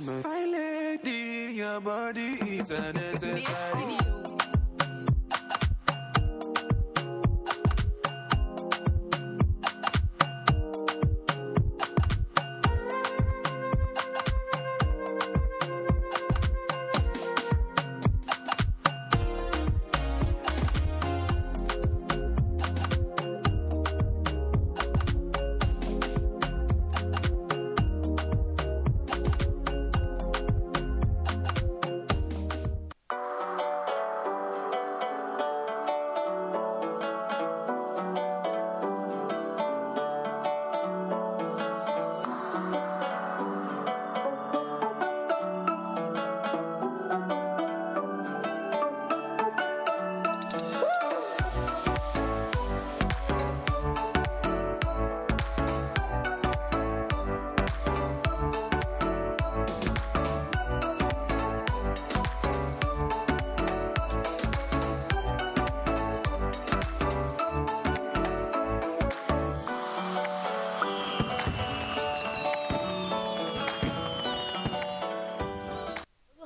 même. My lady, your body is unnecessary.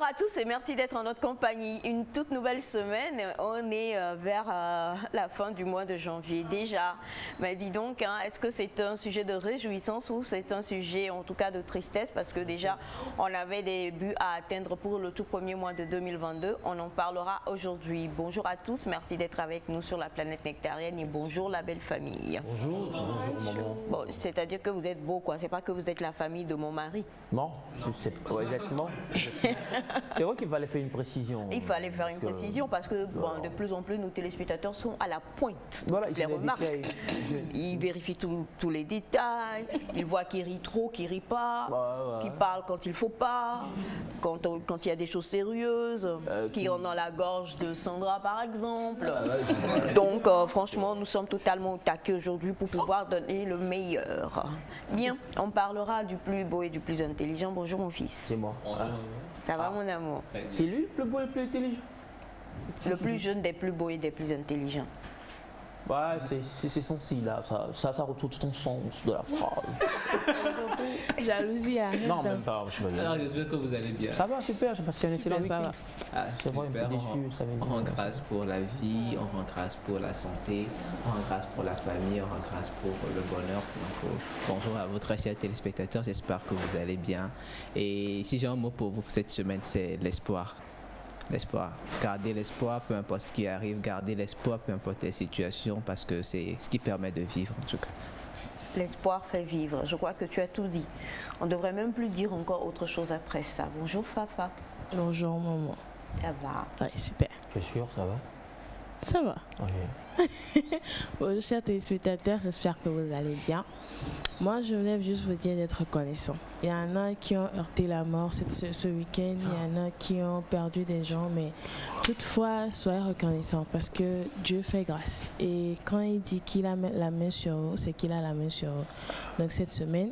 À tous et merci d'être en notre compagnie. Une toute nouvelle semaine, on est vers la fin du mois de janvier déjà. Mais dis donc, hein, est-ce que c'est un sujet de réjouissance ou c'est un sujet en tout cas de tristesse parce que déjà on avait des buts à atteindre pour le tout premier mois de 2022. On en parlera aujourd'hui. Bonjour à tous, merci d'être avec nous sur la planète nectarienne et bonjour la belle famille. Bonjour, bonjour maman. Bon, c'est-à-dire que vous êtes beau quoi, c'est pas que vous êtes la famille de mon mari. Non, je sais pas exactement. C'est vrai qu'il fallait faire une précision. Il fallait faire une précision parce que bon, de plus en plus nos téléspectateurs sont à la pointe. Voilà, Les remarques. Ils vérifient tous les détails, ils voient qui rit trop, qui rit pas, qui parle quand il faut pas, quand il y a des choses sérieuses, qui ont dans la gorge de Sandra par exemple. Donc franchement nous sommes totalement au taquet aujourd'hui pour pouvoir donner le meilleur. Bien, on parlera du plus beau et du plus intelligent. Bonjour mon fils. C'est moi. Ça va mon amour? C'est lui le beau et le plus intelligent? Le plus jeune des plus beaux et des plus intelligents. Ouais, c'est son style là, ça retrouve ton sens de la phrase. Jalousie, arrête. Non, même pas, je suis pas bien. Alors j'espère que vous allez bien. Ça va, super, j'ai passé un excellent week-end. Ah, c'est vrai, un peu déçu, ça on rend grâce pour la vie, on rend grâce pour la santé, on rend grâce pour la famille, on rend grâce pour le bonheur. Donc, bonjour à vos très chers téléspectateurs, j'espère que vous allez bien. Et si j'ai un mot pour vous cette semaine, c'est l'espoir. L'espoir. Gardez l'espoir, peu importe ce qui arrive, gardez l'espoir, peu importe les situations, parce que c'est ce qui permet de vivre en tout cas. L'espoir fait vivre. Je crois que tu as tout dit. On ne devrait même plus dire encore autre chose après ça. Bonjour Fafa. Bonjour maman. Ça va? Ouais, super. Tu es sûr, ça va? Ça va. Oui. Bonjour chers téléspectateurs, j'espère que vous allez bien. Moi, je voulais juste vous dire d'être reconnaissant. Il y en a qui ont heurté la mort ce week-end, il y en a qui ont perdu des gens, mais toutefois, soyez reconnaissants parce que Dieu fait grâce. Et quand il dit qu'il a la main sur vous, c'est qu'il a la main sur vous. Donc cette semaine,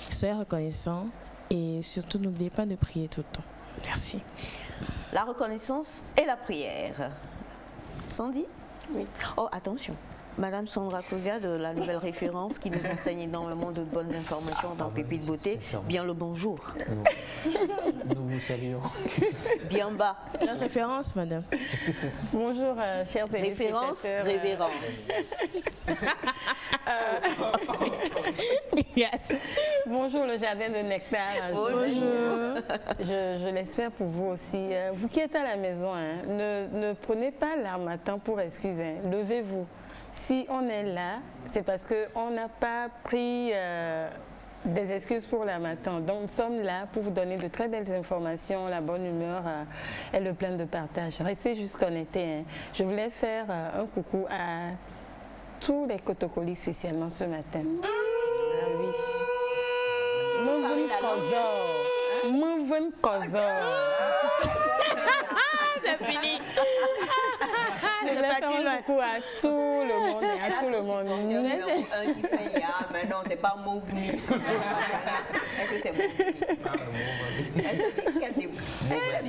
soyez reconnaissants et surtout n'oubliez pas de prier tout le temps. Merci. La reconnaissance et la prière. Sandy? Oui. Oh, attention. Madame Sandra Kovia de la Nouvelle Référence qui nous enseigne énormément de bonnes informations dans Pépite Beauté. Bien le bonjour. Nous vous saluons. Bien bas. La référence, madame. Bonjour, chers Référence, téléspectateurs. révérence. Yes. Bonjour, le jardin de Nectar. Bonjour. Je l'espère pour vous aussi. Vous qui êtes à la maison, hein, ne prenez pas l'armatan pour excuse. Hein. Levez-vous. Si on est là, c'est parce qu'on n'a pas pris des excuses pour l'armatan. Donc, nous sommes là pour vous donner de très belles informations, la bonne humeur et le plein de partage. Restez juste connectés. Hein. Je voulais faire un coucou à tous les Kotokolis spécialement ce matin. Ah oui. Mouvoun Kozo. C'est fini. Je vais faire un coucou à tout le monde. À tout le monde. Un qui fait ya, mais non, c'est pas Mouvni. Est-ce que c'est Mouvni?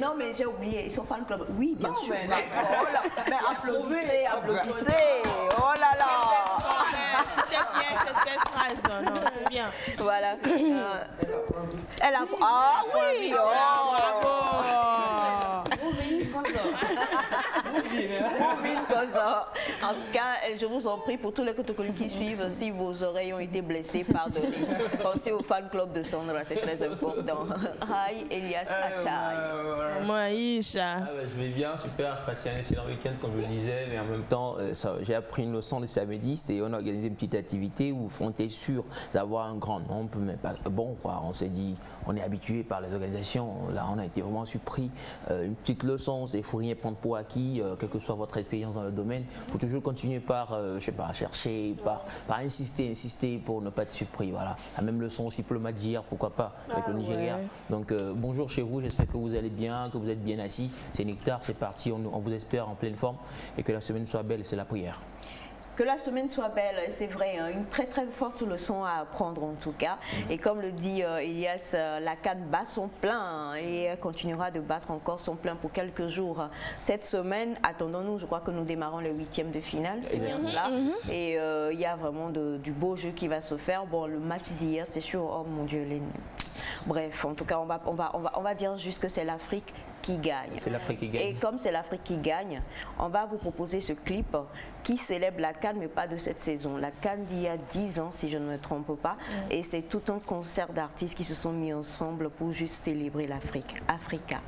Non, mais j'ai oublié, ils sont fan club. Oui, bien sûr. Mais applaudissez, applaudissez. Oh là là. C'était bien cette belle phrase. Non, c'est bien. Voilà. Elle a... Ah oui, En tout cas, je vous en prie, pour tous les cotocolis qui suivent, si vos oreilles ont été blessées, pardonnez. Pensez au fan club de Sandra, c'est très important. Hi, Elias Achai. Moi, Isha. Je vais bien, super, je passais un excellent week-end comme je le disais, mais en même temps, j'ai appris une leçon le samedi, et on a organisé une petite activité où on était sûr d'avoir un grand nombre, mais pas bon, quoi. On s'est dit, on est habitué par les organisations, là on a été vraiment surpris. Une petite leçon, c'est qu'il ne faut rien prendre pour acquis, quelle que soit votre expérience dans le domaine, il faut toujours continuer par, je sais pas, chercher, par insister pour ne pas être surpris, voilà. La même leçon aussi pour le match d'hier, pourquoi pas, avec le Nigeria. Ouais. Donc bonjour chez vous, j'espère que vous allez bien, que vous êtes bien assis. C'est Nectar, c'est parti, on vous espère en pleine forme et que la semaine soit belle, c'est la prière. Que la semaine soit belle, c'est vrai, hein, une très très forte leçon à apprendre en tout cas. Et comme le dit Elias, la CAN bat son plein hein, et elle continuera de battre encore son plein pour quelques jours. Cette semaine, attendons-nous, je crois que nous démarrons les 8e de finale, c'est bien cela. Et il y a vraiment du beau jeu qui va se faire. Bon, le match d'hier, c'est sûr, oh mon Dieu, bref, en tout cas, on va dire juste que c'est l'Afrique qui gagne. C'est l'Afrique qui gagne. Et comme c'est l'Afrique qui gagne, on va vous proposer ce clip qui célèbre la CAN, mais pas de cette saison. La CAN d'il y a 10 ans, si je ne me trompe pas. Et c'est tout un concert d'artistes qui se sont mis ensemble pour juste célébrer l'Afrique. Africa.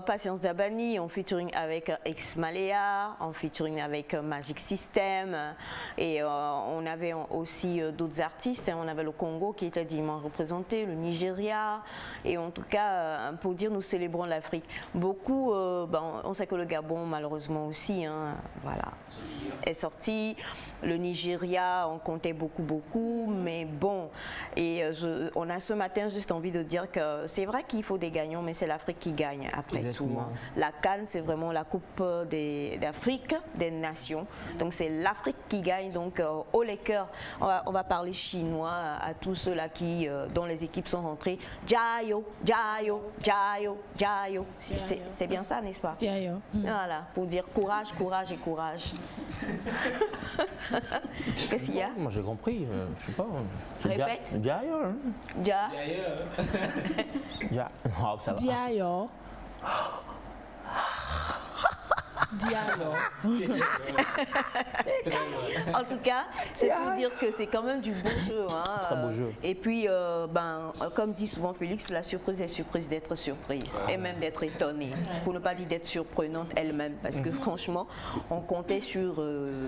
Patience Dabani, en featuring avec X-Malea, en featuring avec Magic System. Et on avait aussi d'autres artistes. On avait le Congo qui était dignement représenté, le Nigeria. Et en tout cas, pour dire nous célébrons l'Afrique. Beaucoup, on sait que le Gabon, malheureusement aussi, voilà, est sorti. Le Nigeria, on comptait beaucoup. Mais bon, et on a ce matin juste envie de dire que c'est vrai qu'il faut des gagnants, mais c'est l'Afrique qui gagne après Exactement. tout. La CAN, c'est vraiment la Coupe d'Afrique des Nations. Donc c'est l'Afrique qui gagne. Donc haut les cœurs, on va parler chinois à tous ceux-là dont les équipes sont rentrées. Jayo, Jayo, Jayo, Jayo. C'est bien ça, n'est-ce pas? Jayo. Voilà, pour dire courage, courage et courage. Qu'est-ce qu'il y a? Moi j'ai compris, je sais pas. Répète. Jayo. Ja. Ja. Oh, ça va. Diayo. Diayo. En tout cas, c'est pour dire que c'est quand même du beau jeu. Très beau jeu. Et puis, comme dit souvent Félix, la surprise est surprise d'être surprise et même d'être étonnée. Pour ne pas dire d'être surprenante elle-même. Parce que franchement, on comptait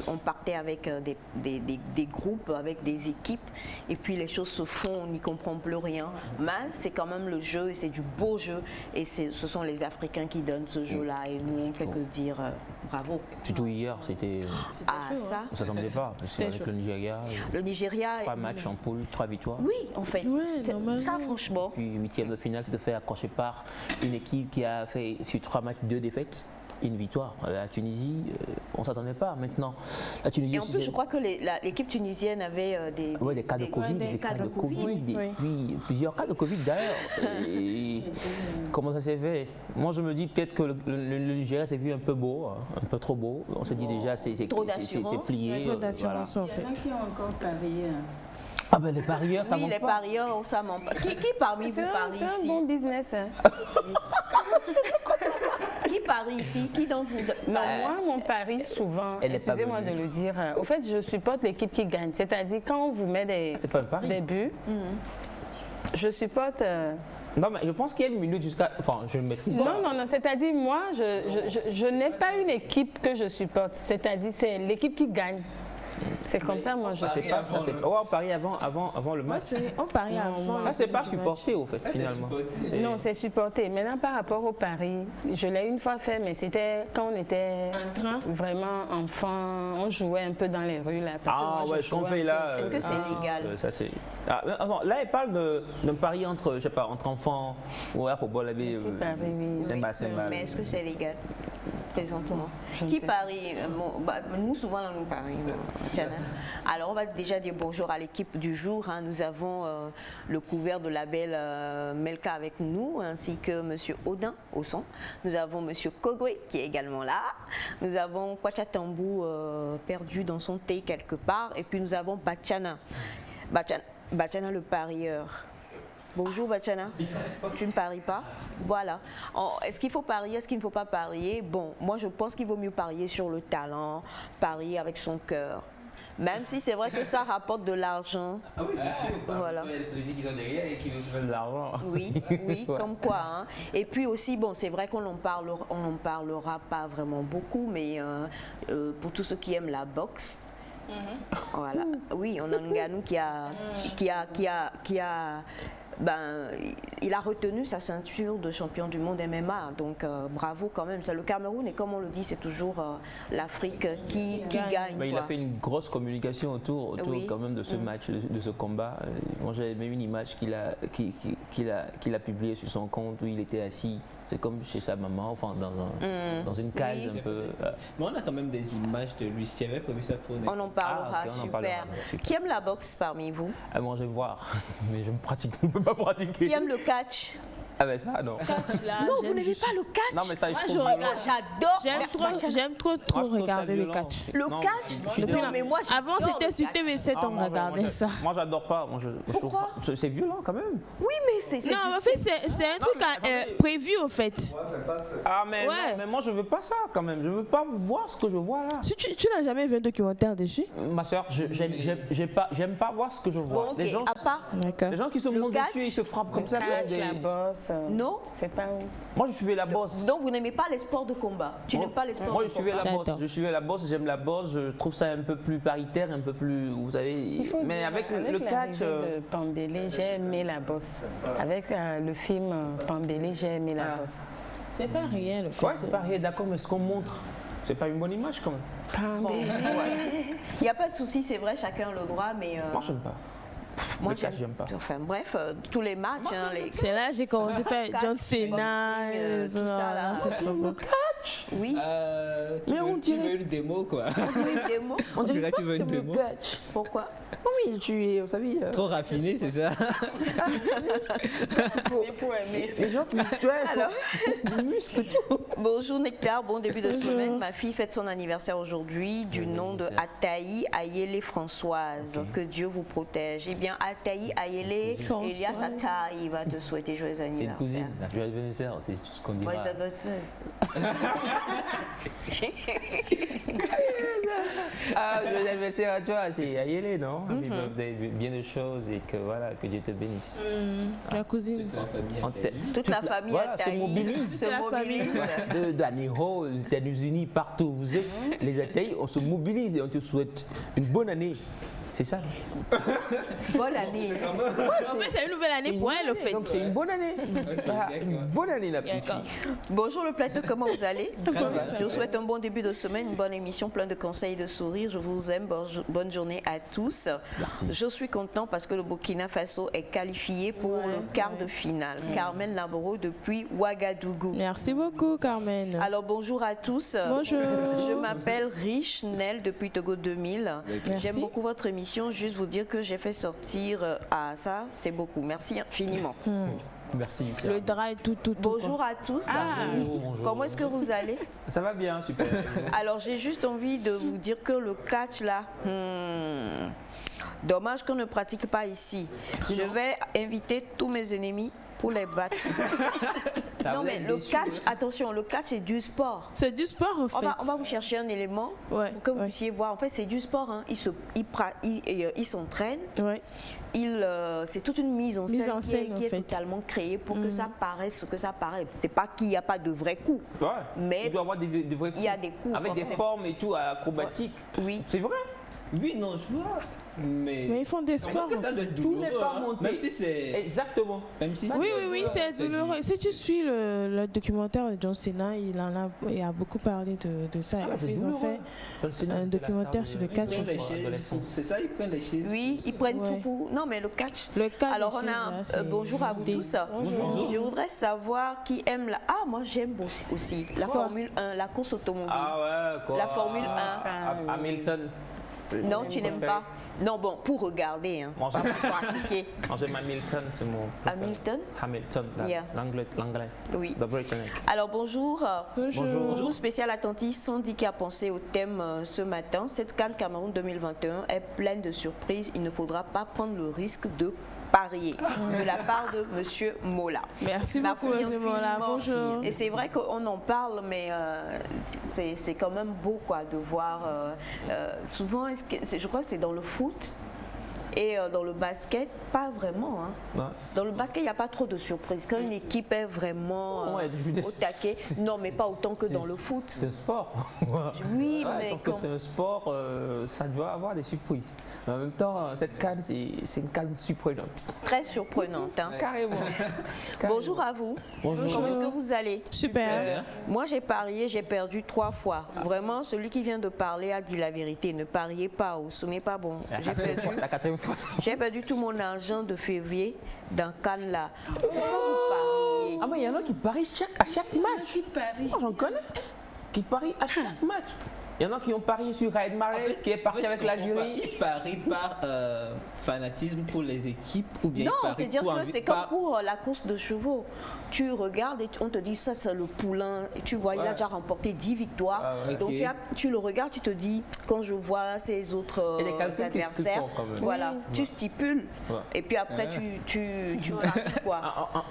on partait avec des groupes, avec des équipes. Et puis les choses se font, on n'y comprend plus rien. Mais c'est quand même le jeu et c'est du beau jeu. Et ce sont les Africains qui donnent ce jeu-là. Et nous, on ne fait que dire bravo. Surtout hier, c'était. Ça. On s'attendait pas. Parce qu'avec le Nigeria. Le Nigeria. 3 matchs en poule, 3 victoires. Oui, en fait. Oui, ça, franchement. Puis 8e de finale, tu te fais accrocher par une équipe qui a fait sur 3 matchs 2 défaites. Une victoire. La Tunisie, on ne s'attendait pas. Maintenant, la Tunisie. Et en plus, je crois que l'équipe tunisienne avait des cas de Covid. Des cas de Covid. Oui, plusieurs cas de Covid d'ailleurs. Et comment ça s'est fait? Moi, je me dis peut-être que le Nigeria s'est vu un peu beau, un peu trop beau. On se dit déjà, c'est plié. Trop d'assurance en fait. Il y en a qui ont encore parié. Ah ben les parieurs, ça oui, manque les pas. parieurs, ça manque pas. Qui parmi vous parie ici? C'est un bon business. Qui parie ici? Qui donc vous... Non, moi, mon pari, souvent, Elle est pas excusez-moi de venue. le dire, au fait, je supporte l'équipe qui gagne. C'est-à-dire, quand on vous met C'est pas un pari. des buts, je supporte... Non, mais je pense qu'il y a une minute jusqu'à. Enfin, je ne maîtrise pas. Non, c'est-à-dire, moi, je n'ai pas une équipe que je supporte. C'est-à-dire, c'est l'équipe qui gagne. C'est comme ça, moi, je sais pas. Ça, c'est... Ouais, on parie avant le Moi, match. on parie avant. Là, c'est pas supporté au fait, finalement. Non, c'est supporté. Maintenant, par rapport au pari, je l'ai une fois fait, mais c'était quand on était vraiment enfant, on jouait un peu dans les rues là. Parce que moi, je ouais, ce qu'on jouais fait un là. Est-ce que c'est légal? Ça, c'est. Là, elle parle d'un pari entre, je sais pas, entre enfants. Ouais, pour boire la vie. petit pari, oui. C'est mal, c'est mal. Mais est-ce que c'est légal présentement? Je ne Qui sais parie? Nous, souvent, là, nous parions. Alors, on va déjà dire bonjour à l'équipe du jour. Nous avons le couvert de label Melka avec nous, ainsi que M. Audin au son. Nous avons M. Kogwe qui est également là. Nous avons Kwachatambu perdu dans son thé quelque part. Et puis, nous avons Bachana. Bachana le parieur. Bonjour Bachana, tu ne paries pas? Voilà. Est-ce qu'il faut parier? Est-ce qu'il ne faut pas parier? Bon, moi je pense qu'il vaut mieux parier sur le talent, parier avec son cœur. Même si c'est vrai que ça rapporte de l'argent. Ah oui, bien sûr. Voilà. Il y a des sociétés qui sont derrière et qui veulent de l'argent. Oui, Ouais. comme quoi. Et puis aussi, bon, c'est vrai qu'on n'en parlera pas vraiment beaucoup, mais pour tous ceux qui aiment la boxe, voilà. Oui, on a un Nganou il a retenu sa ceinture de champion du monde MMA, donc bravo quand même. C'est le Cameroun et comme on le dit, c'est toujours l'Afrique qui gagne. Mais il quoi. a fait une grosse communication autour Oui. quand même de ce match, de ce combat. Moi j'ai aimé une image qu'il a publiée sur son compte où il était assis. C'est comme chez sa maman, enfin dans une case Oui. un peu. Mais on a quand même des images de lui. Si tu avais prévu ça pour On en parlera, Ah, ok, on en super. parlera, super. Qui aime la boxe parmi vous? Moi je vais voir, mais je ne peux pas pratiquer. Qui aime le catch? Ah ben ça non. Catch, là, Non, vous j'aime n'aimez juste- pas le catch? Non mais ça il Moi, faut je violent. regarde. J'adore. J'aime trop Moi, je trouve ça regarder le violent. catch. Le Non, catch? je suis Non, désolé. mais moi, Avant, j'adore c'était le sur catch. TV7, on regardait ça. Moi j'adore pas. Pourquoi? C'est violent quand même. Oui, mais c'est Non, en fait, c'est un truc attendez. prévu, au fait. Ah mais, Ouais. non, mais moi je veux pas ça quand même. Je veux pas voir ce que je vois là. Si tu n'as jamais vu un documentaire dessus? Ma soeur, j'aime pas voir ce que je vois. Bon, ok, les, gens, à part, D'accord. les gens qui se montent catch, dessus et ils se frappent comme ça. Catch, comme des- la bosse, Non. C'est pas où. Moi, je suivais la bosse. Donc, vous n'aimez pas les sports de combat. Tu n'aimes pas les sports Moi, de je suivais combat. la bosse. J'adore. Je suivais la bosse, j'aime la bosse. Je trouve ça un peu plus paritaire, un peu plus, vous savez. Il faut Mais dire, avec le catch. l'arrivée de Pambélé, j'ai aimé la bosse. Avec le film Pambélé, j'ai aimé la bosse. C'est pas rien le fait. Ouais, c'est pas rien, d'accord, mais ce qu'on montre, c'est pas une bonne image quand même. Pambélé. Il n'y a pas de souci, c'est vrai, chacun a le droit, mais Moi, j'aime pas. moi, le catch, j'aime pas. Enfin, bref, tous les matchs, hein, les... C'est là que j'ai commencé par John Cena, boxing, tout ça, là. c'est trop beau. Oui, Tu veux une démo, quoi. on dirait des mots. On dirait que tu veux une démo. Pourquoi? Oui, tu es, vous savez. Trop raffiné, c'est ça? Pour aimer. Les gens qui alors, des muscles, tout. Bonjour Nectar, bon début de semaine. Ma fille fête son anniversaire aujourd'hui du nom de Ataï Ayele Françoise. Que Dieu vous protège. Eh bien, Ataï Ayele Françoise. Elias Ataï va te souhaiter joyeux C'est une anniversaire. cousine, la joyeux anniversaire, c'est tout ce qu'on dit. Joyeux anniversaire. Ah, joyeux anniversaire à toi, c'est Ayele, non? Happy birthday, bien de choses et que voilà, que Dieu te bénisse. Ma cousine. La famille En tête. Toute la famille voilà, Ataï se mobilise. se la mobilise. D'Anéro, aux États-Unis, partout où vous êtes, les Ataï, on se mobilise et on te souhaite une bonne année. C'est ça. Non? Bonne année. En fait, c'est une nouvelle année pour elle, au fait. Donc c'est une bonne année. Voilà, une bonne année, la petite D'accord. fille. Bonjour le plateau, comment vous allez? Je vous souhaite un bon début de semaine, une bonne émission, plein de conseils et de sourires. Je vous aime, bonne journée à tous. Merci. Je suis content parce que le Burkina Faso est qualifié pour le quart de finale. Carmen Laboro depuis Ouagadougou. Merci beaucoup, Carmen. Alors bonjour à tous. Bonjour. Je m'appelle Rich Nel depuis Togo 2000. Merci. J'aime beaucoup votre émission. Juste vous dire que j'ai fait sortir ça, c'est beaucoup. Merci infiniment. Merci. Le drap et tout. Bonjour à tous. Bonjour. Comment est-ce que vous allez? Ça va bien, super. Alors j'ai juste envie de vous dire que le catch là, dommage qu'on ne pratique pas ici. Je vais inviter tous mes ennemis pour les battre. Non mais le catch, attention, le catch c'est du sport. C'est du sport, en fait. On va vous chercher un élément Ouais, pour que vous ouais. puissiez voir. En fait c'est du sport, hein. Ils s'entraînent. Ouais. C'est toute une mise en Mise scène, en scène, qui est en fait. totalement créée pour que ça paraisse ce que ça paraît. C'est pas qu'il n'y a pas de vrais coups. Ouais. Mais il doit y avoir des vrais coups. il y a des coups, avec des forcément. formes et tout acrobatiques. Oui. C'est vrai. Oui, non, je vois. Mais Mais ils font des sports. que ça doit être Tout douloureux. n'est pas hein. monté. Même si c'est. Exactement. Même si Oui, c'est douloureux. Si tu suis le documentaire de John Cena, il a beaucoup parlé de ça. Ah, c'est Ils ont douloureux. fait John Cena, un c'était la documentaire star sur le de- catch. Ils prennent les de chaises. l'adolescence. C'est ça, ils prennent les chaises. Oui, ils prennent Ouais. tout pour. Non, mais le catch. Le catch, Alors, les on a chaises, là, c'est bonjour à vous des- tous. Je voudrais savoir qui aime la. Ah, moi j'aime aussi la Quoi? Formule 1, la course automobile. Ah ouais, quoi. La Formule 1. Hamilton. Non, tu n'aimes pas. Non, bon, pour regarder, hein. Moi, Pas j'aime- pour pratiquer. Moi, j'aime Hamilton, c'est mon préféré. Hamilton? Hamilton, Yeah. l'anglais. Oui. The Britannic. Alors bonjour. Bonjour. Bonjour spécial attentif, Sandy qui a pensé au thème ce matin. Cette CAN Cameroun 2021 est pleine de surprises. Il ne faudra pas prendre le risque de parier de la part de Monsieur Mola. Merci beaucoup, monsieur Mola. infiniment. Bonjour. Et c'est vrai qu'on en parle, mais c'est quand même beau quoi, de voir. Souvent, je crois que c'est dans le foot. Et dans le basket, pas vraiment. Hein. Ouais. Dans le basket, il n'y a pas trop de surprises. Quand une équipe est vraiment Ouais, j'ai vu des- au taquet, non, mais pas autant que dans le foot. C'est un sport. Oui, Ouais, mais tant que quand- c'est un sport, ça doit avoir des surprises. Mais en même temps, cette canne, c'est une canne surprenante. très surprenante. Hein. Carrément. Bonjour à vous. Bonjour. Comment est-ce que vous allez? Super. Moi, j'ai parié, j'ai perdu 3 fois. Vraiment, celui qui vient de parler a dit la vérité. Ne pariez pas, ce n'est pas bon. La quatrième fois. J'ai perdu tout mon argent de février dans Cannes là. Pourquoi vous pariez? Ah, mais il y en a qui parient à chaque match. Moi, j'en connais. Qui parient à chaque match. Il y en a qui ont parié sur Raed Mahrez, qui est parti avec la jury. Ils parient par fanatisme pour les équipes ou bien Non, ils parient c'est-à-dire pour que envie c'est comme pour la course de chevaux. Tu regardes et on te dit ça, c'est le poulain. Et tu vois, il a Ouais. déjà remporté 10 victoires. Ah ouais. Donc Ok. tu le regardes, tu te dis, quand je vois ses autres Et les calculs, qu'est-ce qu'ils adversaires, font, quand même. voilà, tu stipules. Ouais. Et puis après, tu paries quoi.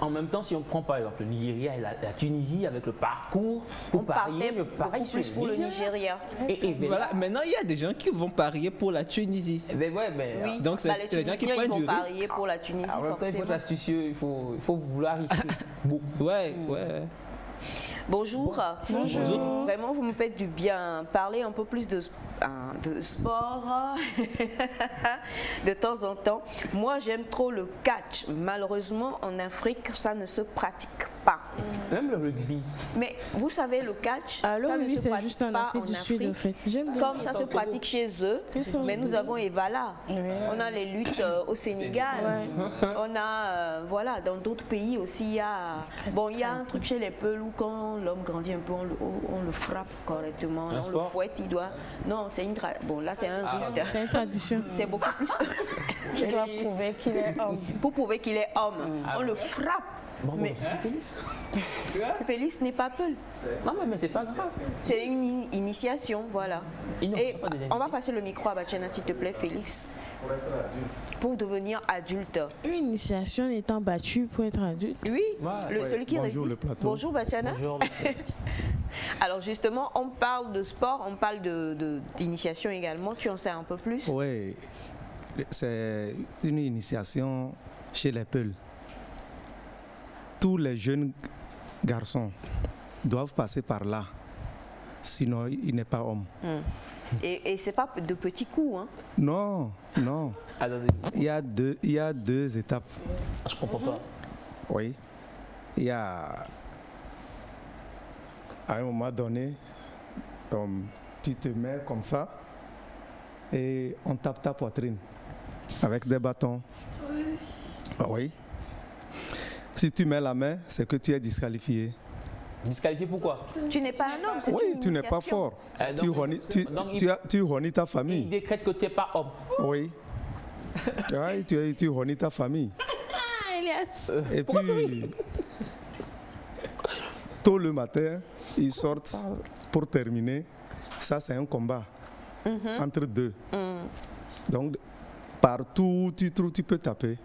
En même temps, si on prend par exemple le Nigeria et la Tunisie avec le parcours, pour On parier, partait je parie beaucoup sur plus pour le Nigeria. Et Voilà, maintenant il y a des gens qui vont parier pour la Tunisie. ben ouais, mais Oui, Donc, c'est les les gens qui Tunisiens, prennent ils du vont risque. parier pour la Tunisie, en même temps, il faut être forcément. astucieux, il faut vouloir risquer beaucoup. Ouais, ouais. Bonjour. Bonjour. Vraiment, vous me faites du bien. Parler un peu plus de sport de temps en temps. Moi, j'aime trop le catch. Malheureusement, en Afrique, ça ne se pratique pas. Même le rugby. Mais vous savez, le catch, Alors ça ne oui, se c'est pratique juste en pas Afrique du Sud, en fait. J'aime bien. Comme ça se pratique chez eux, Ils sont mais nous rigolos. avons Evala. On a les luttes au Sénégal. On a, voilà, dans d'autres pays aussi, il y a un truc chez les Peuls où quand l'homme grandit un peu, on le frappe correctement, on le sport fouette, il doit... Non, c'est une... Bon, là, c'est un rite. C'est une tradition. C'est beaucoup plus... Il doit prouver qu'il est homme. Pour prouver qu'il est homme, on le frappe. Bon, Mais c'est Félix. Félix n'est pas Peul. Non, mais c'est pas grave. C'est une initiation, voilà. Ils ne Et sont pas des on va invités. passer le micro à Bachena, s'il te plaît, Félix. Pour devenir adulte. Une initiation étant battue pour être adulte. Oui, Ouais. celui qui Bonjour, résiste. le plateau. Bonjour Bachana. Bonjour. Alors justement, on parle de sport, on parle d'initiation également. Tu en sais un peu plus? Oui, c'est une initiation chez les Peuls. Tous les jeunes garçons doivent passer par là, sinon il n'est pas homme. Et c'est pas de petits coups, hein? Non, non, Attendez, il y a deux étapes. je comprends pas. Oui, il y a à un moment donné, tu te mets comme ça et on tape ta poitrine avec des bâtons. Ah oui. Si tu mets la main, c'est que tu es disqualifié. Disqualifié pourquoi? Tu n'es pas un homme, c'est Oui, une tu n'es pas initiation. fort. Donc, Tu renies ta Il famille. décrète que tu n'es pas homme. Oui. Oui, tu renies ta famille. Et puis, tôt le matin, ils sortent pour terminer. Ça, c'est un combat entre deux. Donc, partout où tu trouves, tu peux taper.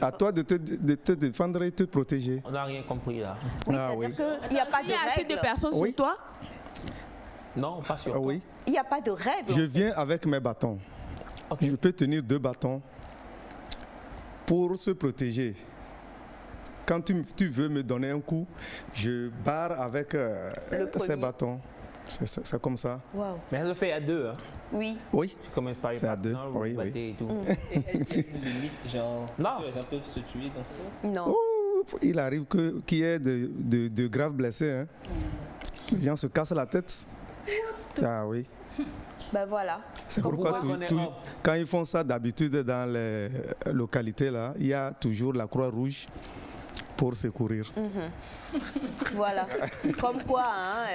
À toi de te défendre et te protéger. On n'a rien compris là. Oui, Ah oui. c'est-à-dire qu'il n'y a pas Il de y a assez de règles. personnes Oui. sur toi. Non, pas sûr. Ah oui. Il n'y a pas de règles. Je viens avec mes bâtons. Ok. Je peux tenir 2 bâtons pour se protéger. Quand tu veux me donner un coup, je barre avec ces premier. bâtons. C'est comme ça. Waouh. Mais ça se fait à deux. Hein. Oui. Oui. Tu commences par les C'est à deux, partenaires, vous oui, battez et tout. Est-ce qu'il y a une limite, genre, Non. les gens peuvent se tuer dans ça? Non. Il arrive qu'il y ait de graves blessés. Hein. Les gens se cassent la tête. Ah oui. Ben voilà. C'est Pour pourquoi pouvoir connaître homme. quand ils font ça d'habitude dans les localités, là, il y a toujours la Croix-Rouge pour secourir. Voilà. Comme quoi, hein,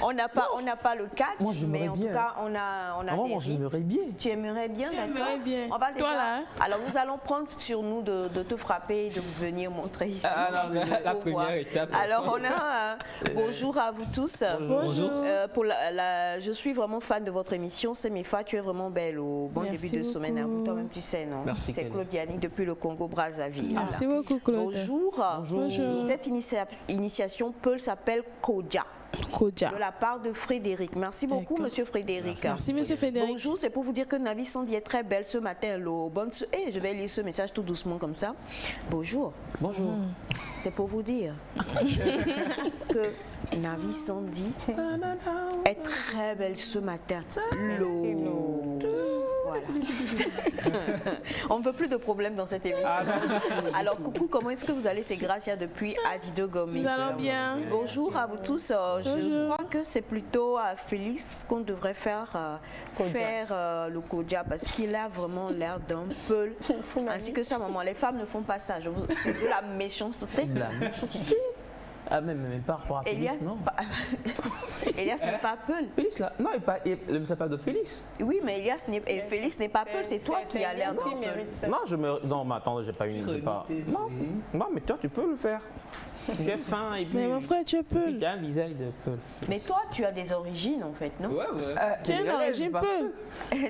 on n'a pas le catch, Moi, j'aimerais mais en bien. tout cas, on a Ah, des moi, rites. j'aimerais bien. Tu aimerais bien, d'accord? J'aimerais bien. On va Toi, déjà- là, hein? Alors, nous allons prendre sur nous de te frapper et de venir montrer ici. Ah, non, la Pour voir. première étape. Alors, on a bonjour à vous tous. Bonjour. Pour je suis vraiment fan de votre émission. C'est Mefa, tu es vraiment belle. Au bon Merci début de semaine. beaucoup. Toi-même, tu sais, non? Merci, C'est Kelly. Claude Yannick depuis le Congo-Brazzaville. Merci beaucoup, Claude. Bonjour. Bonjour. Cette initiation Peul s'appelle Koja, Kodja. de la part de Frédéric. Merci beaucoup, D'accord. monsieur Frédéric. Merci, monsieur Frédéric. Bonjour, c'est pour vous dire que Navi Sandy est très belle ce matin. Je vais lire ce message tout doucement comme ça. Bonjour, Bonjour. c'est pour vous dire que Navi Sandy est très belle ce matin. Voilà. On ne veut plus de problèmes dans cette émission. Alors, coucou, comment est-ce que vous allez? C'est Gracia depuis Adido Gomi. Nous allons bien. Bonjour à vous tous. Je Bonjour. crois que c'est plutôt à Félix qu'on devrait faire le Kodja parce qu'il a vraiment l'air d'un Peul. Ainsi que sa maman. Les femmes ne font pas ça. C'est de la méchanceté. La méchanceté. Ah, même pas par rapport à Félix, Elias, non. Elias n'est pas Peul. Félix, là. Non, il ne pas de Félix. Oui, mais Félix n'est pas Peul. C'est toi qui as l'air d'un Peul. Non, non, mais attends, j'ai pas une. c'est pas- Non, mais toi, tu peux le faire. Tu es fin et puis. Mais mon frère, tu es puis Peul. tu as un visage de Peul. Mais toi, tu as des origines en fait, non? Ouais, ouais. Tu es une origine Peul.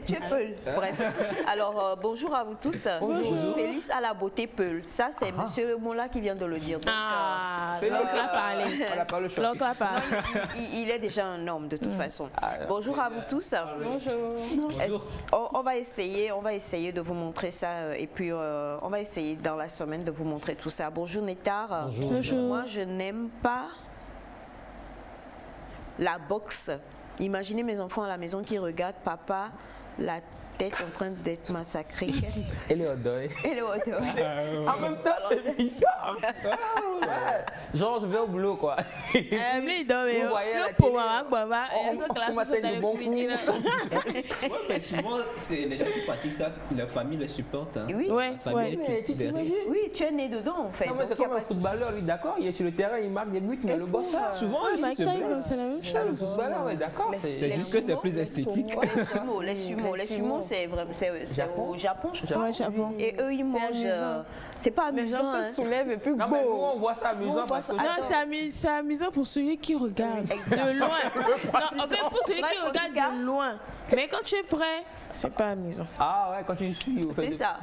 Tu es Peul. Bref. Alors, bonjour à vous tous. Bonjour. Félix à la beauté Peul. Ça, c'est Monsieur Mola qui vient de le dire. Donc, Ah, Félix, l'oncle a parlé. On n'a pas le choix. L'oncle a parlé. il est déjà un homme de toute façon. Bonjour à vous tous. Bonjour. On va essayer de vous montrer ça et puis on va essayer dans la semaine de vous montrer tout ça. Bonjour Nétar. Bonjour. Moi, je n'aime pas la boxe. Imaginez mes enfants à la maison qui regardent papa la tête en train d'être massacrée. Elle est au deuil. Et le hot-dog. En même temps, c'est bizarre. Ouais. Genre, je vais au boulot, quoi. Lui, il doit Vous voyez la pour télé, moi, bah, on m'assène du bon coup. Ouais, mais souvent, c'est les gens qui pratiquent ça, leur famille les supporte. Hein. Oui. Ouais, La famille ouais. est Mais tu toute derrière. t'imagines? Oui, tu es né dedans en fait. Non, mais c'est donc y a comme un pas de souci. footballeur, lui, d'accord. Il est sur le terrain, il marque des buts, mais le boss, là. Souvent, Ouais, ici, Mike c'est Tyson, vrai. c'est la même C'est le chose. footballeur, ouais, d'accord. C'est juste que c'est plus esthétique. Les sumo, c'est vraiment c'est au Japon, je crois. Ouais, Japon. Et eux, ils mangent. amusant. C'est pas Les amusant. gens hein. se soulèvent et puis Non, mais nous, beau. on voit ça amusant voit parce ça- que. Non, c'est amusant pour celui qui regarde de loin. Non, en fait, pour celui qui Ouais, en regarde tout cas. de loin. Mais quand tu es prêt, c'est pas amusant. Ah ouais, quand tu suis. au fait C'est de- ça.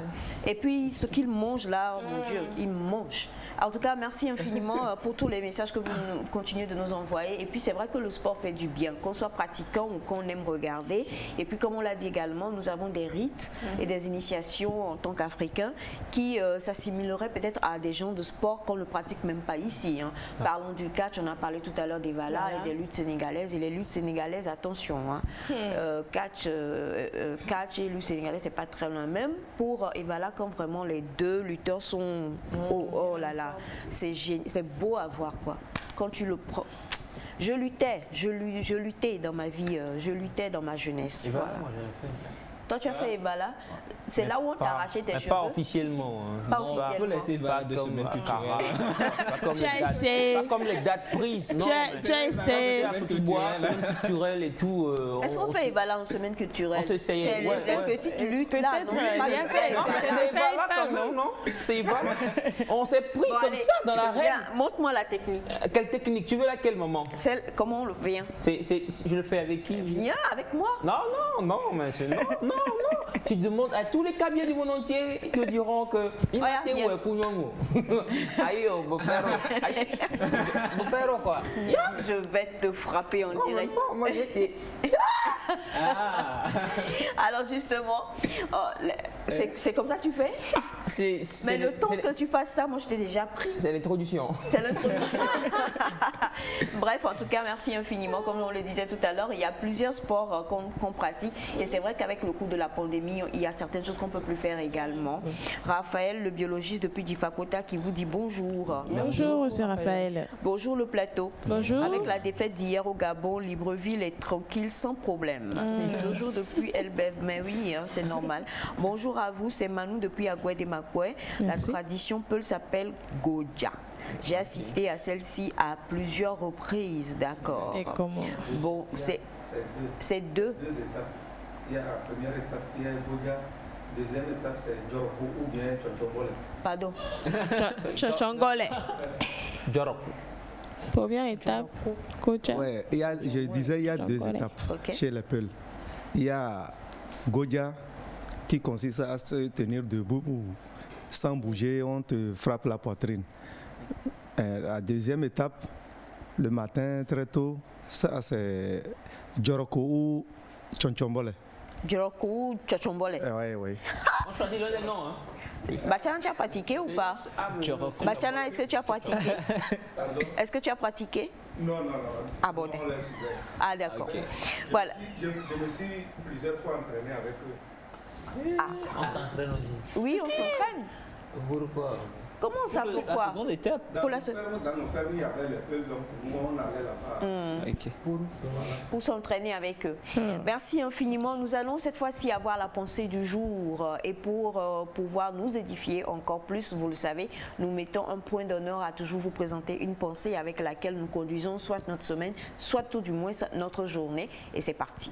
Et puis, ce qu'ils mangent là, oh mon Dieu, ils mangent. En tout cas, merci infiniment pour tous les messages que vous continuez de nous envoyer. Et puis, c'est vrai que le sport fait du bien, qu'on soit pratiquant ou qu'on aime regarder. Et puis, comme on l'a dit également, nous avons des rites et des initiations en tant qu'Africains qui s'assimileraient peut-être à des gens de sport qu'on ne pratique même pas ici. Hein. Parlons du catch, on a parlé tout à l'heure des valas et des luttes sénégalaises. Et les luttes sénégalaises, attention, hein, catch et lutte sénégalaise, c'est pas très loin. Même pour Evala, quand vraiment les deux lutteurs sont... Oh là là, c'est beau à voir, quoi. Quand tu le prends... Je luttais dans ma vie, je luttais dans ma jeunesse. Et voilà, voilà. moi j'avais fait. Toi, tu as fait Evala. C'est là où on t'a arraché tes mais cheveux. pas officiellement. Hein. Pas Non, officiellement. Il faut laisser Pas voir de comme semaines culturelles. Pas comme Tu les as dates- essayé. Pas comme les dates prises. Non, mais- Tu as essayé. Semaine culturelle et tout. Est-ce qu'on fait Evala en semaine culturelle? On s'essayait, C'est ouais, les ouais. petites luttes là. Peut-être, Non, c'est pas bien les fait. Non, mais Ça c'est essaye Evala pas, quand même, non C'est Evala. On s'est pris Bon, comme allez. ça dans la Viens, règle. montre-moi la technique. Quelle technique? Tu veux laquelle, maman? Comment on le vient? Je le fais avec qui? Viens avec moi. Non, mais c'est... Non. Tu demandes à tous les cabiers du monde entier, ils te diront que... Il m'a été viens. où, Kounyongo? Aïe, Bofero, quoi. Je vais te frapper en direct. Moi, j'étais... Alors justement, c'est comme ça que tu fais. Mais le temps que tu fasses ça, moi je t'ai déjà pris. C'est l'introduction. C'est l'introduction. Bref, en tout cas, merci infiniment. Comme on le disait tout à l'heure, il y a plusieurs sports qu'on pratique. Et c'est vrai qu'avec le cours de la pandémie, il y a certaines choses qu'on ne peut plus faire également. Raphaël, le biologiste depuis Difakota, qui vous dit bonjour. Bonjour, c'est Raphaël. Bonjour le plateau. Bonjour. Avec la défaite d'hier au Gabon, Libreville est tranquille sans problème. C'est Jojo depuis Elbev, mais oui, hein, c'est normal. Bonjour à vous, c'est Manu depuis Agoué-des-Makoué. La Merci. tradition Peul s'appelle Goja. J'ai assisté à celle-ci à plusieurs reprises, d'accord. Et comment? Bon, c'est deux. Deux étapes. Il y a la première étape, il y a Godia. Deuxième étape, c'est Djoroko ou bien Tchonchobole. Pardon. Changolais. Jorok. Première étape, Kocha. Ouais, je disais, il y a deux Tchonchobole. étapes Ok. chez les Peuls. Il y a Godia qui consiste à se tenir debout sans bouger, on te frappe la poitrine. La deuxième étape, le matin très tôt, ça c'est Djoroko ou Tchonchobole. Djoroko ou Tchochombole. Oui. On choisit le nom, hein. Bachana, tu as pratiqué ou pas? Djoroko. Bachana, est-ce que tu as pratiqué? Est-ce que tu as pratiqué? Non. Ah bon, On laisse ouvert. Ah d'accord. Ok. Voilà. Je me suis plusieurs fois entraîné avec eux. On s'entraîne aussi. Oui, on s'entraîne. Pourquoi? Comment ça, La pourquoi? seconde étape. Dans Pour nos la se- fermes, il y avait les Peuls, donc nous on allait là-bas. Ok. Pour s'entraîner avec eux. Merci infiniment. Nous allons cette fois-ci avoir la pensée du jour et pour pouvoir nous édifier encore plus, vous le savez, nous mettons un point d'honneur à toujours vous présenter une pensée avec laquelle nous conduisons soit notre semaine, soit tout du moins notre journée. Et c'est parti.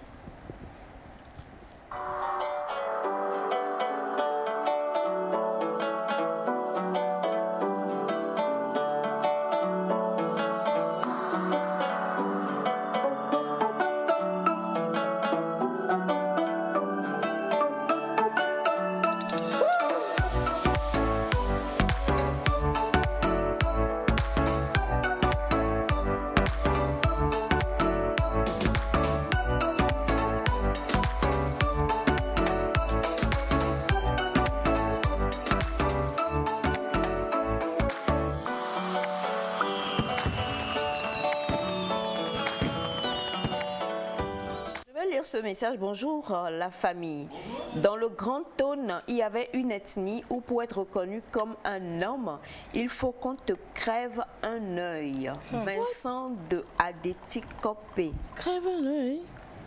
ce message, bonjour la famille. Dans le Grand Tône, il y avait une ethnie où pour être reconnu comme un homme, il faut qu'on te crève un œil. Vincent de Adétikopé. Crève un œil.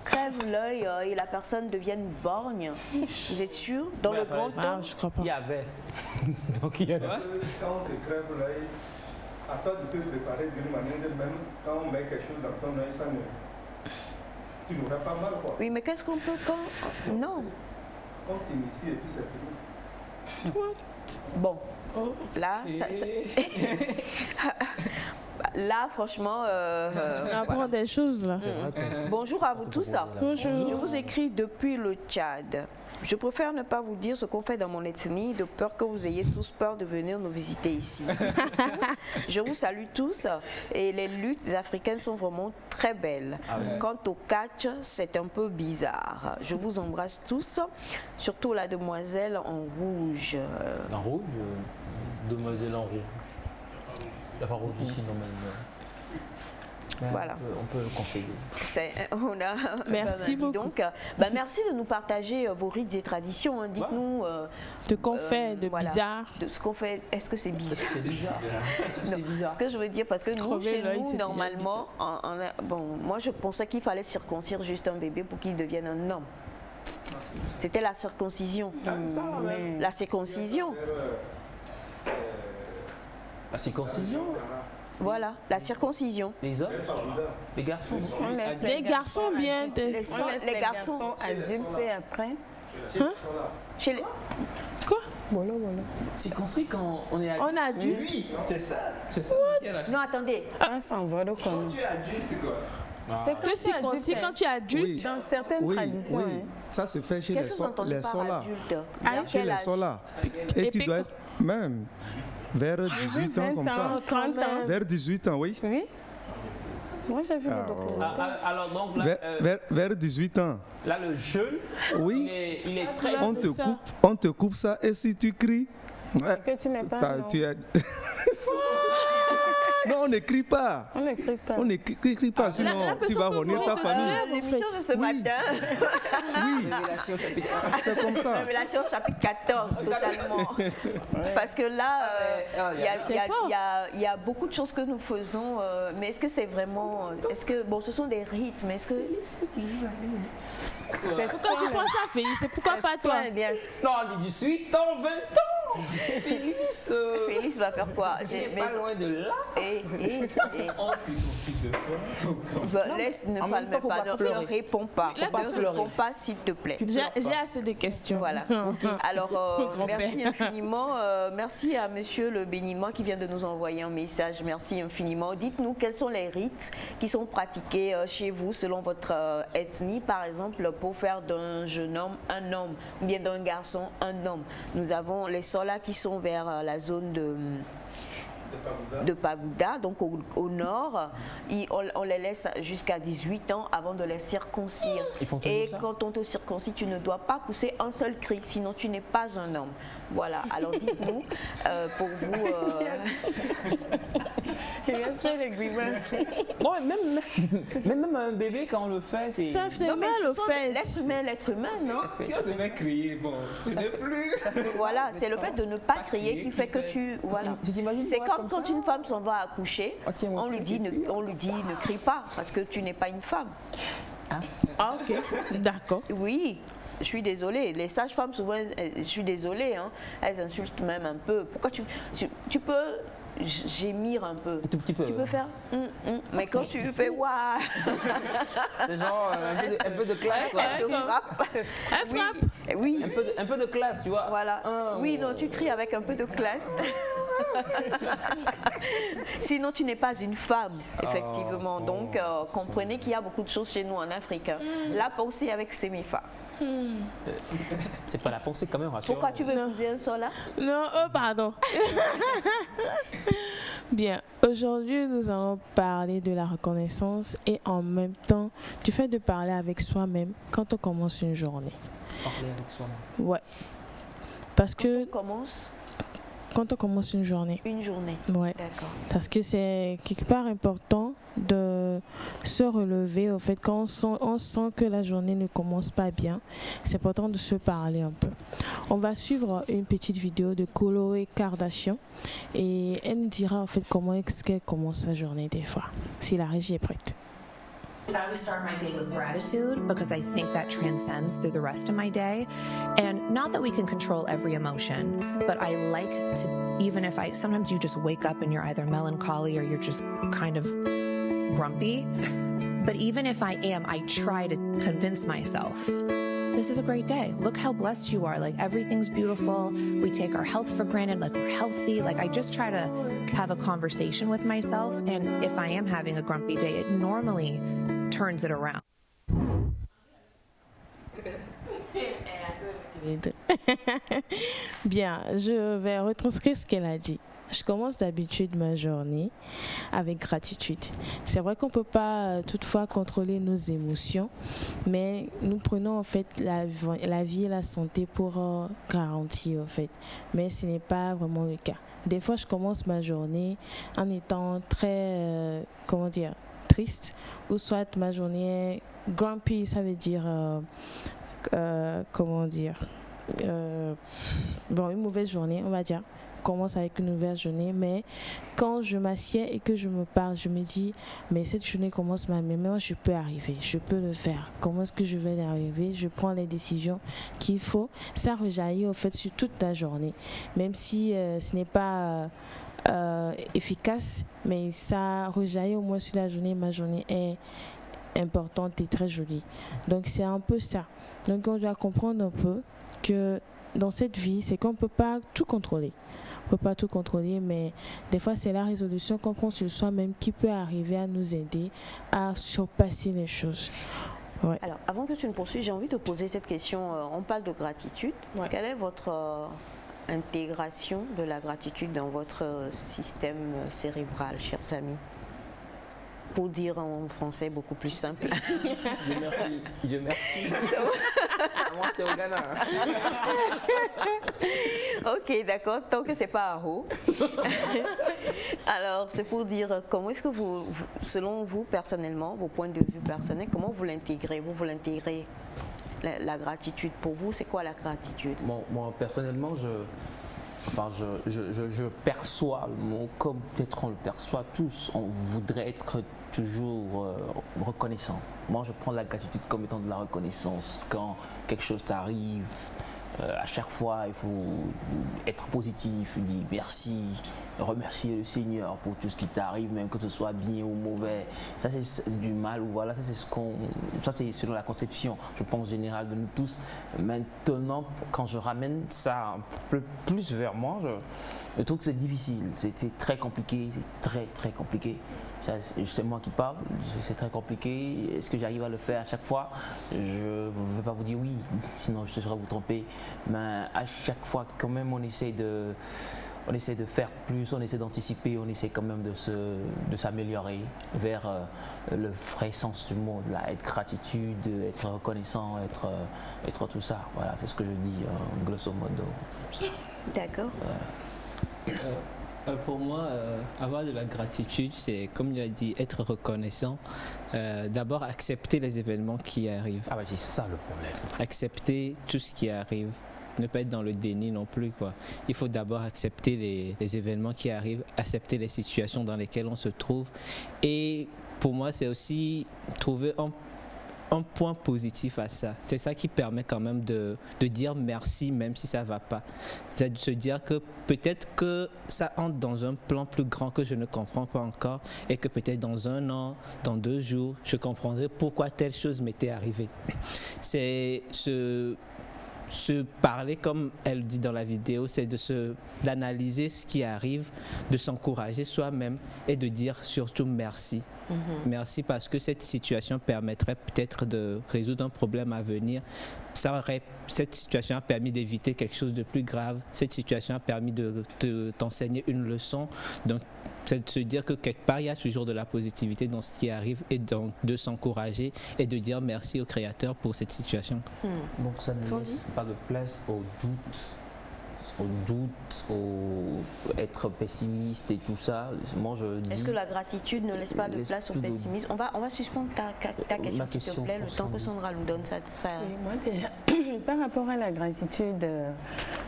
Crève l'œil et la personne devienne borgne. Vous êtes sûr? Dans le Grand Ah, Tône? je crois pas. Il y avait. Donc il y en a. Quand on te crève l'œil, à toi de te préparer d'une manière de même, quand on met quelque chose dans ton œil, ça ne... Tu n'auras pas mal, quoi. Oui, mais qu'est-ce qu'on peut quand... Non. On t'initie et puis c'est fini. Bon, là, là, franchement... On apprend des choses là. Bonjour à vous tous. Bonjour. Je vous écris depuis le Tchad. Je préfère ne pas vous dire ce qu'on fait dans mon ethnie, de peur que vous ayez tous peur de venir nous visiter ici. Je vous salue tous et les luttes africaines sont vraiment très belles. Quant au catch, c'est un peu bizarre. Je vous embrasse tous, surtout la demoiselle en rouge. En rouge, demoiselle en rouge. Il n'y a pas rouge ici normalement. Mais Voilà. On peut le conseiller. Merci beaucoup. Donc, merci de nous partager vos rites et traditions. Hein. Dites-nous Ce qu'on fait de voilà, bizarre. de ce qu'on fait. Est-ce que c'est bizarre? C'est bizarre. C'est Non, bizarre. ce que je veux dire, parce que nous, Crever chez l'œil, nous, c'est déjà normalement, bon, moi je pensais qu'il fallait circoncire juste un bébé pour qu'il devienne un homme. C'était la circoncision. La circoncision. La circoncision, Voilà, la circoncision. les hommes, les garçons. Non. On laisse Les garçons bien. Les, on laisse les garçons adultes et après. Chez les- Quoi? Circonstruit quand on est On a dû. Oui, c'est ça. C'est ça. Non, attendez. On s'en va de comme. Tu es adulte, quoi. C'est Te circoncis quand tu es adulte. Oui. Dans certaines Oui, traditions. oui. hein. Ça se fait chez les, Qu'est-ce que vous entendez par solas. adulte? Ah, Vers Chez quel les âge? solas. Et tu dois être même vers 18 ans comme 20 ça. ans, 30 ans. Vers 18 ans, oui. Oui. Moi, j'ai vu Ah, le documentaire. Alors donc là, Vers 18 ans. là, le jeune, Oui. il est très... On te ça. on te coupe ça et si tu cries, Que tu n'es pas. Non. tu es... Non, on n'écrit pas. On n'écrit pas. On n'écrit pas, sinon la tu personne vas peut revenir ta mourir de famille. rêve. L'émission de ce Oui. matin, Oui, Révélation chapitre c'est comme ça. Révélation chapitre 14, totalement. Parce que là, il y a beaucoup de choses que nous faisons, mais est-ce que c'est vraiment... Est-ce que, bon, ce sont des rites, mais est-ce que... Pourquoi tu penses à Félix? C'est pourquoi pas toi? Non, on dit 18 ans, 20 ans. Félix, Félix va faire quoi? il n'est pas loin de là. On circoncise deux fois. Bah, laisse, ne En même temps, faut pas, pas ne pleurer. réponds pas. La Ne question- réponds pas, s'il te plaît. J'ai assez de questions. Voilà. Alors, Grand-père. merci infiniment. Merci à monsieur le béninois qui vient de nous envoyer un message. Merci infiniment. Dites-nous quels sont les rites qui sont pratiqués chez vous selon votre ethnie. Par exemple, pour faire d'un jeune homme un homme ou bien d'un garçon un homme. Nous avons les solas qui sont vers la zone de Pagouda, donc au nord. On les laisse jusqu'à 18 ans avant de les circoncire. Ils font toujours Et ça quand on te circoncie, tu ne dois pas pousser un seul cri, sinon tu n'es pas un homme. Voilà, alors dites-nous, pour vous... Il reste fait les grimaces. Non, même un bébé, quand on le fait, c'est... Ça fait Non, mais mal ce aux sont fesses. l'être humain, non? Si on devait crier, bon, ce n'est plus. Voilà, c'est le fait de ne pas crier qui fait que tu... Voilà. Tu t'imagines C'est toi, comme comme quand ça une femme s'en va accoucher, Ah, tiens, on lui dit ne crie pas parce que tu n'es pas une femme. Ah, ok. D'accord. Oui, je suis désolée. Les sages-femmes, souvent, je suis désolée, hein, elles insultent même un peu. Pourquoi tu peux gémir un peu? Un tout petit peu. Tu peux faire mais quand tu fais waouh, C'est genre un peu de classe, quoi. elle te frappe. Un frappe. Oui. Un peu de classe, tu vois. Voilà. Ah, Oui, non, tu cries avec un peu de classe. Sinon, tu n'es pas une femme, effectivement. Donc, comprenez qu'il y a beaucoup de choses chez nous en Afrique. Hein. La pensée avec Sémifa. C'est pas la pensée quand même, rassure. Pourquoi tu veux épouser un sola? Non, oh pardon. Bien, aujourd'hui nous allons parler de la reconnaissance et en même temps du fait de parler avec soi-même quand on commence une journée. Parler avec soi-même. Ouais. Parce que On commence quand on commence une journée, une journée. ouais. D'accord. Parce que c'est quelque part important de se relever. Au fait, quand on sent que la journée ne commence pas bien, c'est important de se parler un peu. On va suivre une petite vidéo de Khloé Kardashian et elle nous dira en fait comment est-ce qu'elle commence sa journée des fois, si la régie est prête. I always start my day with gratitude because I think that transcends through the rest of my day. And not that we can control every emotion, but I like to, even if sometimes you just wake up and you're either melancholy or you're just kind of grumpy. But even if I am, I try to convince myself, this is a great day. Look how blessed you are. Like everything's beautiful. We take our health for granted. Like we're healthy. Like I just try to have a conversation with myself. And if I am having a grumpy day, it normally turns it around. Bien, je vais retranscrire ce qu'elle a dit. Je commence d'habitude ma journée avec gratitude. C'est vrai qu'on ne peut pas toutefois contrôler nos émotions, mais nous prenons en fait la vie et la santé pour garantir en fait. Mais ce n'est pas vraiment le cas. Des fois, je commence ma journée en étant très, triste, ou soit ma journée est grumpy, ça veut dire, une mauvaise journée, on va dire. Commence avec une nouvelle journée, mais quand je m'assieds et que je me parle, je me dis mais cette journée commence mal, mais moi je peux arriver, je peux le faire. Comment est-ce que je vais y arriver? Je prends les décisions qu'il faut. Ça rejaillit au fait sur toute la journée, même si ce n'est pas efficace, mais ça rejaillit au moins sur la journée. Ma journée est importante et très jolie. Donc c'est un peu ça. Donc on doit comprendre un peu que dans cette vie, c'est qu'on ne peut pas tout contrôler. On ne peut pas tout contrôler, mais des fois, c'est la résolution qu'on prend sur soi-même qui peut arriver à nous aider à surpasser les choses. Ouais. Alors, avant que tu ne poursuives, j'ai envie de poser cette question. On parle de gratitude. Ouais. Quelle est votre intégration de la gratitude dans votre système cérébral, chers amis? Pour dire en français beaucoup plus simple. Dieu merci. Moi, j'étais au Ghana. Ok, d'accord, tant que c'est pas à haut. Alors, c'est pour dire, comment est-ce que vous, selon vous personnellement, vos points de vue personnels, comment vous l'intégrez? Vous l'intégrez, la gratitude. Pour vous, c'est quoi la gratitude? Moi, personnellement, je perçois le mot comme peut-être on le perçoit tous. On voudrait être toujours reconnaissant. Moi, je prends la gratitude comme étant de la reconnaissance. Quand quelque chose t'arrive, à chaque fois, il faut être positif, dire merci, remercier le Seigneur pour tout ce qui t'arrive, même que ce soit bien ou mauvais. Ça, c'est du mal, ou voilà, ça c'est selon la conception, je pense, générale de nous tous. Maintenant, quand je ramène ça un peu plus vers moi, je trouve que c'est difficile, c'est très compliqué, très très compliqué. C'est moi qui parle, c'est très compliqué. Est-ce que j'arrive à le faire à chaque fois? Je ne vais pas vous dire oui, sinon je serais vous tromper. Mais à chaque fois, quand même, on essaie de faire plus, on essaie d'anticiper, on essaie quand même de s'améliorer vers le vrai sens du mot, là, être gratitude, être reconnaissant, être tout ça. Voilà, c'est ce que je dis grosso modo. D'accord. Pour moi, avoir de la gratitude, c'est, comme il a dit, être reconnaissant. D'abord, accepter les événements qui arrivent. Ah bah c'est ça le problème. Accepter tout ce qui arrive. Ne pas être dans le déni non plus, quoi. Il faut d'abord accepter les événements qui arrivent, accepter les situations dans lesquelles on se trouve. Et pour moi, c'est aussi trouver un point positif à ça. C'est ça qui permet quand même de dire merci même si ça ne va pas. C'est de se dire que peut-être que ça entre dans un plan plus grand que je ne comprends pas encore et que peut-être dans 1 an, dans 2 jours, je comprendrai pourquoi telle chose m'était arrivée. C'est se parler, comme elle dit dans la vidéo, c'est d'analyser ce qui arrive, de s'encourager soi-même et de dire surtout merci. Merci parce que cette situation permettrait peut-être de résoudre un problème à venir. Cette situation a permis d'éviter quelque chose de plus grave. Cette situation a permis de t'enseigner une leçon. Donc, c'est de se dire que quelque part, il y a toujours de la positivité dans ce qui arrive et donc de s'encourager et de dire merci au Créateur pour cette situation. Donc, ça ne laisse pas de place au doute au doute, au être pessimiste et tout ça, moi je dis... Est-ce que la gratitude ne laisse pas de place au pessimisme? On va suspendre ta question, s'il te plaît, le temps que Sandra nous donne ça. Oui, moi déjà, par rapport à la gratitude,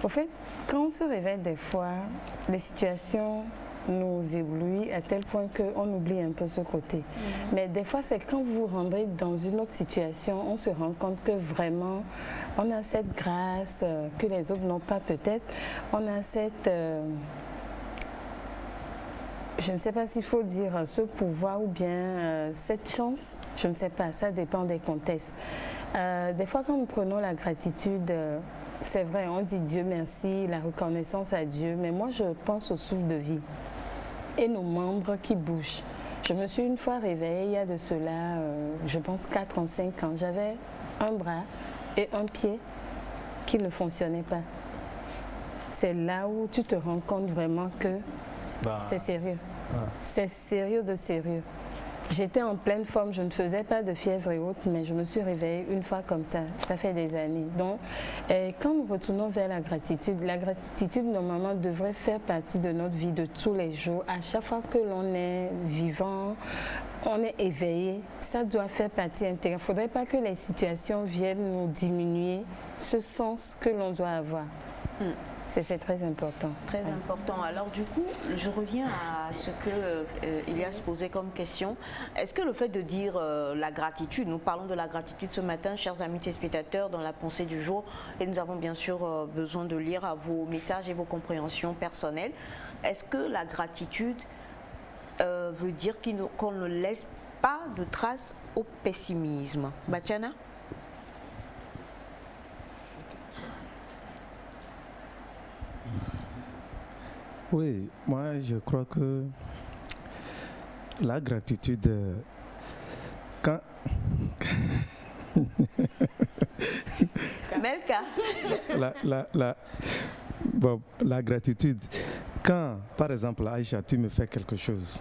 au fait, quand on se réveille des fois, les situations nous éblouissent à tel point qu'on oublie un peu ce côté. Mais des fois, c'est quand vous rentrez dans une autre situation, on se rend compte que vraiment, on a cette grâce que les autres n'ont pas peut-être. On a cette... je ne sais pas s'il faut dire ce pouvoir ou bien cette chance, je ne sais pas, ça dépend des contextes. Des fois, quand nous prenons la gratitude, c'est vrai, on dit Dieu merci, la reconnaissance à Dieu, mais moi je pense au souffle de vie et nos membres qui bougent. Je me suis une fois réveillée, il y a de cela, je pense 4 ou 5 ans, j'avais un bras et un pied qui ne fonctionnaient pas. C'est là où tu te rends compte vraiment que c'est sérieux. C'est sérieux de sérieux. J'étais en pleine forme, je ne faisais pas de fièvre et autres, mais je me suis réveillée une fois comme ça fait des années. Donc, quand nous retournons vers la gratitude normalement devrait faire partie de notre vie de tous les jours. À chaque fois que l'on est vivant, on est éveillé, ça doit faire partie intégrante. Il ne faudrait pas que les situations viennent nous diminuer ce sens que l'on doit avoir. C'est très important. Très important. Alors du coup, je reviens à ce que Elias posait comme question. Est-ce que le fait de dire la gratitude, nous parlons de la gratitude ce matin, chers amis téléspectateurs, dans la pensée du jour, et nous avons bien sûr besoin de lire à vos messages et vos compréhensions personnelles. Est-ce que la gratitude veut dire qu'on ne laisse pas de traces au pessimisme? Batiana? Oui, moi je crois que la gratitude, quand... Melka. la gratitude, quand par exemple Aïcha, tu me fais quelque chose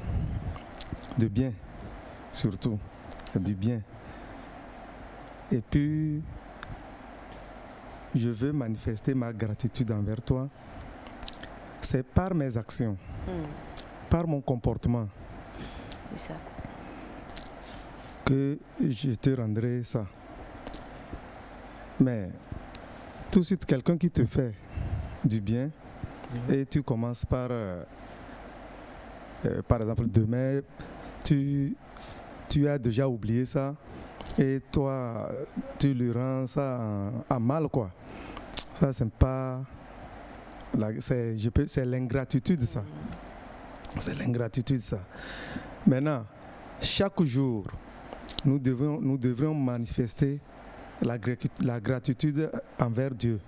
de bien, surtout, du bien, et puis je veux manifester ma gratitude envers toi, c'est par mes actions, par mon comportement, C'est ça. que je te rendrai ça. Mais tout de suite, quelqu'un qui te fait du bien, et tu commences par exemple, demain, tu as déjà oublié ça, et toi, tu lui rends ça à mal, quoi. Ça, c'est pas... C'est l'ingratitude, ça. C'est l'ingratitude, ça. Maintenant, chaque jour, nous devrions manifester la gratitude envers Dieu.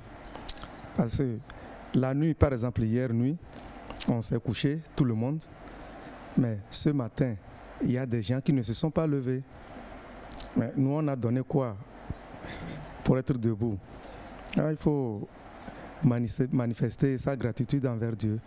Parce que la nuit, par exemple, hier nuit, on s'est couché, tout le monde. Mais ce matin, il y a des gens qui ne se sont pas levés. Mais nous, on a donné quoi pour être debout? Alors, il faut manifester sa gratitude envers Dieu.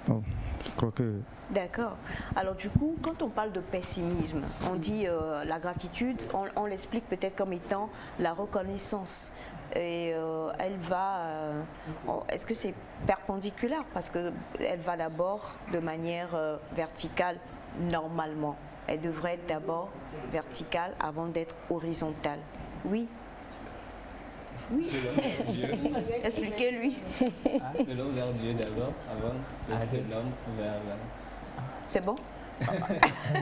Bon, je crois que... D'accord. Alors du coup, quand on parle de pessimisme, on dit la gratitude, on l'explique peut-être comme étant la reconnaissance. Et elle va... est-ce que c'est perpendiculaire? Parce qu'elle va d'abord de manière verticale, normalement. Elle devrait être d'abord verticale avant d'être horizontale. Oui. Oui. Expliquez-lui. De l'homme vers Dieu d'abord, avant de l'homme vers... C'est bon?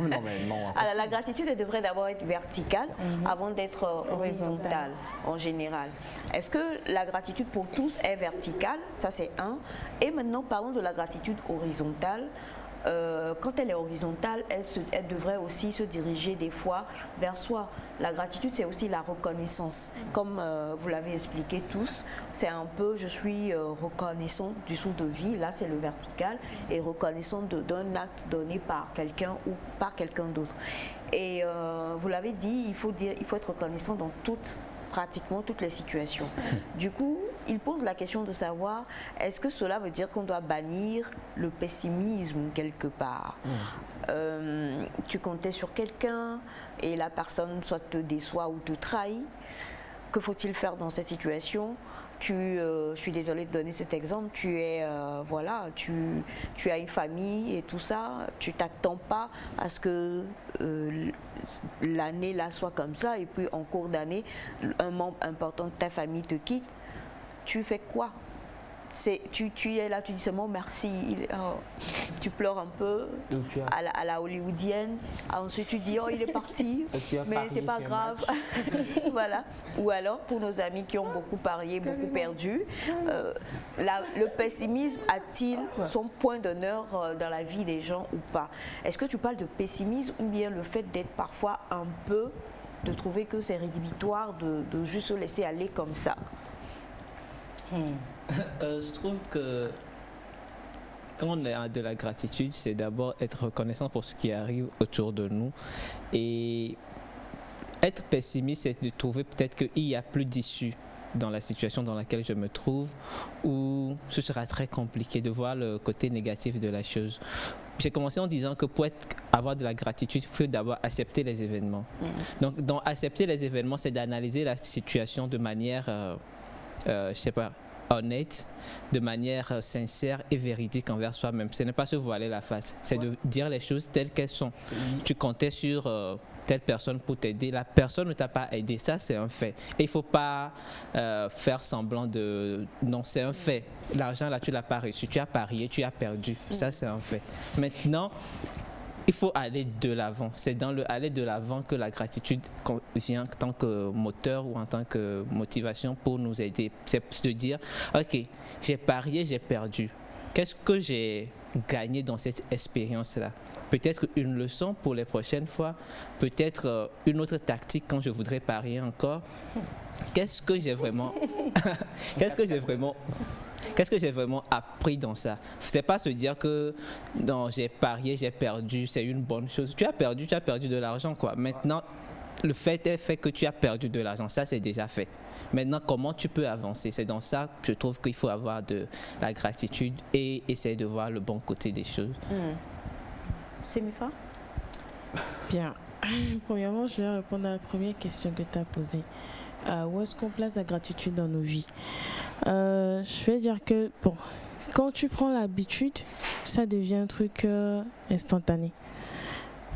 Non, mais non. Alors, la gratitude, elle devrait d'abord être verticale avant d'être horizontale en général. Est-ce que la gratitude pour tous est verticale? Ça, c'est un. Et maintenant, parlons de la gratitude horizontale. Quand elle est horizontale, elle devrait aussi se diriger des fois vers soi. La gratitude, c'est aussi la reconnaissance. Comme vous l'avez expliqué tous, c'est un peu, je suis reconnaissant du souffle de vie, là c'est le vertical, et reconnaissant d'un acte donné par quelqu'un ou par quelqu'un d'autre. Et vous l'avez dit, il faut être reconnaissant dans pratiquement toutes les situations. Du coup, il pose la question de savoir, est-ce que cela veut dire qu'on doit bannir le pessimisme quelque part? Tu comptais sur quelqu'un et la personne soit te déçoit ou te trahit. que faut-il faire dans cette situation? Je suis désolée de donner cet exemple, tu as une famille et tout ça, tu t'attends pas à ce que l'année là soit comme ça et puis en cours d'année, un membre important de ta famille te quitte, tu fais quoi? Tu es là, tu dis seulement merci, tu pleures un peu à la hollywoodienne, ensuite tu dis oh il est parti, mais c'est pas grave. Voilà. Ou alors pour nos amis qui ont beaucoup parié, beaucoup perdu, le pessimisme a-t-il son point d'honneur dans la vie des gens ou pas? Est-ce que tu parles de pessimisme ou bien le fait d'être parfois un peu, de trouver que c'est rédhibitoire de juste se laisser aller comme ça? Je trouve que quand on a de la gratitude, c'est d'abord être reconnaissant pour ce qui arrive autour de nous. Et être pessimiste, c'est de trouver peut-être qu'il n'y a plus d'issue dans la situation dans laquelle je me trouve, où ce sera très compliqué de voir le côté négatif de la chose. J'ai commencé en disant que pour avoir de la gratitude, il faut d'abord accepter les événements. Donc, dans accepter les événements, c'est d'analyser la situation de manière, honnête, de manière sincère et véridique envers soi-même. Ce n'est pas se voiler la face, c'est de dire les choses telles qu'elles sont. Tu comptais sur telle personne pour t'aider, la personne ne t'a pas aidé, ça c'est un fait. Et il ne faut pas faire semblant de... Non, c'est un fait. L'argent là, tu ne l'as pas reçu, tu as parié, tu as perdu, ça c'est un fait. Maintenant, il faut aller de l'avant. C'est dans le aller de l'avant que la gratitude vient en tant que moteur ou en tant que motivation pour nous aider. C'est de dire, ok, j'ai parié, j'ai perdu. Qu'est-ce que j'ai gagné dans cette expérience-là? Peut-être une leçon pour les prochaines fois, peut-être une autre tactique quand je voudrais parier encore. Qu'est-ce que j'ai vraiment appris dans ça? C'est pas se dire que non, j'ai parié, j'ai perdu, c'est une bonne chose. Tu as perdu de l'argent, quoi. Maintenant, le fait est fait que tu as perdu de l'argent, ça c'est déjà fait. Maintenant, comment tu peux avancer? C'est dans ça que je trouve qu'il faut avoir de la gratitude et essayer de voir le bon côté des choses. C'est Mifa? Bien. Premièrement, je vais répondre à la première question que tu as posée. Où est-ce qu'on place la gratitude dans nos vies? Je vais dire que, bon, quand tu prends l'habitude, ça devient un truc instantané.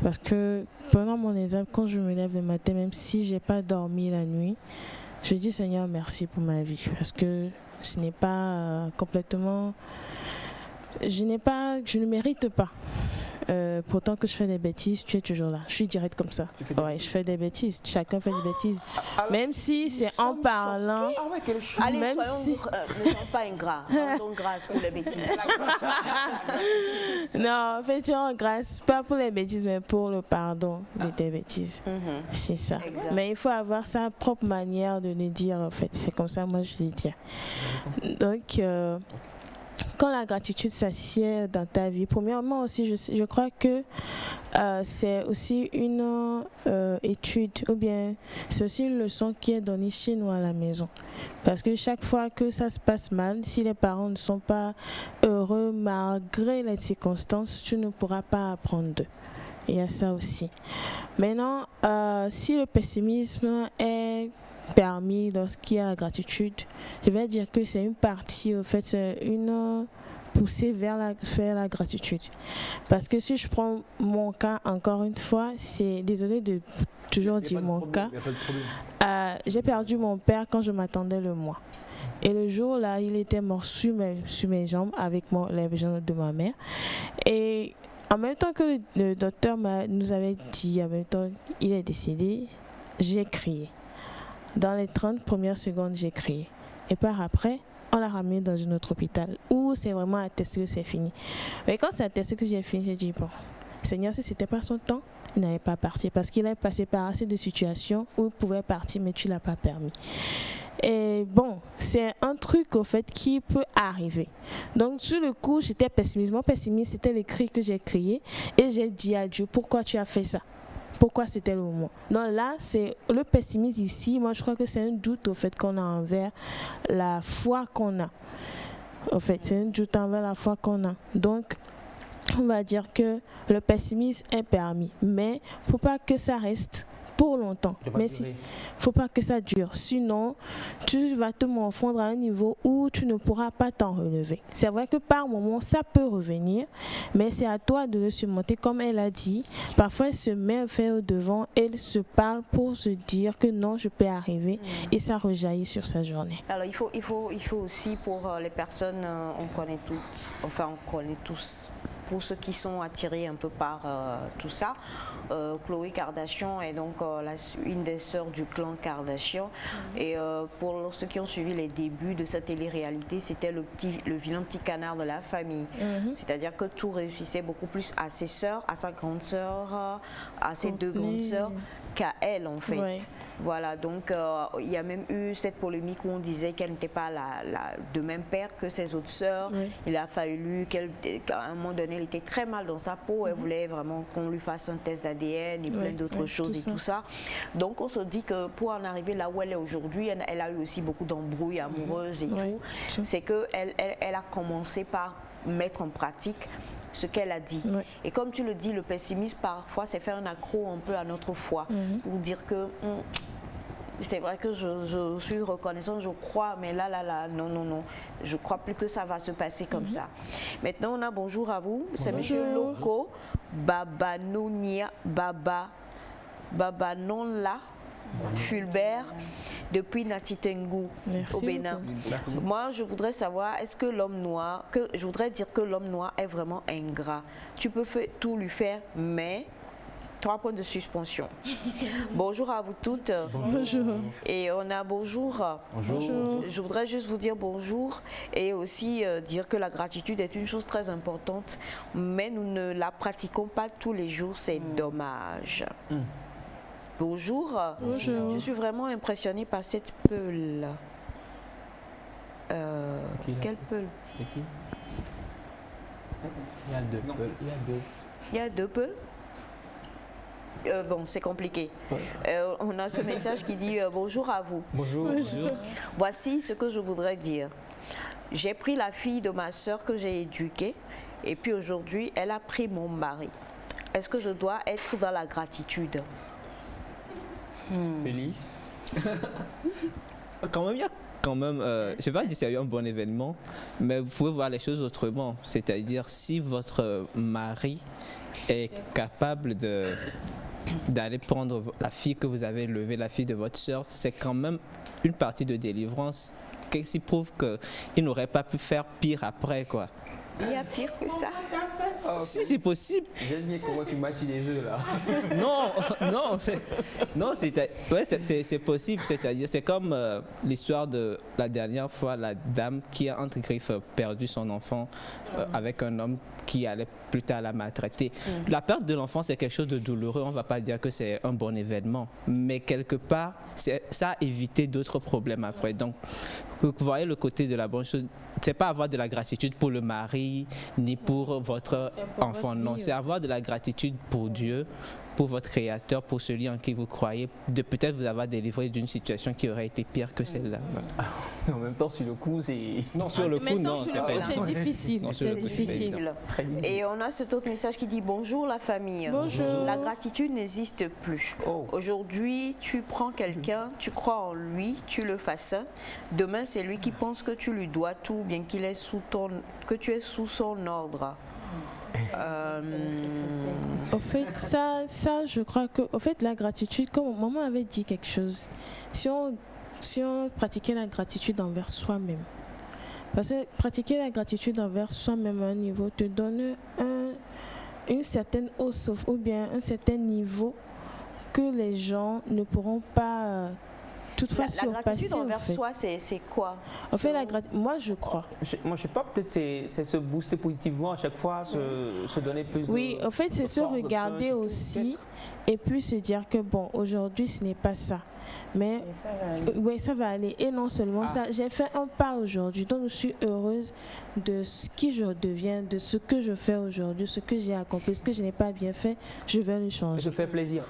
Parce que, prenons mon exemple, quand je me lève le matin, même si je n'ai pas dormi la nuit, je dis Seigneur, merci pour ma vie. Parce que ce n'est pas complètement... Je ne mérite pas. Pourtant que je fais des bêtises, tu es toujours là. Je suis direct comme ça. Ouais, je fais des bêtises. Chacun fait des bêtises. Même si c'est en parlant. Allez, même si... ne soyons pas ingrats. Rendons grâce pour les bêtises. Non, en fait, tu rends grâce pas pour les bêtises, mais pour le pardon de tes bêtises. C'est ça. Exact. Mais il faut avoir sa propre manière de le dire. En fait, c'est comme ça, moi, je le dis. Donc. Quand la gratitude s'assied dans ta vie, premièrement aussi, je crois que c'est aussi une étude, ou bien c'est aussi une leçon qui est donnée chez nous à la maison. Parce que chaque fois que ça se passe mal, si les parents ne sont pas heureux malgré les circonstances, tu ne pourras pas apprendre d'eux. Il y a ça aussi. Maintenant, si le pessimisme est permis lorsqu'il y a la gratitude, je vais dire que c'est une partie, en fait, c'est une poussée vers la gratitude. Parce que si je prends mon cas encore une fois, c'est, désolé de toujours dire mon cas, j'ai perdu mon père quand je m'attendais le mois. Et le jour là, il était mort sur mes jambes avec les jambes de ma mère. Et en même temps que le docteur nous avait dit, en même temps, il est décédé, j'ai crié. Dans les 30 premières secondes, j'ai crié. Et par après, on l'a ramené dans un autre hôpital où c'est vraiment attesté que c'est fini. Mais quand c'est attesté que j'ai fini, j'ai dit, bon, Seigneur, si ce n'était pas son temps, il n'allait pas partir. Parce qu'il est passé par assez de situations où il pouvait partir, mais tu ne l'as pas permis. Et bon, c'est un truc au fait qui peut arriver. Donc sur le coup, j'étais pessimiste. Mon pessimisme, c'était les cris que j'ai criés. Et j'ai dit à Dieu, pourquoi tu as fait ça? Pourquoi c'était le moment? Donc là, c'est le pessimisme ici. Moi, je crois que c'est un doute au fait qu'on a envers la foi qu'on a. Au fait, c'est un doute envers la foi qu'on a. Donc, on va dire que le pessimisme est permis. Mais pour pas que ça reste, pour longtemps. Mais il faut pas que ça dure. Sinon, tu vas te morfondre à un niveau où tu ne pourras pas t'en relever. C'est vrai que par moment, ça peut revenir, mais c'est à toi de le surmonter. Comme elle a dit, parfois elle se met vers au devant, elle se parle pour se dire que non, je peux arriver, et ça rejaillit sur sa journée. Alors il faut aussi pour les personnes, on connaît tous, pour ceux qui sont attirés un peu par tout ça, Khloé Kardashian est donc une des sœurs du clan Kardashian. Et pour ceux qui ont suivi les débuts de cette télé-réalité, c'était le vilain petit canard de la famille. C'est-à-dire que tout réussissait beaucoup plus à ses sœurs, à sa grande sœur, à ses deux grandes sœurs, qu'à elle en fait. Ouais. Voilà, donc il y a même eu cette polémique où on disait qu'elle n'était pas de même père que ses autres sœurs. Ouais. Il a fallu qu'à un moment donné, elle était très mal dans sa peau. Elle voulait vraiment qu'on lui fasse un test d'ADN et plein d'autres choses tout ça. Donc on se dit que pour en arriver là où elle est aujourd'hui, elle a eu aussi beaucoup d'embrouilles amoureuses et tout. C'est qu'elle a commencé par mettre en pratique ce qu'elle a dit. Et comme tu le dis, le pessimisme parfois c'est faire un accro un peu à notre foi pour dire que c'est vrai que je suis reconnaissante, je crois, mais là, non, je crois plus que ça va se passer comme ça. Maintenant, on a bonjour à vous, c'est Monsieur Loko Babanonia Babanonla Fulbert depuis Natitengu au Bénin. Moi, je voudrais savoir, est-ce que l'homme noir, je voudrais dire que l'homme noir est vraiment ingrat. Tu peux tout lui faire, mais 3 points de suspension. Bonjour à vous toutes. Bonjour. Et on a bonjour. Bonjour. Je voudrais juste vous dire bonjour et aussi dire que la gratitude est une chose très importante, mais nous ne la pratiquons pas tous les jours, c'est dommage. Bonjour. Bonjour. Je suis vraiment impressionnée par cette peule. Quelle peule? Il y a 2 peules. Il y a 2 peules? Bon, c'est compliqué. On a ce message qui dit bonjour à vous. Bonjour. Voici ce que je voudrais dire. J'ai pris la fille de ma sœur que j'ai éduquée et puis aujourd'hui, elle a pris mon mari. Est-ce que je dois être dans la gratitude? Félix. Quand même, il y a je ne vais pas dire qu'il y a eu un bon événement, mais vous pouvez voir les choses autrement. C'est-à-dire, si votre mari est capable d'aller prendre la fille que vous avez élevée, la fille de votre sœur, c'est quand même une partie de délivrance qui prouve qu'il n'aurait pas pu faire pire après, quoi. Il y a pire que ça. Si c'est possible. J'aime bien comment tu mâches les œufs là. C'est possible. C'est-à-dire, c'est comme l'histoire de la dernière fois, la dame qui a entre griffes perdu son enfant avec un homme qui allait plus tard la maltraiter. La perte de l'enfant, c'est quelque chose de douloureux. On ne va pas dire que c'est un bon événement, mais quelque part, ça a évité d'autres problèmes après. Donc, vous voyez le côté de la bonne chose. C'est pas avoir de la gratitude pour le mari ni pour votre enfant, non. C'est avoir de la gratitude pour Dieu, pour votre Créateur, pour celui en qui vous croyez, de peut-être vous avoir délivré d'une situation qui aurait été pire que celle-là. En même temps, sur le coup, c'est... Non, sur le coup, non. C'est difficile. C'est difficile. Et on a cet autre message qui dit bonjour la famille. Bonjour. La gratitude n'existe plus. Aujourd'hui, tu prends quelqu'un, tu crois en lui, tu le façonnes. Demain, c'est lui qui pense que tu lui dois tout, bien qu'il est que tu es sous son ordre. En fait, ça, je crois que, en fait, la gratitude, comme maman avait dit quelque chose, si on pratiquait la gratitude envers soi-même, parce que pratiquer la gratitude envers soi-même à un niveau te donne une certaine hausse ou bien un certain niveau que les gens ne pourront pas toutefois la gratitude envers soi, c'est quoi? En fait, moi, je crois. Moi, je sais pas, peut-être c'est se booster positivement à chaque fois, se donner plus de... Oui, en fait, c'est se regarder aussi et puis se dire que, bon, aujourd'hui, ce n'est pas ça. Mais oui, ça va aller. Et non seulement ça, j'ai fait un pas aujourd'hui. Donc, je suis heureuse de ce qui je deviens, de ce que je fais aujourd'hui, ce que j'ai accompli, ce que je n'ai pas bien fait, je vais le changer. Je fais plaisir.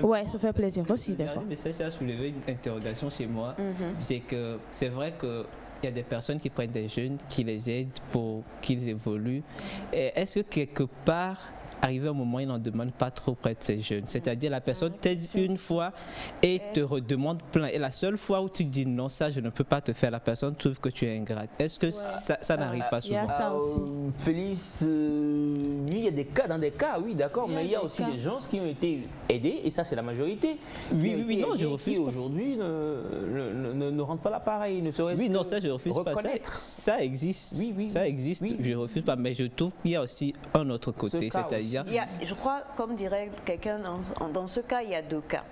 Ouais, ça fait plaisir aussi des fois. Mais ça a soulevé une interrogation chez moi. C'est que c'est vrai qu'il y a des personnes qui prennent des jeunes, qui les aident pour qu'ils évoluent. Et est-ce que quelque part, arrivé un moment, il n'en demande pas trop près de ces jeunes. C'est-à-dire la personne t'aide une fois et te redemande plein. Et la seule fois où tu dis non, ça je ne peux pas te faire, la personne trouve que tu es ingrate. Est-ce que ça n'arrive pas Il y a souvent? ça aussi. Félix, oui, il y a des cas, dans des cas, oui, d'accord, mais il y a aussi des gens qui ont été aidés, et ça c'est la majorité. Oui, non, je refuse Qui pas. aujourd'hui ne rendent pas l'appareil, ne serait-ce Oui, non, que ça je refuse pas. Ça existe. Oui, ça existe. oui. Je refuse pas, mais je trouve qu'il y a aussi un autre côté, cas c'est-à-dire. Je crois, comme dirait quelqu'un, dans ce cas, il y a deux cas.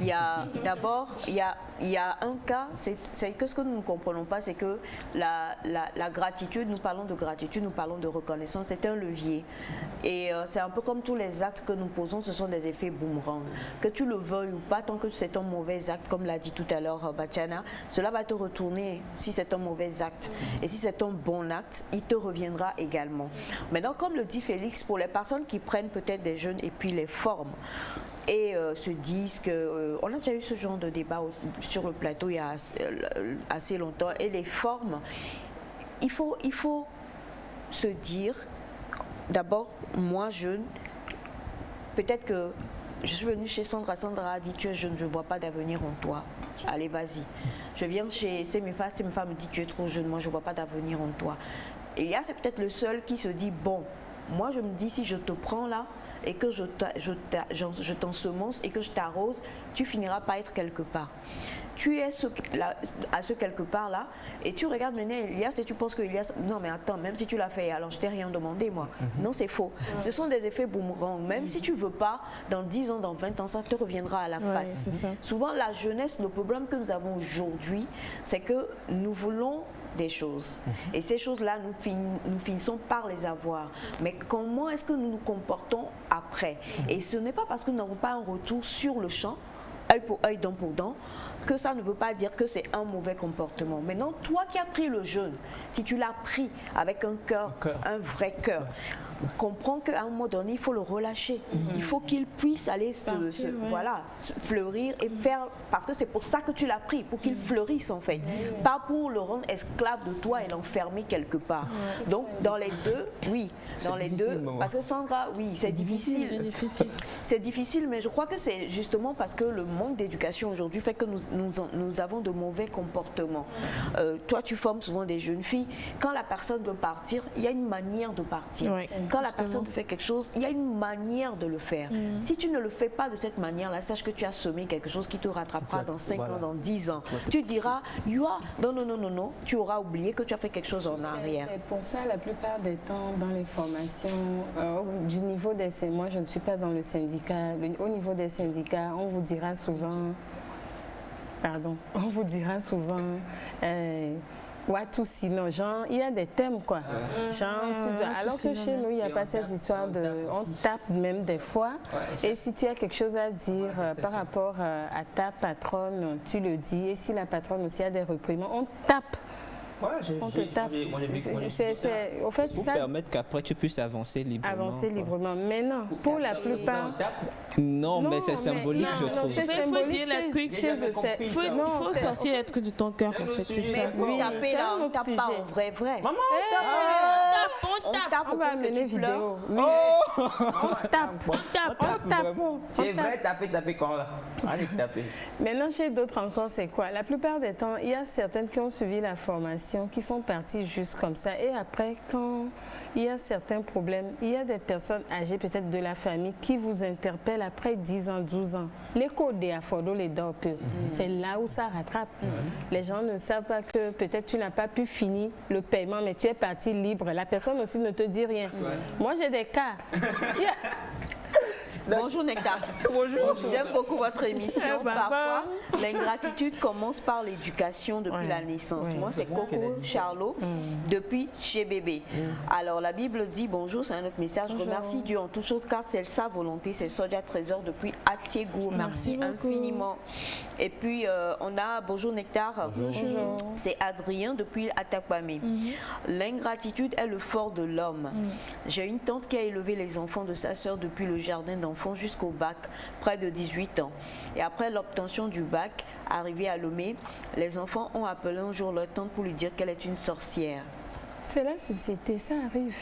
Il y a d'abord, il y a un cas, c'est que ce que nous ne comprenons pas, c'est que la gratitude, nous parlons de gratitude, nous parlons de reconnaissance, c'est un levier. Et c'est un peu comme tous les actes que nous posons, ce sont des effets boomerang. Que tu le veuilles ou pas, tant que c'est un mauvais acte, comme l'a dit tout à l'heure Bachana, cela va te retourner si c'est un mauvais acte. Et si c'est un bon acte, il te reviendra également. Maintenant, comme le dit Félix, pour les personnes qui prennent peut-être des jeunes et puis les forment, et se disent que... on a déjà eu ce genre de débat sur le plateau il y a assez longtemps. Et les formes, il faut se dire, d'abord, moi jeune, peut-être que je suis venue chez Sandra, Sandra a dit tu es jeune, je ne vois pas d'avenir en toi. Allez, vas-y. Je viens chez Semefa me dit tu es trop jeune, moi je ne vois pas d'avenir en toi. Et il y a, c'est peut-être le seul qui se dit bon, moi je me dis si je te prends là, et que je t'ensemence et que je t'arrose, tu finiras par être quelque part. Tu es à ce quelque part là et tu regardes maintenant Elias et tu penses que Elias, non mais attends, même si tu l'as fait, alors je t'ai rien demandé moi. Non, c'est faux. Ce sont des effets boomerang. Même si tu veux pas, dans 10 ans, dans 20 ans, ça te reviendra à la face. Souvent la jeunesse, le problème que nous avons aujourd'hui, c'est que nous voulons des choses. Et ces choses-là, nous finissons par les avoir. Mais comment est-ce que nous nous comportons après? Et ce n'est pas parce que nous n'avons pas un retour sur le champ, œil pour œil, dent pour dent, que ça ne veut pas dire que c'est un mauvais comportement. Maintenant, toi qui as pris le jeune, si tu l'as pris avec un cœur, un vrai cœur, comprends qu'à un moment donné, il faut le relâcher. Il faut qu'il puisse aller voilà, fleurir et faire... Parce que c'est pour ça que tu l'as pris, pour qu'il fleurisse en fait. Pas pour le rendre esclave de toi et l'enfermer quelque part. Donc, dans les deux, oui. Dans les deux, parce que Sandra, oui, c'est difficile. C'est difficile, mais je crois que c'est justement parce que le manque d'éducation aujourd'hui fait que nous avons de mauvais comportements. Toi, tu formes souvent des jeunes filles. Quand la personne veut partir, il y a une manière de partir. Quand la personne fait quelque chose, il y a une manière de le faire. Si tu ne le fais pas de cette manière-là, sache que tu as semé quelque chose qui te rattrapera dans 5 ans, dans 10 ans. Tu diras, non, tu auras oublié que tu as fait quelque chose en arrière. C'est pour ça, la plupart des temps, dans les formations, du niveau des syndicats, moi je ne suis pas dans le syndicat, au niveau des syndicats, on vous dira souvent, tout sinon, genre, il y a des thèmes quoi. Alors que chez nous, il n'y a pas cette histoire de... On tape même des fois. Et si tu as quelque chose à dire par rapport à ta patronne, tu le dis. Et si la patronne aussi a des réprimandes, on tape. On te tape. Au fait, pour permettre qu'après tu puisses avancer librement. Mais non, pour la plupart... Non, mais c'est symbolique, je trouve. Il faut dire les trucs chez eux. Il faut sortir les trucs de ton cœur, en fait. C'est ça. Taper là, on ne tape pas en vrai. Maman, on tape. On va amener vidéo. On tape. C'est vrai, taper quand là. Allez, taper. Maintenant, chez d'autres encore, c'est quoi? La plupart des temps, il y a certaines qui ont suivi la formation, qui sont parties juste comme ça. Et après, quand il y a certains problèmes, il y a des personnes âgées, peut-être de la famille, qui vous interpellent après 10 ans, 12 ans. Les codes des affordos, les dopes, c'est là où ça rattrape. Les gens ne savent pas que peut-être tu n'as pas pu finir le paiement, mais tu es parti libre. La personne aussi ne te dit rien. Moi, j'ai des cas. Bonjour Nectar. Bonjour. J'aime beaucoup votre émission. Parfois, l'ingratitude commence par l'éducation depuis la naissance. Moi, c'est Coco Charlot depuis chez bébé. Alors, la Bible dit bonjour, c'est un autre message. Bonjour. Remercie Dieu en toutes choses car c'est sa volonté. C'est Sodia Trésor depuis Atiego. Merci infiniment. Et puis, on a bonjour Nectar. Bonjour. C'est Adrien depuis Atakwame. L'ingratitude est le fort de l'homme. J'ai une tante qui a élevé les enfants de sa sœur depuis le jardin d'enfants jusqu'au bac, près de 18 ans. Et après l'obtention du bac, arrivé à Lomé, les enfants ont appelé un jour leur tante pour lui dire qu'elle est une sorcière. C'est la société, ça arrive.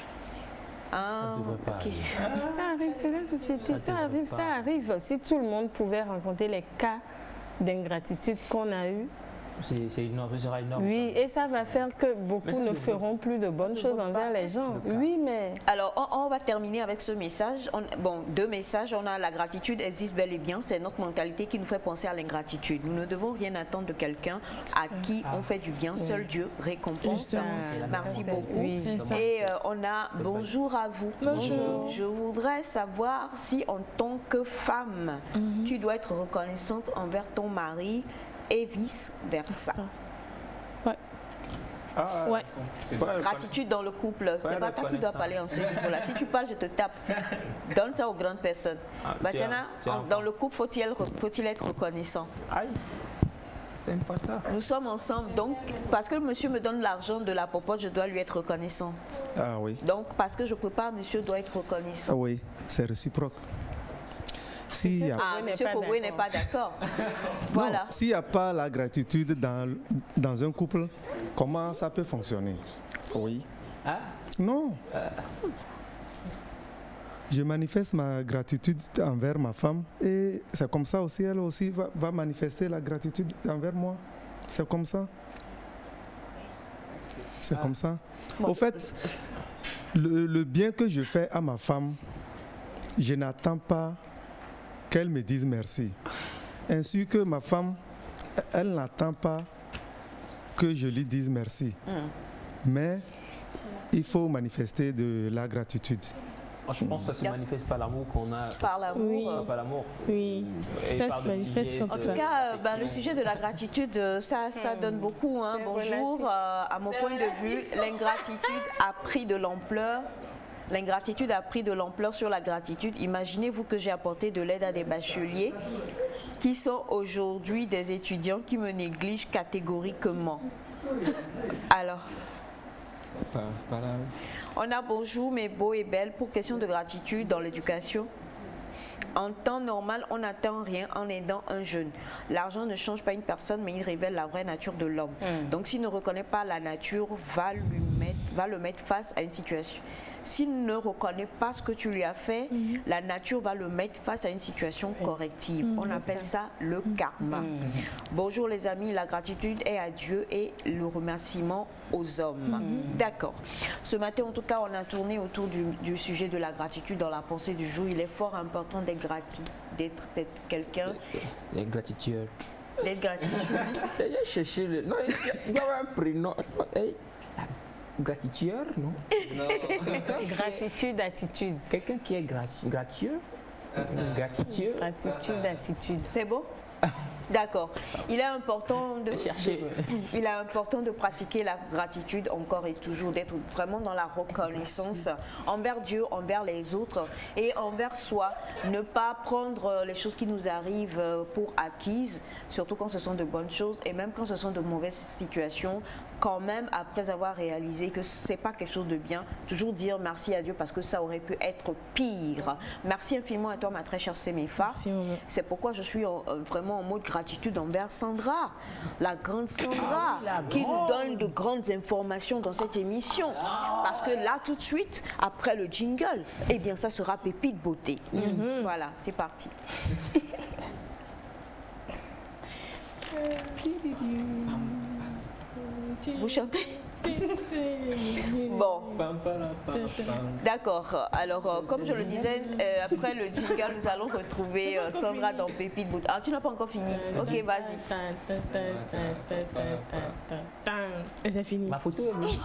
Ah, devrait pas ok. arriver. Ça arrive, c'est la société, Ça devrait pas. ça arrive. Si tout le monde pouvait rencontrer les cas d'ingratitude qu'on a eus, C'est énorme, ce sera énorme. oui, et ça va faire que beaucoup Mais ça ne devrait- feront plus de bonnes choses envers les gens. Oui, mais Alors, on va terminer avec ce message. Bon, deux messages. On a la gratitude existe bel et bien. C'est notre mentalité qui nous fait penser à l'ingratitude. Nous ne devons rien attendre de quelqu'un à qui on fait du bien. Seul Dieu récompense. Justement. Merci beaucoup. Oui, c'est ça. Et on a bonjour à vous. Bonjour. Je voudrais savoir si en tant que femme, tu dois être reconnaissante envers ton mari et vice-versa. Ça. Ouais. Ouais. Gratitude dans le couple, c'est pas toi qui dois parler en ce niveau-là. Si tu parles, je te tape. Donne ça aux grandes personnes. Batiana, dans le couple, faut-il être reconnaissant? Aïe, c'est important. Nous sommes ensemble, donc, parce que monsieur me donne l'argent de la popote, je dois lui être reconnaissante. Ah oui. Donc, parce que je peux pas, monsieur doit être Ah reconnaissant. oui, c'est réciproque. S'il y a, Ah, n'est monsieur pas Kogwe n'est pas d'accord. Voilà. s'il n'y a pas la gratitude dans un couple, comment ça peut fonctionner? Oui. Ah, Non. Je manifeste ma gratitude envers ma femme et c'est comme ça aussi, elle aussi va manifester la gratitude envers moi. C'est comme ça. C'est comme ça. Au fait, le bien que je fais à ma femme, je n'attends pas qu'elle me dise merci. Ainsi que ma femme, elle n'attend pas que je lui dise merci. Mais il faut manifester de la gratitude. je pense que ça se manifeste par l'amour qu'on a. Par l'amour. Oui. Par l'amour. Oui, Et ça par se de petits manifeste gestes, comme En ça. tout cas, le sujet de la gratitude, ça donne beaucoup. Hein. C'est Bonjour, relatif. à mon point de vue, l'ingratitude a pris de l'ampleur. L'ingratitude a pris de l'ampleur sur la gratitude. Imaginez-vous que j'ai apporté de l'aide à des bacheliers qui sont aujourd'hui des étudiants qui me négligent catégoriquement. Alors, on a bonjour, mes beaux et belles, pour question de gratitude dans l'éducation. En temps normal, on n'attend rien en aidant un jeune. L'argent ne change pas une personne, mais il révèle la vraie nature de l'homme. Donc, s'il ne reconnaît pas la nature, va le mettre face à une situation. S'il ne reconnaît pas ce que tu lui as fait, la nature va le mettre face à une situation corrective. On appelle ça le karma. Bonjour les amis, la gratitude est à Dieu et le remerciement aux hommes. D'accord. Ce matin, en tout cas, on a tourné autour du sujet de la gratitude dans la pensée du jour. Il est fort important d'être quelqu'un. L'ingratitude. D'être gratitude. J'ai cherché le. Non, il y a un prénom. Hey, gratitude, non? gratitude, attitude. Quelqu'un qui est gracieux. Gratitude. Gratitude, attitude. C'est bon? D'accord. Il est important de pratiquer la gratitude encore et toujours, d'être vraiment dans la reconnaissance envers Dieu, envers les autres et envers soi. Ne pas prendre les choses qui nous arrivent pour acquises, surtout quand ce sont de bonnes choses et même quand ce sont de mauvaises situations. Quand même, après avoir réalisé que ce n'est pas quelque chose de bien, toujours dire merci à Dieu parce que ça aurait pu être pire. Merci infiniment à toi, ma très chère Semefa. Merci, maman. C'est pourquoi je suis vraiment en mode gratitude envers Sandra, la grande Sandra, qui nous donne de grandes informations dans cette émission. Parce que là, tout de suite, après le jingle, eh bien, ça sera Pépite Beauté. Voilà, c'est parti. Vous chantez? Bon, d'accord. Alors, comme je le disais, après le jingle, nous allons retrouver Sandra dans Pépite Beauté. Ah, tu n'as pas encore fini? Ok, vas-y. Et c'est fini. Ma photo est mise.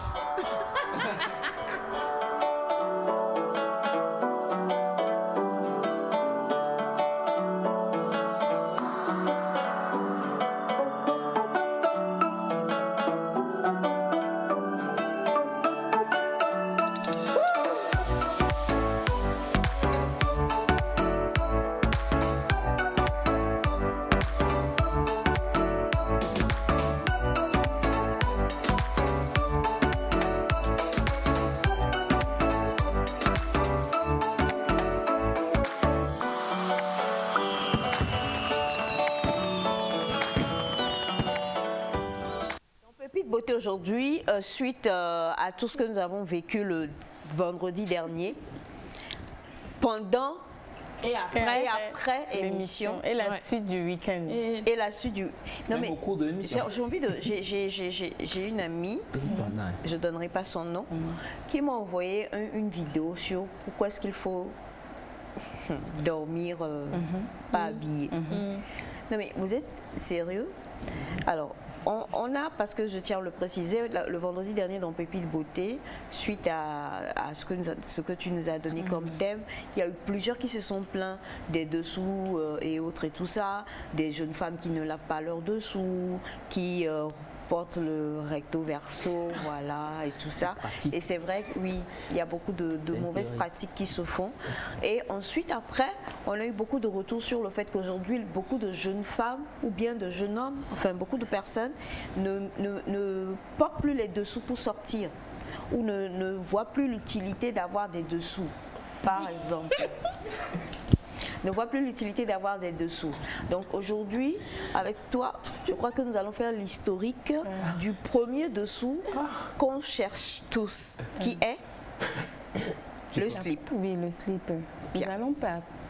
Pépite Beauté aujourd'hui, suite à tout ce que nous avons vécu le vendredi dernier, pendant Et après, et après émission. Et la Ouais. suite du week-end. Et la suite du... Non Même au cours de l'émission. j'ai envie de... J'ai une amie, je ne donnerai pas son nom, qui m'a envoyé une vidéo sur pourquoi est-ce qu'il faut dormir pas habillé. Non mais vous êtes sérieux? Alors, on a, parce que je tiens à le préciser, le vendredi dernier dans Pépite Beauté, suite à ce que tu nous as donné comme thème, il y a eu plusieurs qui se sont plaints des dessous et autres et tout ça, des jeunes femmes qui ne lavent pas leurs dessous, qui portent le recto verso, voilà, et tout ça. pratique. Et c'est vrai que oui, il y a beaucoup de mauvaises pratiques qui se font. Et ensuite, après, on a eu beaucoup de retours sur le fait qu'aujourd'hui, beaucoup de jeunes femmes ou bien de jeunes hommes, enfin beaucoup de personnes, ne portent plus les dessous pour sortir ou ne voient plus l'utilité d'avoir des dessous, par exemple. Ne voit plus l'utilité d'avoir des dessous. Donc aujourd'hui, avec toi, je crois que nous allons faire l'historique du premier dessous qu'on cherche tous, qui est le slip. Oui, le slip. Bien. Nous allons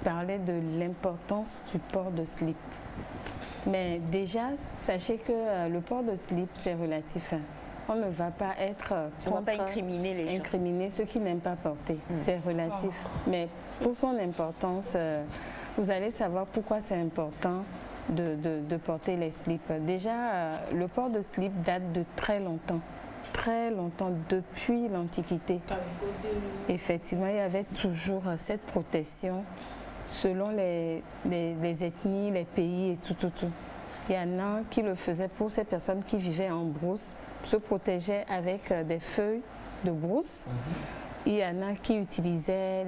parler de l'importance du port de slip. Mais déjà, sachez que le port de slip, c'est relatif. On ne va pas être On ne va pas contre- incriminer les gens. incriminer ceux qui n'aiment pas porter. C'est relatif. Mais pour son importance, vous allez savoir pourquoi c'est important de porter les slips. Déjà, le port de slip date de très longtemps, depuis l'Antiquité. Effectivement, il y avait toujours cette protection selon les ethnies, les pays et tout. Il y en a qui le faisaient pour ces personnes qui vivaient en brousse, se protégeaient avec des feuilles de brousse. Il y en a qui utilisaient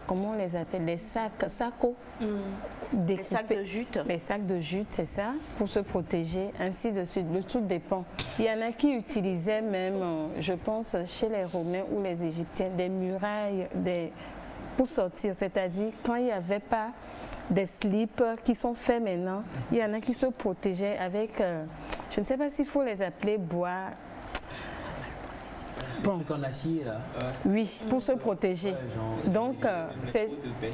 comment on les appelle, les sacos. Les sacs de jute. Les sacs de jute, c'est ça, pour se protéger, ainsi de suite. Le tout dépend. Il y en a qui utilisaient même, je pense, chez les Romains ou les Égyptiens, des murailles pour sortir. C'est-à-dire, quand il n'y avait pas des slips qui sont faits maintenant, il y en a qui se protégeaient avec, je ne sais pas s'il faut les appeler bois. Bon. Le truc en acier là. Oui, pour se protéger. Donc, c'est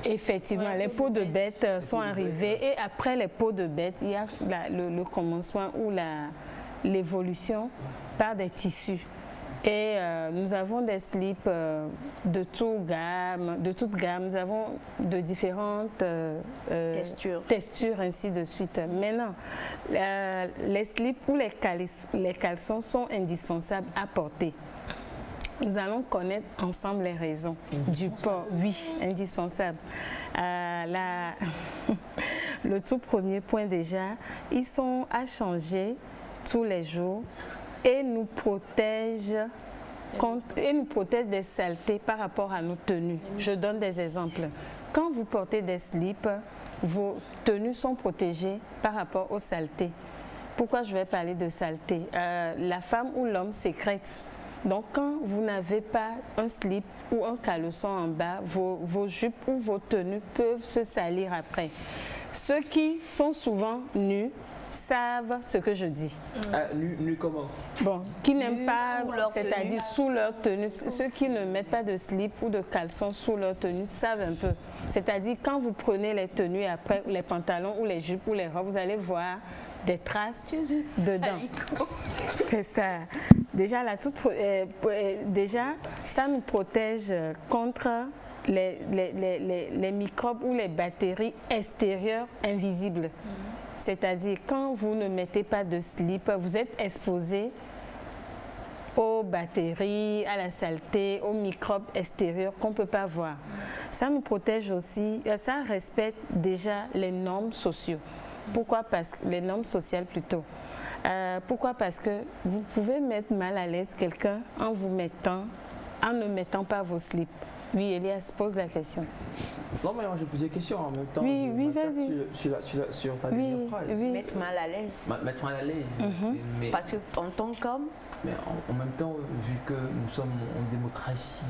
effectivement, les peaux de bête sont arrivées et après les peaux de bête, il y a le commencement ou l'évolution par des tissus. Et nous avons des slips de toute gamme. Nous avons de différentes textures, ainsi de suite. Maintenant, les slips ou les caleçons sont indispensables à porter. Nous allons connaître ensemble les raisons du port. Oui, indispensable. Le tout premier point déjà, ils sont à changer tous les jours et nous protègent des saletés par rapport à nos tenues. Je donne des exemples. Quand vous portez des slips, vos tenues sont protégées par rapport aux saletés. Pourquoi je vais parler de saleté? La femme ou l'homme sécrète. Donc, quand vous n'avez pas un slip ou un caleçon en bas, vos jupes ou vos tenues peuvent se salir après. Ceux qui sont souvent nus savent ce que je dis. Nu comment? Bon, qui n'aiment Nus pas, sous leur c'est-à-dire tenue. sous leur tenue, ceux qui ne mettent pas de slip ou de caleçon sous leur tenue savent un peu. C'est-à-dire quand vous prenez les tenues après, les pantalons ou les jupes ou les robes, vous allez voir des traces dedans. C'est ça. Déjà, déjà, ça nous protège contre les microbes ou les bactéries extérieures invisibles. C'est-à-dire, quand vous ne mettez pas de slip, vous êtes exposé aux bactéries, à la saleté, aux microbes extérieurs qu'on ne peut pas voir. Ça nous protège aussi, ça respecte déjà les normes sociaux. Pourquoi? Parce que les normes sociales plutôt. Pourquoi? Parce que vous pouvez mettre mal à l'aise quelqu'un en ne mettant pas vos slips. Oui, Elias, pose la question. Non, mais moi j'ai posé des questions en même temps. Oui, Je m'attaque vas-y. sur ta dernière phrase. Oui. Mettre mal à l'aise. Mettre mal à l'aise. Mais, Parce qu'en tant qu'homme, mais en même temps, vu que nous sommes en démocratie.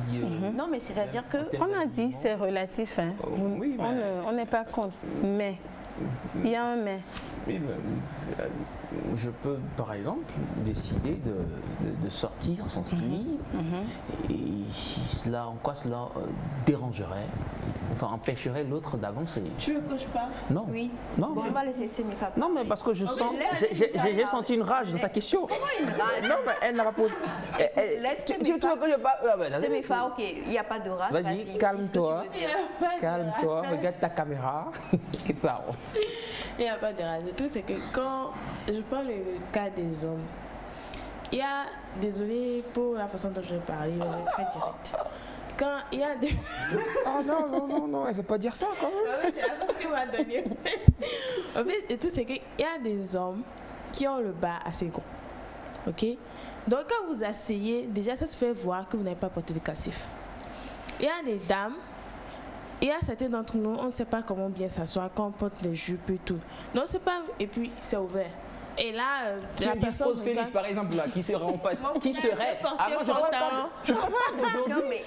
non mais c'est-à-dire que On a dit c'est relatif, hein. Oui, mais- On n'est pas contre. Mais Il y a un mais. Oui, je peux, par exemple, décider de sortir sans slip. Et si cela, en quoi cela dérangerait, enfin empêcherait l'autre d'avancer. Tu veux que je parle? Non. Oui. Non, Bon, on va laisser Semifa. non, mais parce que je sens, j'ai senti une rage dans sa question. Non, mais elle n'a pas posé. Laisse Tu veux Semifa. que je parle? Semifa, ok, il n'y a pas de rage. Vas-y, calme-toi. Dis ce que tu veux dire. Calme-toi, regarde ta caméra et parle. Il n'y a pas de rage. Le truc, c'est que quand je prends le cas des hommes, il y a, désolé pour la façon dont je vais parler, je vais être très directe. Quand il y a des... Oh non, elle ne veut pas dire ça quand même. C'est la réponse qu'elle m'a donnée. En fait, le truc, c'est qu'il y a des hommes qui ont le bas assez gros. Ok? Donc, quand vous asseyez, déjà, ça se fait voir que vous n'avez pas porté de cassif. Il y a des dames. Il y a certains d'entre nous, on ne sait pas comment bien s'asseoir quand on porte les jupes et tout. Donc c'est pas, et puis c'est ouvert. Et là, Tu disposes Félix par exemple là, qui serait en face, qui serait. Ah moi je parle d'aujourd'hui.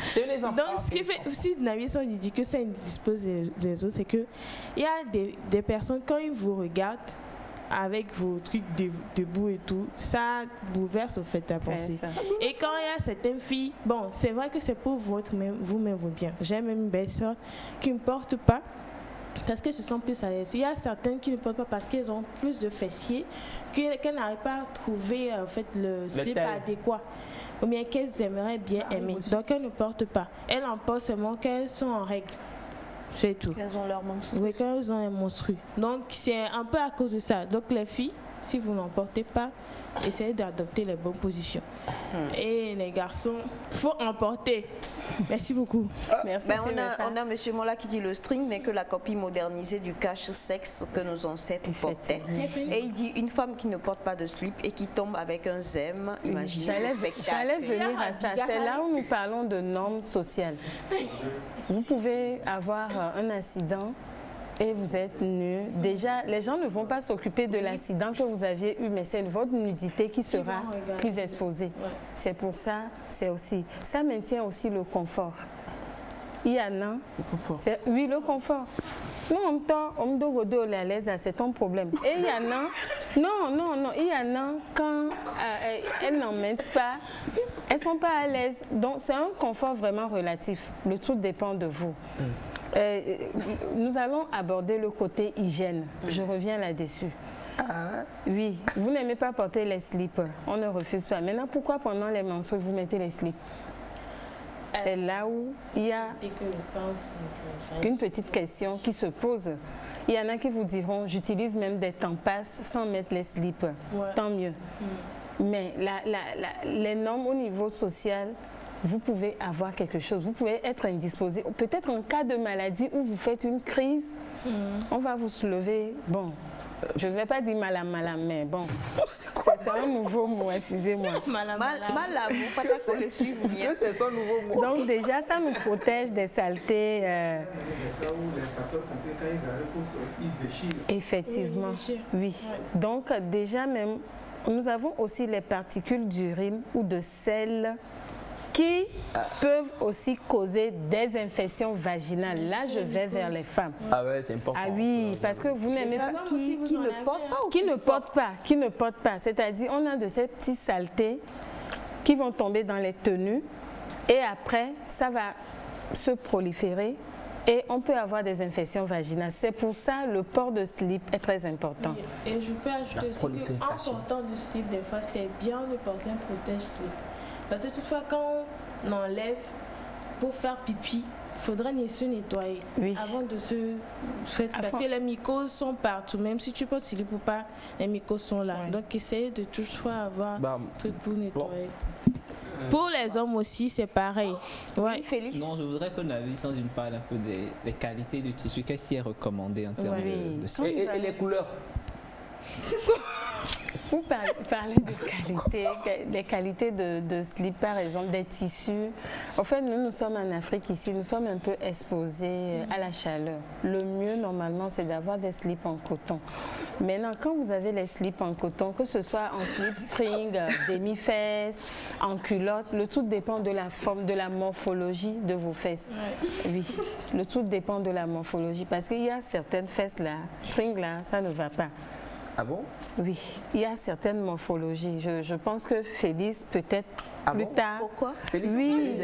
C'est les enfants. Donc ce qui fait aussi Navision dit que ça indispose les autres, c'est que il y a des personnes quand ils vous regardent avec vos trucs debout et tout, ça bouleverse au fait à penser. Et quand il y a certaines filles, bon, c'est vrai que c'est pour vous-même vos biens. J'ai même une belle-sœur qui ne porte pas parce qu'elles se sentent plus à l'aise. Il y a certaines qui ne portent pas parce qu'elles ont plus de fessiers, qu'elles n'arrivent pas à trouver en fait le slip adéquat. Ou bien qu'elles aimeraient bien aimer. Donc elles ne portent pas. Elles en portent seulement quand elles sont en règle. C'est tout. Elles ont leur menstrues. Oui, quand elles ont les menstrues. Donc, c'est un peu à cause de ça. Donc, les filles, si vous n'en portez pas, essayez d'adopter les bonnes positions. Et les garçons, il faut en porter. Merci beaucoup. Merci. On a M. Mola qui dit le string n'est que la copie modernisée du cache-sexe que nos ancêtres portaient. Et il dit une femme qui ne porte pas de slip et qui tombe avec un zème, imaginez le spectacle. J'allais venir à ça. C'est là où nous parlons de normes sociales. Vous pouvez avoir un accident et vous êtes nu. Déjà, les gens ne vont pas s'occuper de l'accident que vous aviez eu, mais c'est votre nudité qui sera plus exposée. Ouais. C'est pour ça, ça maintient aussi le confort. Il y en a. Le confort. Oui, le confort. Non, on me doit à l'aise, c'est ton problème. Et il y en a. Non, il y en a quand elles n'en mettent pas, elles ne sont pas à l'aise. Donc, c'est un confort vraiment relatif. Le tout dépend de vous. Nous allons aborder le côté hygiène. Je reviens là-dessus. Oui, vous n'aimez pas porter les slips. On ne refuse pas. Maintenant, pourquoi pendant les menstrues, vous mettez les slips? C'est là où il y a une petite question qui se pose. Il y en a qui vous diront, j'utilise même des temps-passes sans mettre les slips. Ouais. Tant mieux. Mais les normes au niveau social, vous pouvez avoir quelque chose. Vous pouvez être indisposé. Peut-être en cas de maladie où vous faites une crise, on va vous soulever. Bon, je ne vais pas dire malam, mais bon. C'est quoi? C'est un nouveau mot, excusez-moi. Malam, pas que le suivre bien. C'est son nouveau mot. Donc déjà, ça nous protège des saletés. Effectivement, oui. Donc déjà même, nous avons aussi les particules d'urine ou de sel qui peuvent aussi causer des infections vaginales. Là, je vais vers les femmes. Ah ouais, c'est important. Ah oui, parce que vous n'aimez pas qui ne portent pas. C'est-à-dire, on a de ces petites saletés qui vont tomber dans les tenues et après, ça va se proliférer et on peut avoir des infections vaginales. C'est pour ça le port de slip est très important. Oui. Et je peux ajouter aussi qu'en portant du slip, des fois, c'est bien de porter un protège-slip. Parce que toutefois, quand on enlève pour faire pipi, il faudrait se nettoyer avant de se faire. Parce que les mycoses sont partout. Même si tu portes slip ou pas, les mycoses sont là. Ouais. Donc, essayez de toutefois avoir un truc pour nettoyer. Pour les hommes aussi, c'est pareil. Ouais. Félix. Non, je voudrais qu'on Navision d'une part un peu des qualités du tissu. Qu'est-ce qui est recommandé en termes de slip? Et les couleurs? Vous parlez des qualités de slip, par exemple, des tissus. En fait, nous sommes en Afrique ici, nous sommes un peu exposés à la chaleur. Le mieux, normalement, c'est d'avoir des slips en coton. Maintenant, quand vous avez les slips en coton, que ce soit en slip string, demi-fesses, en culotte, le tout dépend de la forme, de la morphologie de vos fesses. Oui, le tout dépend de la morphologie. Parce qu'il y a certaines fesses là, string là, ça ne va pas. Ah bon? Oui, il y a certaines morphologies. Je pense que Félix, peut-être plus tard. Pourquoi? Félix, oui.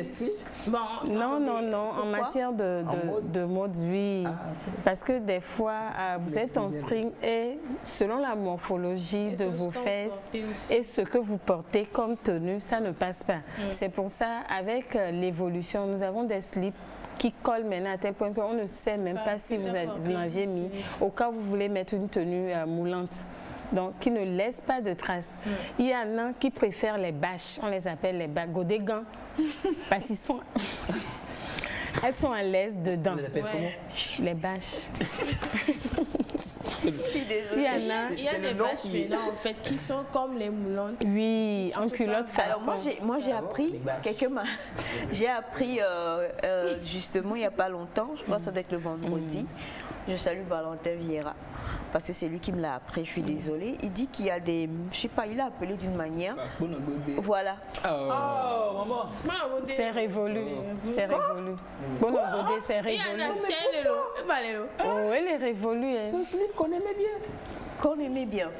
Bon, Non, en matière de mode, oui. Ah, okay. Parce que des fois, vous êtes en string et selon la morphologie de vos fesses et ce que vous portez comme tenue, ça ne passe pas. C'est pour ça, avec l'évolution, nous avons des slips qui collent maintenant à tel point qu'on ne sait même pas si vous en aviez mis, au cas où vous voulez mettre une tenue moulante. Donc, qui ne laisse pas de traces. Il y en a qui préfèrent les bâches, on les appelle les bâches, godégans, parce qu'ils sont... Elles sont à l'aise dedans. On les appelle comment? Les bâches. Il y a des bâches maintenant, en fait, qui sont comme les moulantes. Oui, en culotte façon. Alors moi j'ai appris, j'ai appris justement il n'y a pas longtemps, je crois que ça doit être le vendredi, je salue Valentin Vieira, parce que c'est lui qui me l'a appris, je suis désolée. Il dit qu'il y a des, je sais pas, il l'a appelé d'une manière. Voilà. Oh, maman. C'est révolu. C'est révolu. Bon, c'est révolu. Oh, elle est révolue. C'est un slip qu'on aimait bien. Qu'on aimait bien.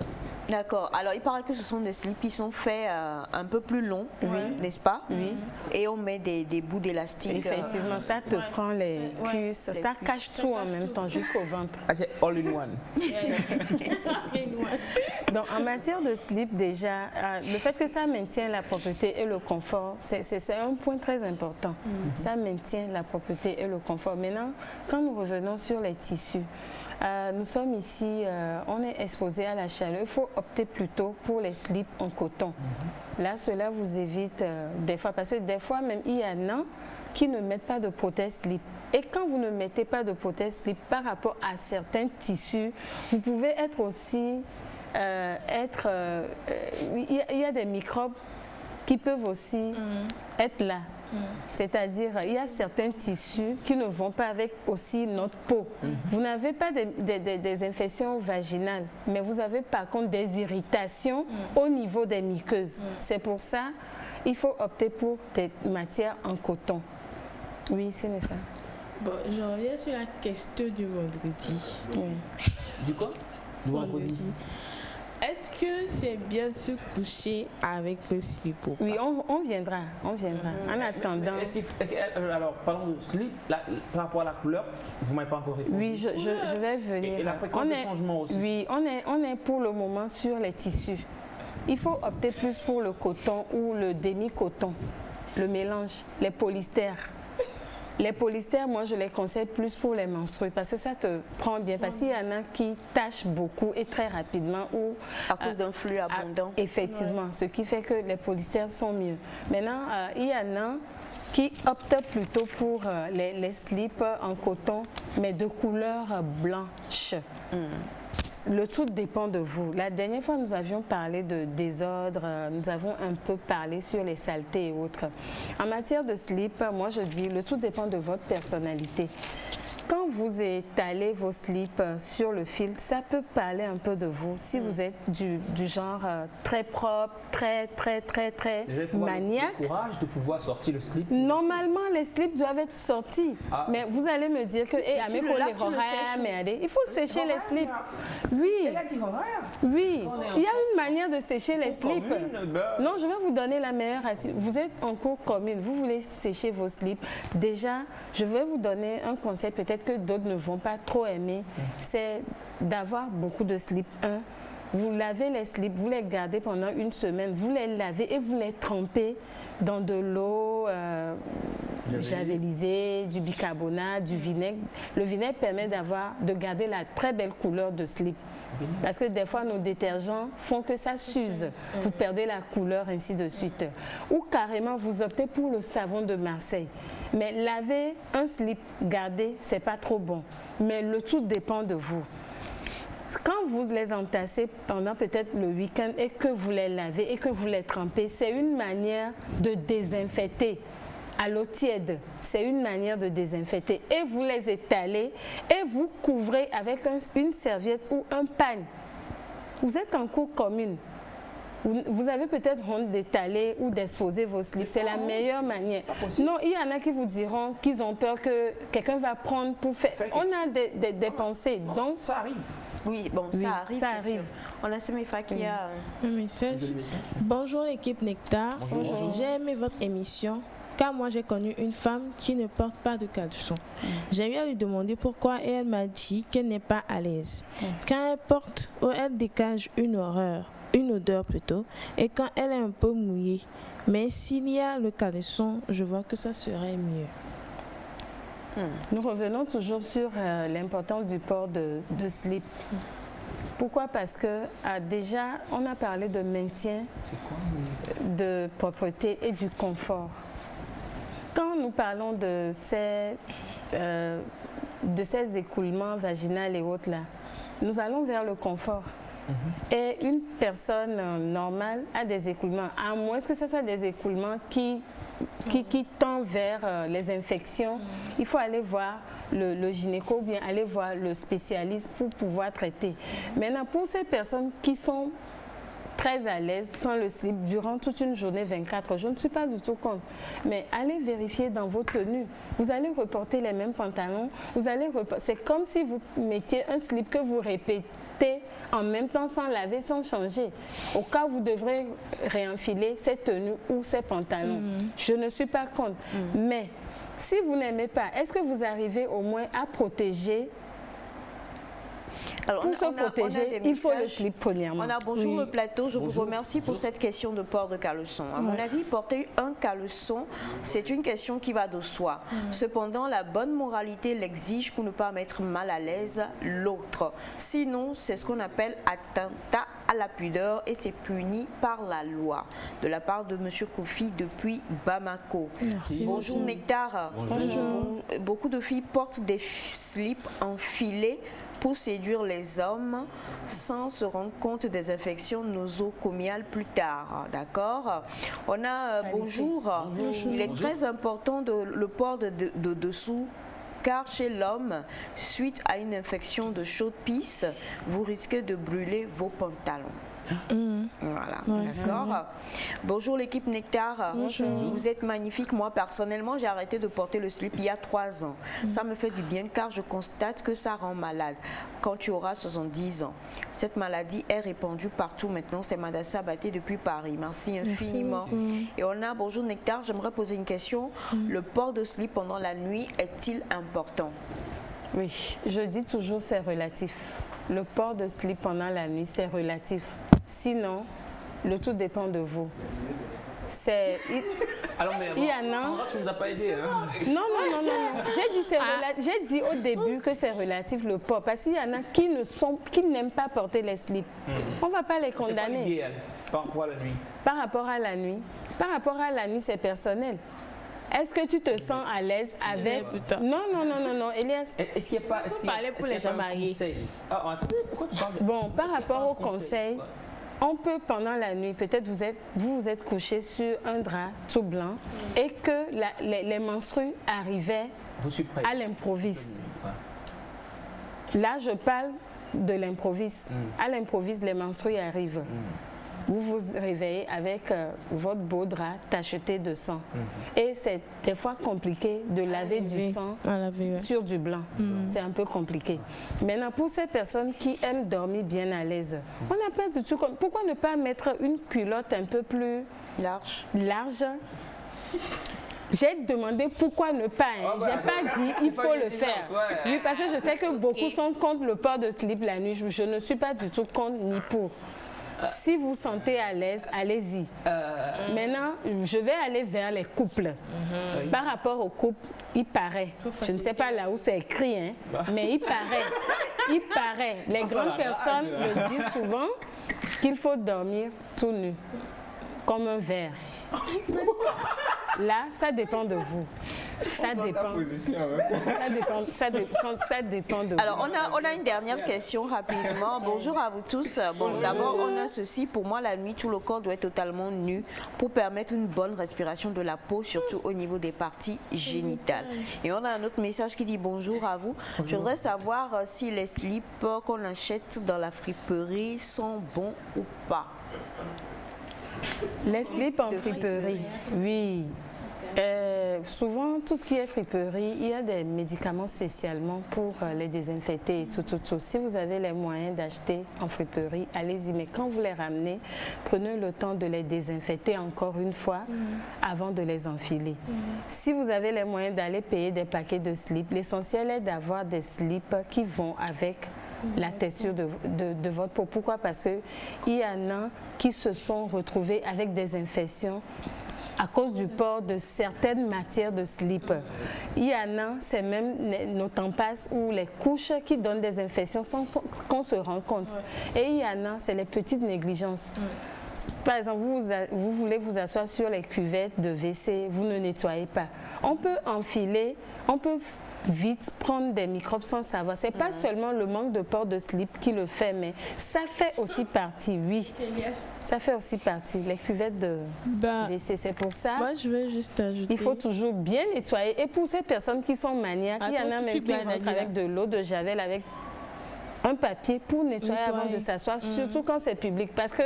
D'accord. Alors, il paraît que ce sont des slips qui sont faits un peu plus longs, n'est-ce pas? Oui. Et on met des bouts d'élastique. Effectivement, ça te prend les cuisses, ça cache tout en même temps jusqu'au ventre. Ah, c'est all in one. Donc, en matière de slip, déjà, le fait que ça maintient la propreté et le confort, c'est un point très important. Ça maintient la propreté et le confort. Maintenant, quand nous revenons sur les tissus, nous sommes ici, on est exposé à la chaleur. Il faut opter plutôt pour les slips en coton. Là, cela vous évite des fois, parce que des fois même, il y en a qui ne mettent pas de prothèse slip. Et quand vous ne mettez pas de prothèse slip par rapport à certains tissus, vous pouvez être aussi, il y a des microbes qui peuvent aussi être là. C'est-à-dire, il y a certains tissus qui ne vont pas avec aussi notre peau. Vous n'avez pas des infections vaginales, mais vous avez par contre des irritations au niveau des muqueuses. C'est pour ça qu'il faut opter pour des matières en coton. Oui, c'est une femme. Bon, je reviens sur la question du vendredi. Oui. Du quoi? Du vendredi. Est-ce que c'est bien de se coucher avec le slip ou pas? Oui, on viendra. En attendant... Alors, parlons de slip, par rapport à la couleur, vous ne m'avez pas encore répondu. Oui, je vais venir. Et la fréquence de changement aussi. Oui, on est pour le moment sur les tissus. Il faut opter plus pour le coton ou le demi-coton, le mélange, les polystères. Les polystères, moi, je les conseille plus pour les menstrues parce que ça te prend bien. Parce qu'il y en a qui tâchent beaucoup et très rapidement. Ou à cause d'un flux abondant. Effectivement, ce qui fait que les polystères sont mieux. Maintenant, il y en a qui optent plutôt pour les slips en coton, mais de couleur blanche. Le tout dépend de vous. La dernière fois, nous avions parlé de désordre, nous avons un peu parlé sur les saletés et autres. En matière de slip, moi je dis, le tout dépend de votre personnalité. Quand vous étalez vos slips sur le fil, ça peut parler un peu de vous. Si vous êtes du genre très propre, très maniaque. Le courage de pouvoir sortir le slip. Normalement, les slips doivent être sortis. Mais vous allez me dire que, il faut sécher les slips. Oui. Oui. Il y a une manière de sécher les slips. Non, je vais vous donner la meilleure astuce. Vous êtes en cours commune, vous voulez sécher vos slips. Déjà, je vais vous donner un conseil peut-être que d'autres ne vont pas trop aimer, c'est d'avoir beaucoup de slips. Vous lavez les slips, vous les gardez pendant une semaine, vous les lavez et vous les trempez dans de l'eau javelisée, du bicarbonate, du vinaigre. Le vinaigre permet de garder la très belle couleur de slip. Parce que des fois, nos détergents font que ça s'use. Vous perdez la couleur, ainsi de suite. Ou carrément, vous optez pour le savon de Marseille. Mais laver un slip, garder, c'est pas trop bon. Mais le tout dépend de vous. quand vous les entassez pendant peut-être le week-end et que vous les lavez et que vous les trempez, c'est une manière de désinfecter. À l'eau tiède, c'est une manière de désinfecter. Et vous les étalez et vous couvrez avec une serviette ou un pagne. Vous êtes en cour commune. Vous avez peut-être honte d'étaler ou d'exposer vos slips. C'est la meilleure manière. Non, il y en a qui vous diront qu'ils ont peur que quelqu'un va prendre pour faire. On a des pensées. Donc, ça arrive. Oui, bon, oui, ça arrive. ça c'est arrive. sûr. On a Semifa qui a... Un message. Bonjour l'équipe Nectar. Bonjour. J'ai aimé votre émission. Car moi j'ai connu une femme qui ne porte pas de caleçon. J'ai eu à lui demander pourquoi et elle m'a dit qu'elle n'est pas à l'aise. Quand elle porte ou elle dégage une odeur plutôt, et quand elle est un peu mouillée. Mais s'il y a le caleçon, je vois que ça serait mieux. Nous revenons toujours sur l'importance du port de slip. Pourquoi? Parce que déjà, on a parlé de maintien, de propreté et du confort. Quand nous parlons de ces écoulements vaginaux et autres là, nous allons vers le confort. Et une personne normale a des écoulements, à moins que ce soit des écoulements qui tendent vers les infections. Il faut aller voir le gynéco ou bien aller voir le spécialiste pour pouvoir traiter. Maintenant, pour ces personnes qui sont très à l'aise sans le slip durant toute une journée 24 heures, je ne suis pas du tout contre. Mais allez vérifier dans vos tenues. Vous allez reporter les mêmes pantalons. C'est comme si vous mettiez un slip que vous répétez en même temps sans laver, sans changer. Au cas où vous devrez réenfiler ces tenues ou ces pantalons. Je ne suis pas contre. Mais si vous n'aimez pas, est-ce que vous arrivez au moins à protéger? Alors, pour se protéger, il faut le slip premièrement. On a bonjour le plateau, je vous remercie pour cette question de port de caleçon. À mon avis, porter un caleçon, c'est une question qui va de soi. Cependant, la bonne moralité l'exige pour ne pas mettre mal à l'aise l'autre. Sinon, c'est ce qu'on appelle attentat à la pudeur et c'est puni par la loi. De la part de M. Kofi depuis Bamako. Merci. Bonjour Nectar. Bonjour. Beaucoup de filles portent des slips enfilés pour séduire les hommes sans se rendre compte des infections nosocomiales plus tard. D'accord? On a bonjour. Il est très important le port de dessous. Car chez l'homme, suite à une infection de chaude-pisse, vous risquez de brûler vos pantalons. Voilà, d'accord. Bonjour l'équipe Nectar. Bonjour. Vous êtes magnifique. Moi personnellement, j'ai arrêté de porter le slip il y a 3 ans. Ça me fait du bien car je constate que ça rend malade quand tu auras 70 ans. Cette maladie est répandue partout maintenant. C'est Madassa Baté depuis Paris. Merci infiniment. Et on a bonjour Nectar. J'aimerais poser une question. Le port de slip pendant la nuit est-il important? Oui, je dis toujours c'est relatif. Le port de slip pendant la nuit, c'est relatif. Sinon, le tout dépend de vous. Alors, mais il y en a... Sandra, tu nous as pas aidé, hein? Non. J'ai dit au début que c'est relatif le port. Parce qu'il y en a qui n'aiment pas porter les slips. On ne va pas les condamner. C'est pas l'idéal par rapport à la nuit. Par rapport à la nuit. Par rapport à la nuit, c'est personnel. Est-ce que tu te sens à l'aise avec... Non, Elias. Est-ce qu'il n'y a pas... parler pour les gens mariés. Pourquoi tu parles de... Bon, par rapport au conseil, on peut pendant la nuit, peut-être vous êtes couché sur un drap tout blanc et que les menstrues arrivaient à l'improviste. Là, je parle de l'improviste. À l'improviste, les menstrues arrivent. Vous vous réveillez avec votre beau drap tacheté de sang. Et c'est des fois compliqué de laver du sang sur du blanc. C'est un peu compliqué. Maintenant, pour ces personnes qui aiment dormir bien à l'aise, on n'a pas du tout... Pourquoi ne pas mettre une culotte un peu plus large? J'ai demandé pourquoi ne pas. J'ai pas dit il faut le faire. Oui, parce que je sais que beaucoup sont contre le port de slip la nuit. Je ne suis pas du tout contre ni pour. Si vous sentez à l'aise, allez-y. Maintenant, je vais aller vers les couples. Par rapport aux couples, il paraît, je ne sais pas là où c'est écrit, hein, mais il paraît, les grandes personnes le disent souvent, qu'il faut dormir tout nu, comme un verre. Là, ça dépend de vous. Ça dépend. Ça dépend de Alors, vous. on a une dernière question rapidement. Bonjour à vous tous. Bon, d'abord, on a ceci. Pour moi, la nuit, tout le corps doit être totalement nu pour permettre une bonne respiration de la peau, surtout au niveau des parties génitales. Et on a un autre message qui dit bonjour à vous. Je voudrais savoir si les slips qu'on achète dans la friperie sont bons ou pas. Les slips en friperie, oui. Souvent, tout ce qui est friperie, il y a des médicaments spécialement pour les désinfecter et tout. Si vous avez les moyens d'acheter en friperie, allez-y. Mais quand vous les ramenez, prenez le temps de les désinfecter encore une fois avant de les enfiler. Si vous avez les moyens d'aller payer des paquets de slips, l'essentiel est d'avoir des slips qui vont avec la texture de votre peau. Pourquoi? Parce qu'il y en a qui se sont retrouvés avec des infections à cause du port de certaines matières de slip. Il y en a, c'est même nos tampasses ou les couches qui donnent des infections sans qu'on se rende compte. Et il y en a, c'est les petites négligences. Par exemple, vous voulez vous asseoir sur les cuvettes de WC, vous ne nettoyez pas. On peut enfiler, on peut vite prendre des microbes sans savoir. C'est pas seulement le manque de port de slip qui le fait, mais ça fait aussi partie, oui. Ça fait aussi partie. Les cuvettes de WC, c'est pour ça. Moi, je veux juste ajouter. Il faut toujours bien nettoyer. Et pour ces personnes qui sont maniaques, il y en a même qui rentrent avec de l'eau de javel, avec un papier pour nettoyer avant de s'asseoir, surtout quand c'est public. Parce que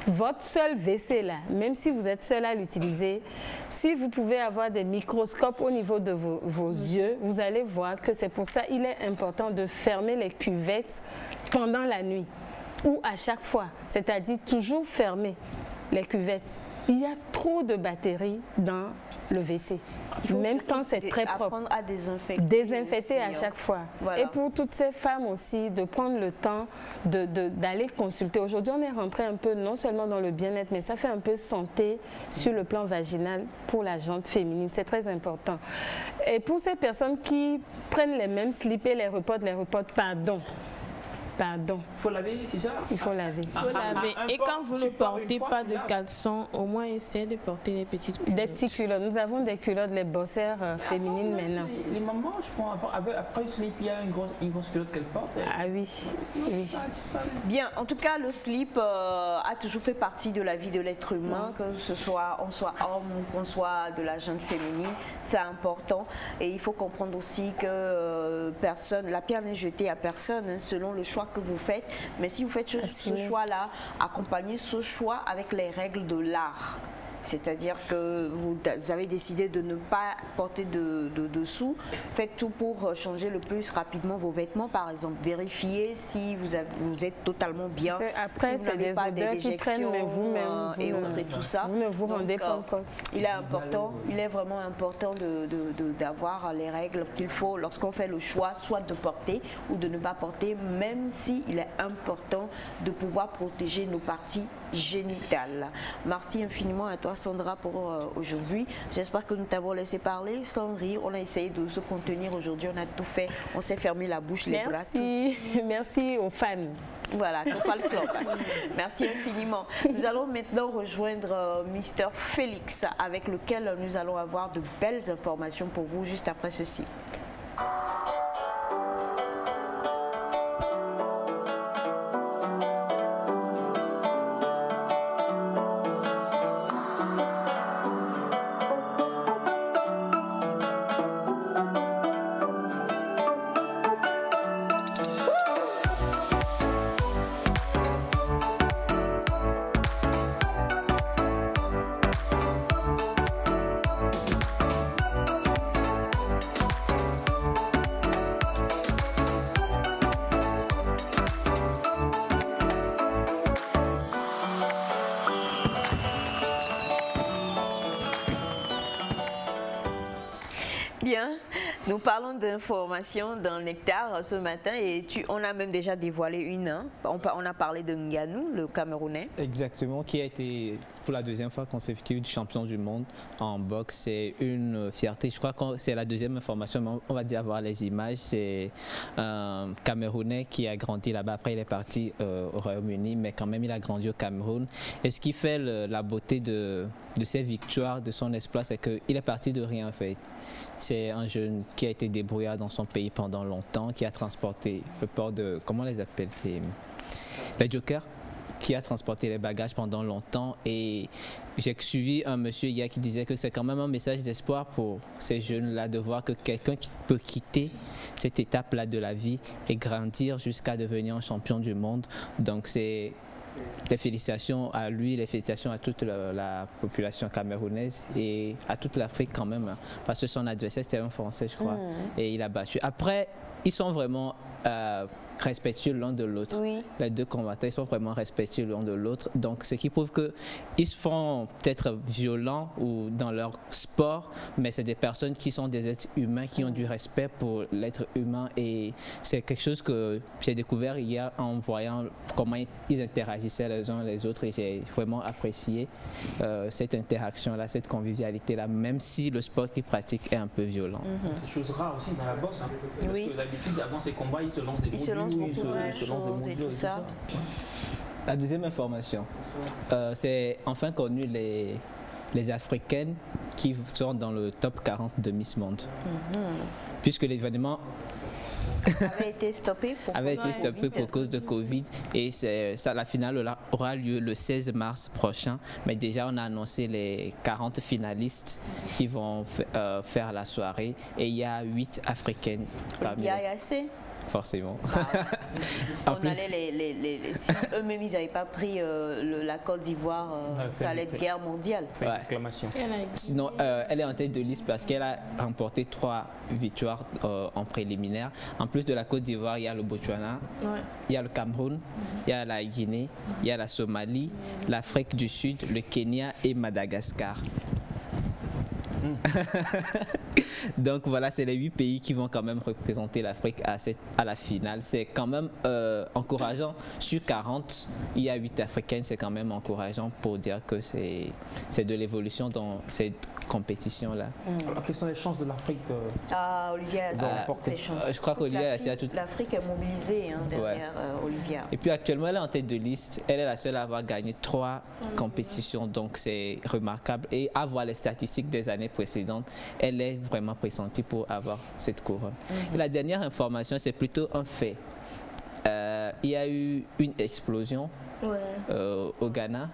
votre seul WC là, même si vous êtes seul à l'utiliser, si vous pouvez avoir des microscopes au niveau de vos yeux, vous allez voir que c'est pour ça qu'il est important de fermer les cuvettes pendant la nuit ou à chaque fois. C'est-à-dire toujours fermer les cuvettes. Il y a trop de batteries dans le WC, même quand c'est très propre. Apprendre à désinfecter. Désinfecter aussi, à chaque fois. Voilà. Et pour toutes ces femmes aussi, de prendre le temps d'aller consulter. Aujourd'hui, on est rentré un peu, non seulement dans le bien-être, mais ça fait un peu santé sur le plan vaginal pour la jante féminine. C'est très important. Et pour ces personnes qui prennent les mêmes slips et les reportent, pardon. Il faut laver, c'est ça? Il faut laver. Il faut laver. Et quand vous ne portez pas de caleçon, au moins essayez de porter des petites culottes. Des petites culottes. Nous avons des culottes, les bosseurs féminines maintenant. Les mamans, je pense, après le slip, il y a une grosse culotte qu'elle porte. Ah oui. Bien, en tout cas, le slip a toujours fait partie de la vie de l'être humain, que ce soit on soit homme ou qu'on soit de la gente féminine, c'est important. Et il faut comprendre aussi que la pierre n'est jetée à personne, hein, selon le choix que vous faites. Mais si vous faites ce choix-là, accompagnez ce choix avec les règles de l'art. C'est-à-dire que vous avez décidé de ne pas porter de dessous. Faites tout pour changer le plus rapidement vos vêtements, par exemple. Vérifiez si vous êtes totalement bien. Après, si c'est des odeurs qui prennent, mais vous-même, et autres et tout ça. Vous ne vous rendez pas compte. Il est vraiment important d'avoir les règles qu'il faut lorsqu'on fait le choix, soit de porter ou de ne pas porter, même s'il est important de pouvoir protéger nos parties génitales. Merci infiniment à toi, Sandra, pour aujourd'hui. J'espère que nous t'avons laissé parler sans rire. On a essayé de se contenir aujourd'hui, on a tout fait. On s'est fermé la bouche, les bras. Merci aux fans. Voilà, Topal Club. Merci infiniment. Nous allons maintenant rejoindre Mr. Félix, avec lequel nous allons avoir de belles informations pour vous juste après ceci. Bien, Nous parlons d'informations dans Nectar ce matin et on a même déjà dévoilé une. Hein. On a parlé de Ngannou, le Camerounais. Exactement, qui a été pour la deuxième fois consécutive champion du monde en boxe. C'est une fierté. Je crois que c'est la deuxième information, mais on va dire avoir les images. C'est un Camerounais qui a grandi là-bas. Après, il est parti au Royaume-Uni, mais quand même, il a grandi au Cameroun. Et ce qui fait la beauté de ses victoires, de son exploit, c'est qu'il est parti de rien en fait. C'est un jeune qui a été débrouillard dans son pays pendant longtemps, qui a transporté le port de, comment on les appelle, les jokers, qui a transporté les bagages pendant longtemps. Et j'ai suivi un monsieur hier qui disait que c'est quand même un message d'espoir pour ces jeunes-là de voir que quelqu'un qui peut quitter cette étape-là de la vie et grandir jusqu'à devenir un champion du monde. Donc c'est les félicitations à lui, les félicitations à toute la population camerounaise et à toute l'Afrique quand même, hein, parce que son adversaire c'était un Français je crois, et il a battu. Après, ils sont vraiment respectueux l'un de l'autre. Oui. Les deux combattants, ils sont vraiment respectueux l'un de l'autre. Donc, ce qui prouve qu'ils se font peut-être violents ou dans leur sport, mais c'est des personnes qui sont des êtres humains, qui ont du respect pour l'être humain. Et c'est quelque chose que j'ai découvert hier en voyant comment ils interagissaient les uns les autres. Et j'ai vraiment apprécié cette interaction-là, cette convivialité-là, même si le sport qu'ils pratiquent est un peu violent. C'est chose rare aussi dans la boxe. Hein, parce que d'habitude, avant ces combats, ils se lancent des choses et tout ça. La deuxième information, c'est enfin connu les Africaines qui sont dans le top 40 de Miss Monde. Puisque l'événement avait été stoppé pour cause de Covid et la finale aura lieu le 16 mars prochain. Mais déjà, on a annoncé les 40 finalistes qui vont faire la soirée et il y a 8 Africaines parmi assez. Forcément. On allait si eux-mêmes ils n'avaient pas pris la Côte d'Ivoire, ça allait être guerre mondiale. Acclamation. Sinon, elle est en tête de liste parce qu'elle a remporté 3 victoires en préliminaire. En plus de la Côte d'Ivoire, il y a le Botswana, il y a le Cameroun, il y a la Guinée, il y a la Somalie, l'Afrique du Sud, le Kenya et Madagascar. Donc voilà, c'est les 8 pays qui vont quand même représenter l'Afrique à la finale. C'est quand même encourageant. Sur 40, il y a 8 Africaines, c'est quand même encourageant pour dire que c'est de l'évolution dans cette compétition-là. Alors, quelles sont les chances de l'Afrique de Olivia a ses chances. Je crois qu'Olivia a toute... L'Afrique est mobilisée derrière Olivia. Et puis actuellement, elle est en tête de liste. Elle est la seule à avoir gagné 3 compétitions, donc c'est remarquable. Et à voir les statistiques des années précédentes, elle est vraiment pressentie pour avoir cette couronne. Et la dernière information, c'est plutôt un fait. Il y a eu une explosion au Ghana.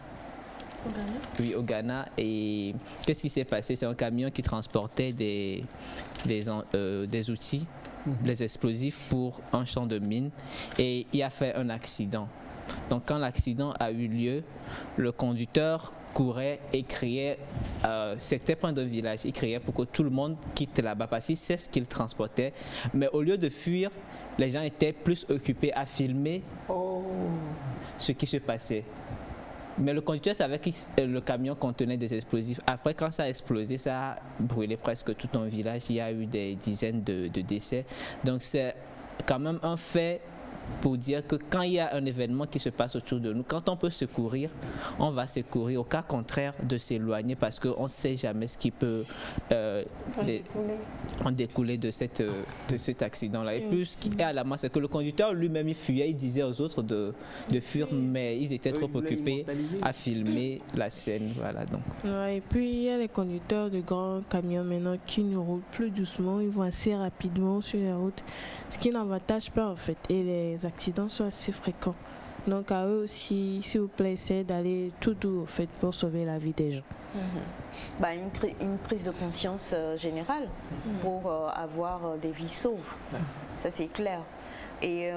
Oui, au Ghana. Et qu'est-ce qui s'est passé? C'est un camion qui transportait des outils, des explosifs pour un champ de mines. Et il a fait un accident. Donc quand l'accident a eu lieu, le conducteur courait et criait, c'était près d'un village, il criait pour que tout le monde quitte là-bas parce qu'il sait ce qu'il transportait. Mais au lieu de fuir, les gens étaient plus occupés à filmer ce qui se passait. Mais le conducteur savait que le camion contenait des explosifs. Après, quand ça a explosé, ça a brûlé presque tout un village. Il y a eu des dizaines de décès. Donc c'est quand même un fait pour dire que quand il y a un événement qui se passe autour de nous, quand on peut secourir, on va secourir. Au cas contraire, de s'éloigner parce qu'on ne sait jamais ce qui peut en découler de cet accident-là. Et puis, ce qui est alarmant, c'est que le conducteur lui-même, il fuyait, il disait aux autres de fuir, mais ils étaient trop occupés à filmer la scène. Voilà, donc. Et puis, il y a les conducteurs de grands camions maintenant qui ne roulent plus doucement, ils vont assez rapidement sur les routes, ce qui n'avantage pas en fait. Et les accidents sont assez fréquents. Donc à eux aussi, s'il vous plaît, essayez d'aller tout doux en fait pour sauver la vie des gens. Une prise de conscience générale pour avoir des vies sauves. Ça c'est clair. Et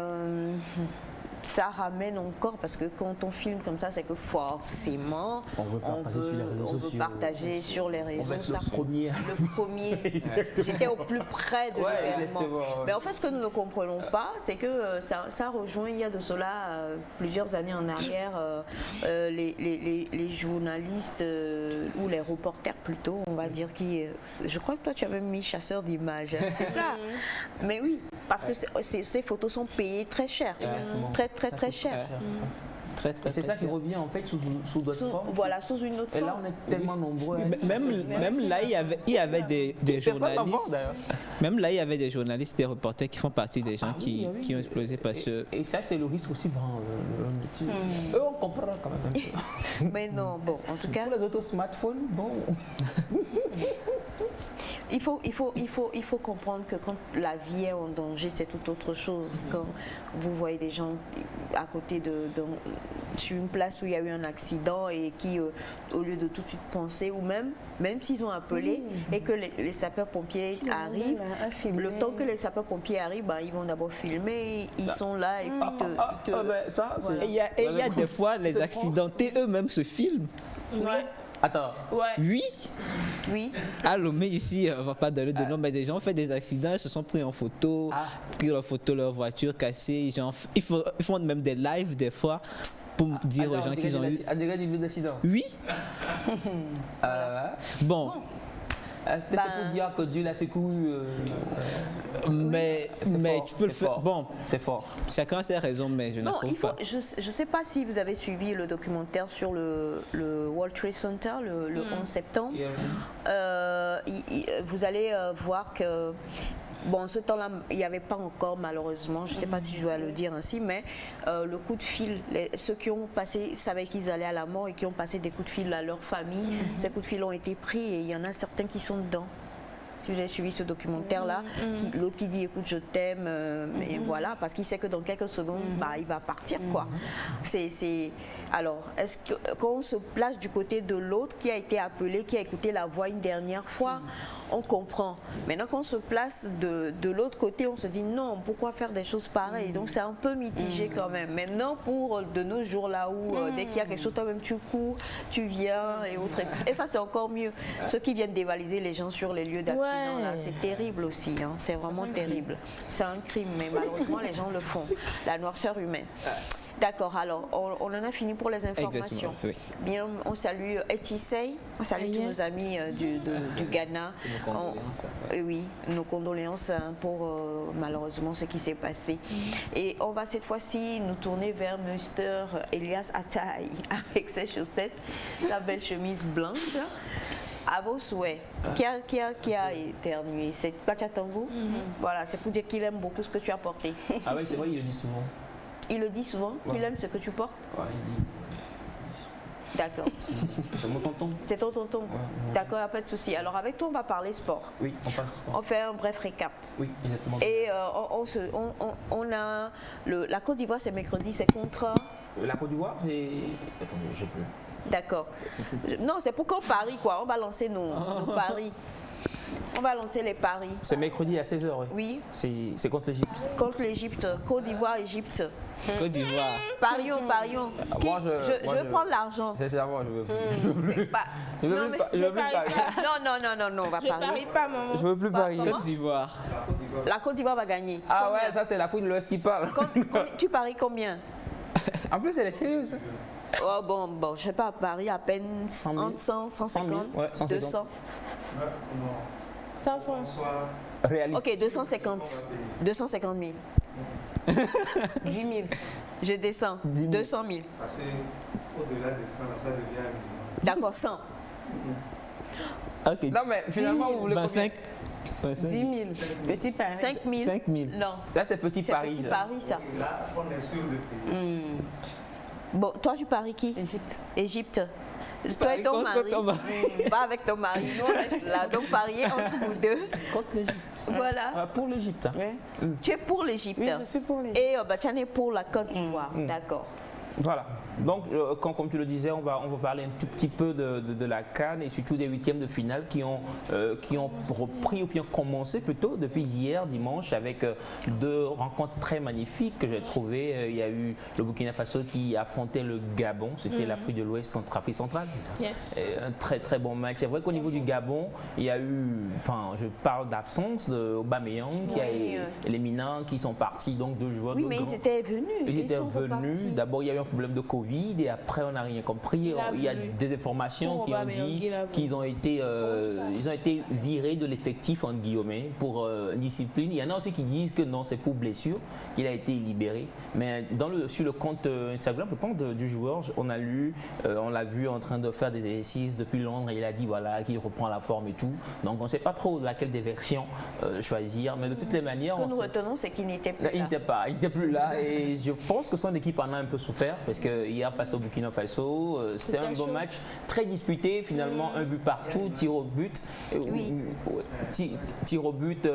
ça ramène encore, parce que quand on filme comme ça, c'est que forcément, On veut partager sur les réseaux on veut sociaux. partager sur les On réseaux. va être ça- le premier. Le premier. J'étais au plus près de Ouais, l'événement. exactement. Mais en fait, ce que nous ne comprenons pas, c'est que ça rejoint, il y a de cela plusieurs années en arrière, les journalistes ou les reporters plutôt, on va dire, qui... je crois que toi, tu as même mis chasseur d'images. Hein, c'est ça. Mais oui, parce que ces photos sont payées très cher. Très cher. Très, très, Et c'est très ça qui cher. revient en fait sous d'autres formes. Voilà, sous une autre Et là, forme. on est tellement nombreux. à être Même, sur cette même là, il y avait des Personne n'en vend, journalistes. d'ailleurs. Même là, il y avait des journalistes, des reporters qui font partie des gens Ah qui, oui, ah oui. qui ont explosé parce que. Et ça, c'est le risque aussi. Le métier. Eux, on comprend quand même un peu. Mais non, bon, en tout cas, Pour les autres smartphones, bon. il faut comprendre que quand la vie est en danger, c'est tout autre chose. Quand vous voyez des gens à côté sur une place où il y a eu un accident et qui, au lieu de tout de suite penser, ou même s'ils ont appelé et que les sapeurs-pompiers arrivent, le temps que les sapeurs-pompiers arrivent, bah, ils vont d'abord filmer, ils sont là et puis ils te... Ça, Voilà. Et il y a des fois, les accidentés eux-mêmes se filment. Attends. Oui. Oui. À Lomé, ici, on ne va pas donner de nom, mais des gens ont fait des accidents, ils se sont pris en photo, pris en photo leur voiture cassée. Genre, ils font même des lives des fois pour dire aux gens qu'ils ont eu. À degré du d'accident. Oui. Bon. Peut-être pour dire que Dieu l'a secoué. Mais fort, tu peux le c'est faire. fort. Bon, C'est fort. chacun a ses raisons, mais je Non, n'approuve pas. je ne sais pas si vous avez suivi le documentaire sur le World Trade Center le 11 septembre. Vous allez voir que, bon, ce temps-là, il n'y avait pas encore, malheureusement, je ne sais pas si je dois le dire ainsi, mais le coup de fil, ceux qui ont passé, savaient qu'ils allaient à la mort et qui ont passé des coups de fil à leur famille, ces coups de fil ont été pris et il y en a certains qui sont dedans. Si vous avez suivi ce documentaire-là, l'autre qui dit écoute, je t'aime, et voilà, parce qu'il sait que dans quelques secondes, bah, il va partir, quoi. Alors, est-ce que quand on se place du côté de l'autre qui a été appelé, qui a écouté la voix une dernière fois, on comprend. Maintenant, quand on se place de l'autre côté, on se dit non, pourquoi faire des choses pareilles? Donc, c'est un peu mitigé quand même. Maintenant, pour de nos jours là où dès qu'il y a quelque chose, toi-même tu cours, tu viens et autres. Et ça, c'est encore mieux. Ceux qui viennent dévaliser les gens sur les lieux d'accident, là, c'est terrible aussi. Hein. C'est vraiment terrible. C'est un crime, mais malheureusement, les gens le font. La noirceur humaine. D'accord, alors on en a fini pour les informations. Oui. Bien, on salue Etisei, on salue tous nos amis du Ghana. Nos condoléances. Oui, nos condoléances hein, pour malheureusement ce qui s'est passé. Et on va cette fois-ci nous tourner vers Mr. Elias Ataï avec ses chaussettes, sa belle chemise blanche. À vos souhaits. Qui a éternué? C'est Pachatango. Voilà, c'est pour dire qu'il aime beaucoup ce que tu as porté. Ah oui, c'est vrai, il le dit souvent. Il le dit souvent qu'il aime ce que tu portes. Ouais, il dit. D'accord. C'est mon tonton. C'est ton tonton. D'accord, il n'y a pas de souci. Alors avec toi, on va parler sport. Oui, on passe. On fait un bref récap. Oui, exactement. Et on a la Côte d'Ivoire, c'est mercredi, c'est contre. La Côte d'Ivoire, c'est. Attendez, je sais plus. D'accord. Non, c'est pour qu'on parie quoi. On va lancer nos paris. On va lancer les paris. C'est mercredi à 16h, oui. Oui, C'est contre l'Égypte. contre l'Égypte. Côte d'Ivoire, Égypte. Côte d'Ivoire. Parions. Qui- Moi, je veux prendre l'argent. C'est ça, moi, je veux plus. Bah, Je veux non, plus mais- pas- je veux plus parier. Non, on va parier. pas, maman. Je veux plus parier. Comment Côte d'Ivoire. La Côte d'Ivoire va gagner. Ah Combien? ouais, ça c'est l'Afrique de l'Ouest qui parle. Tu paries combien? En plus, elle est sérieuse. Oh, bon, je sais pas, Paris à peine 100 000. entre 100, 150, ouais, 150. 200. Réaliste. Ok, 250. 250 000. 10 000. Je descends. 200 000. Parce qu'au-delà de ça, ça devient amusant. D'accord, 100. Ok. Non, mais finalement, vous voulez 25. 10 000. Petit pari. 5 000. 5 000. Non, Là, c'est petit c'est Paris. petit ça. Paris, ça. Là, on est sûr de payer. Bon, toi, tu paries qui? Égypte. Égypte. Toi et paries ton contre mari. ton mari. Va avec ton mari. Nous, on reste là. Donc, pariez entre vous deux. Contre l'Égypte. Voilà. Pour l'Égypte. Hein. Oui. Tu es pour l'Égypte. Oui, je suis pour les. Et Bachane est pour la Côte d'Ivoire. D'accord. Voilà. Donc, comme tu le disais, on va parler un tout petit peu de la CAN et surtout des huitièmes de finale qui ont repris ou qui ont commencé plutôt depuis hier, dimanche, avec deux rencontres très magnifiques que j'ai trouvées. Il y a eu le Burkina Faso qui affrontait le Gabon. C'était l'Afrique de l'Ouest contre l'Afrique centrale. Yes. Et un très très bon match. C'est vrai qu'au niveau du Gabon, il y a eu, je parle d'absence de Aubameyang qui a éliminant, qui sont partis, donc deux joueurs. Oui, mais ils étaient venus. Ils étaient venus. D'abord, il y a eu un problème de Covid et après, on n'a rien compris. Il y a des informations qui ont dit qu'ils ont été virés de l'effectif, entre guillemets, pour discipline. Il y en a aussi qui disent que non, c'est pour blessure qu'il a été libéré. Mais sur le compte Instagram, je pense, du joueur, on l'a vu en train de faire des exercices depuis Londres et il a dit voilà, qu'il reprend la forme et tout. Donc, on ne sait pas trop laquelle des versions choisir. Mais de toutes les manières, ce que nous retenons, c'est qu'il n'était plus là. Il n'était plus là et je pense que son équipe en a un peu souffert parce que hier face au Burkina Faso, c'était un bon match très disputé, finalement un but partout, tir au but, tir au but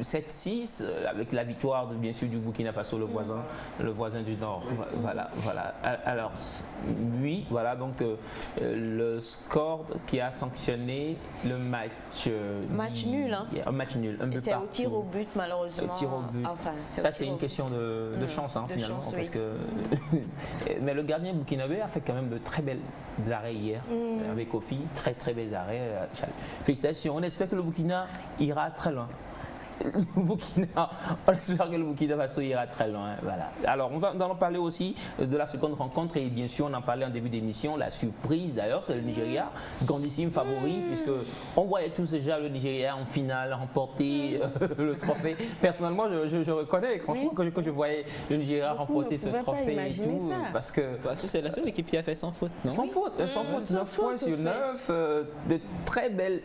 7-6 avec la victoire bien sûr du Burkina Faso, le voisin du Nord. Voilà. Alors oui, voilà donc le score qui a sanctionné le match. Match nul, hein. Un match nul, un but c'est partout. au tir au but malheureusement. Au tir au but. Enfin, ça c'est une question de chance finalement chance, parce que mais le gardien burkinabé a fait quand même de très belles arrêts hier avec Kofi, très très belles arrêts. Félicitations, on espère que le Burkina ira très loin. On espère que le Burkina Faso ira très loin. Voilà. Alors, on va en parler aussi de la seconde rencontre et bien sûr, on en parlait en début d'émission. La surprise d'ailleurs, c'est le Nigeria, grandissime favori, puisque on voyait tous déjà le Nigeria en finale remporter le trophée. Personnellement, je reconnais, franchement, que je voyais le Nigeria remporter ce trophée et tout. Parce que c'est la seule équipe qui a fait sans faute, non? Sans faute, 9 points sur 9, de très belles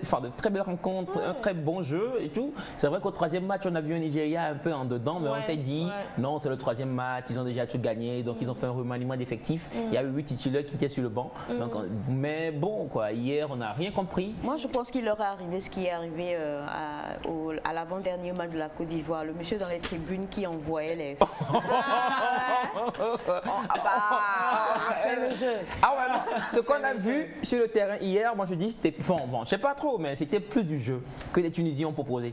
rencontres, un très bon jeu et tout. C'est vrai qu'au troisième match, on a vu un Nigeria un peu en dedans, mais on s'est dit non, c'est le troisième match, ils ont déjà tout gagné, donc ils ont fait un remaniement d'effectifs. Il y a eu 8 titulaires qui étaient sur le banc. Donc, mais bon, quoi, hier, on n'a rien compris. Moi, je pense qu'il leur est arrivé ce qui est arrivé à l'avant-dernier match de la Côte d'Ivoire. Le monsieur dans les tribunes qui envoyait les. C'est le jeu. Ah ouais, non. Ce qu'on a vu sur le terrain hier, moi je dis c'était. Bon, je sais pas trop, mais c'était plus du jeu que les Tunisiens ont proposé.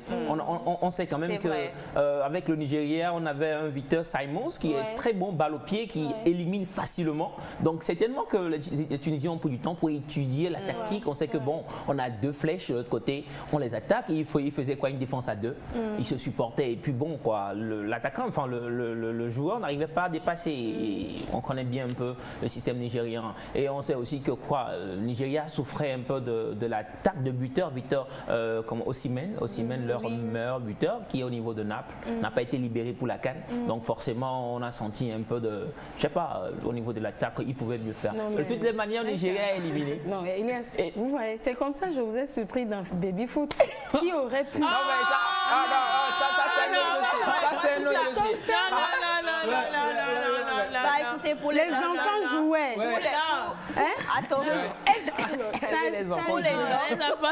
On sait quand même qu'avec le Nigeria, on avait un Victor Simons qui est très bon balle au pied, qui élimine facilement. Donc certainement que les Tunisiens ont pris du temps pour étudier la tactique. On sait que bon, on a deux flèches de l'autre côté, on les attaque. Et il faisait quoi, une défense à deux. Ils se supportaient et puis bon quoi, l'attaquant, enfin le joueur n'arrivait pas à dépasser. Et on connaît bien un peu le système nigérien. Et on sait aussi que le Nigeria souffrait un peu de l'attaque de buteur. Victor comme Osimhen, leur meilleur buteur qui est au niveau de Naples, n'a pas été libéré pour la CAN. Donc forcément, on a senti un peu de, je sais pas, au niveau de l'attaque, il pouvait mieux faire. De toutes les manières, le Nigeria est éliminé. Non, Elias, vous voyez, c'est comme ça que je vous ai surpris dans Baby Foot. Qui aurait pu... Non, mais ça c'est un autre dossier. Bah écoutez, pour les enfants jouaient. Attention. Les enfants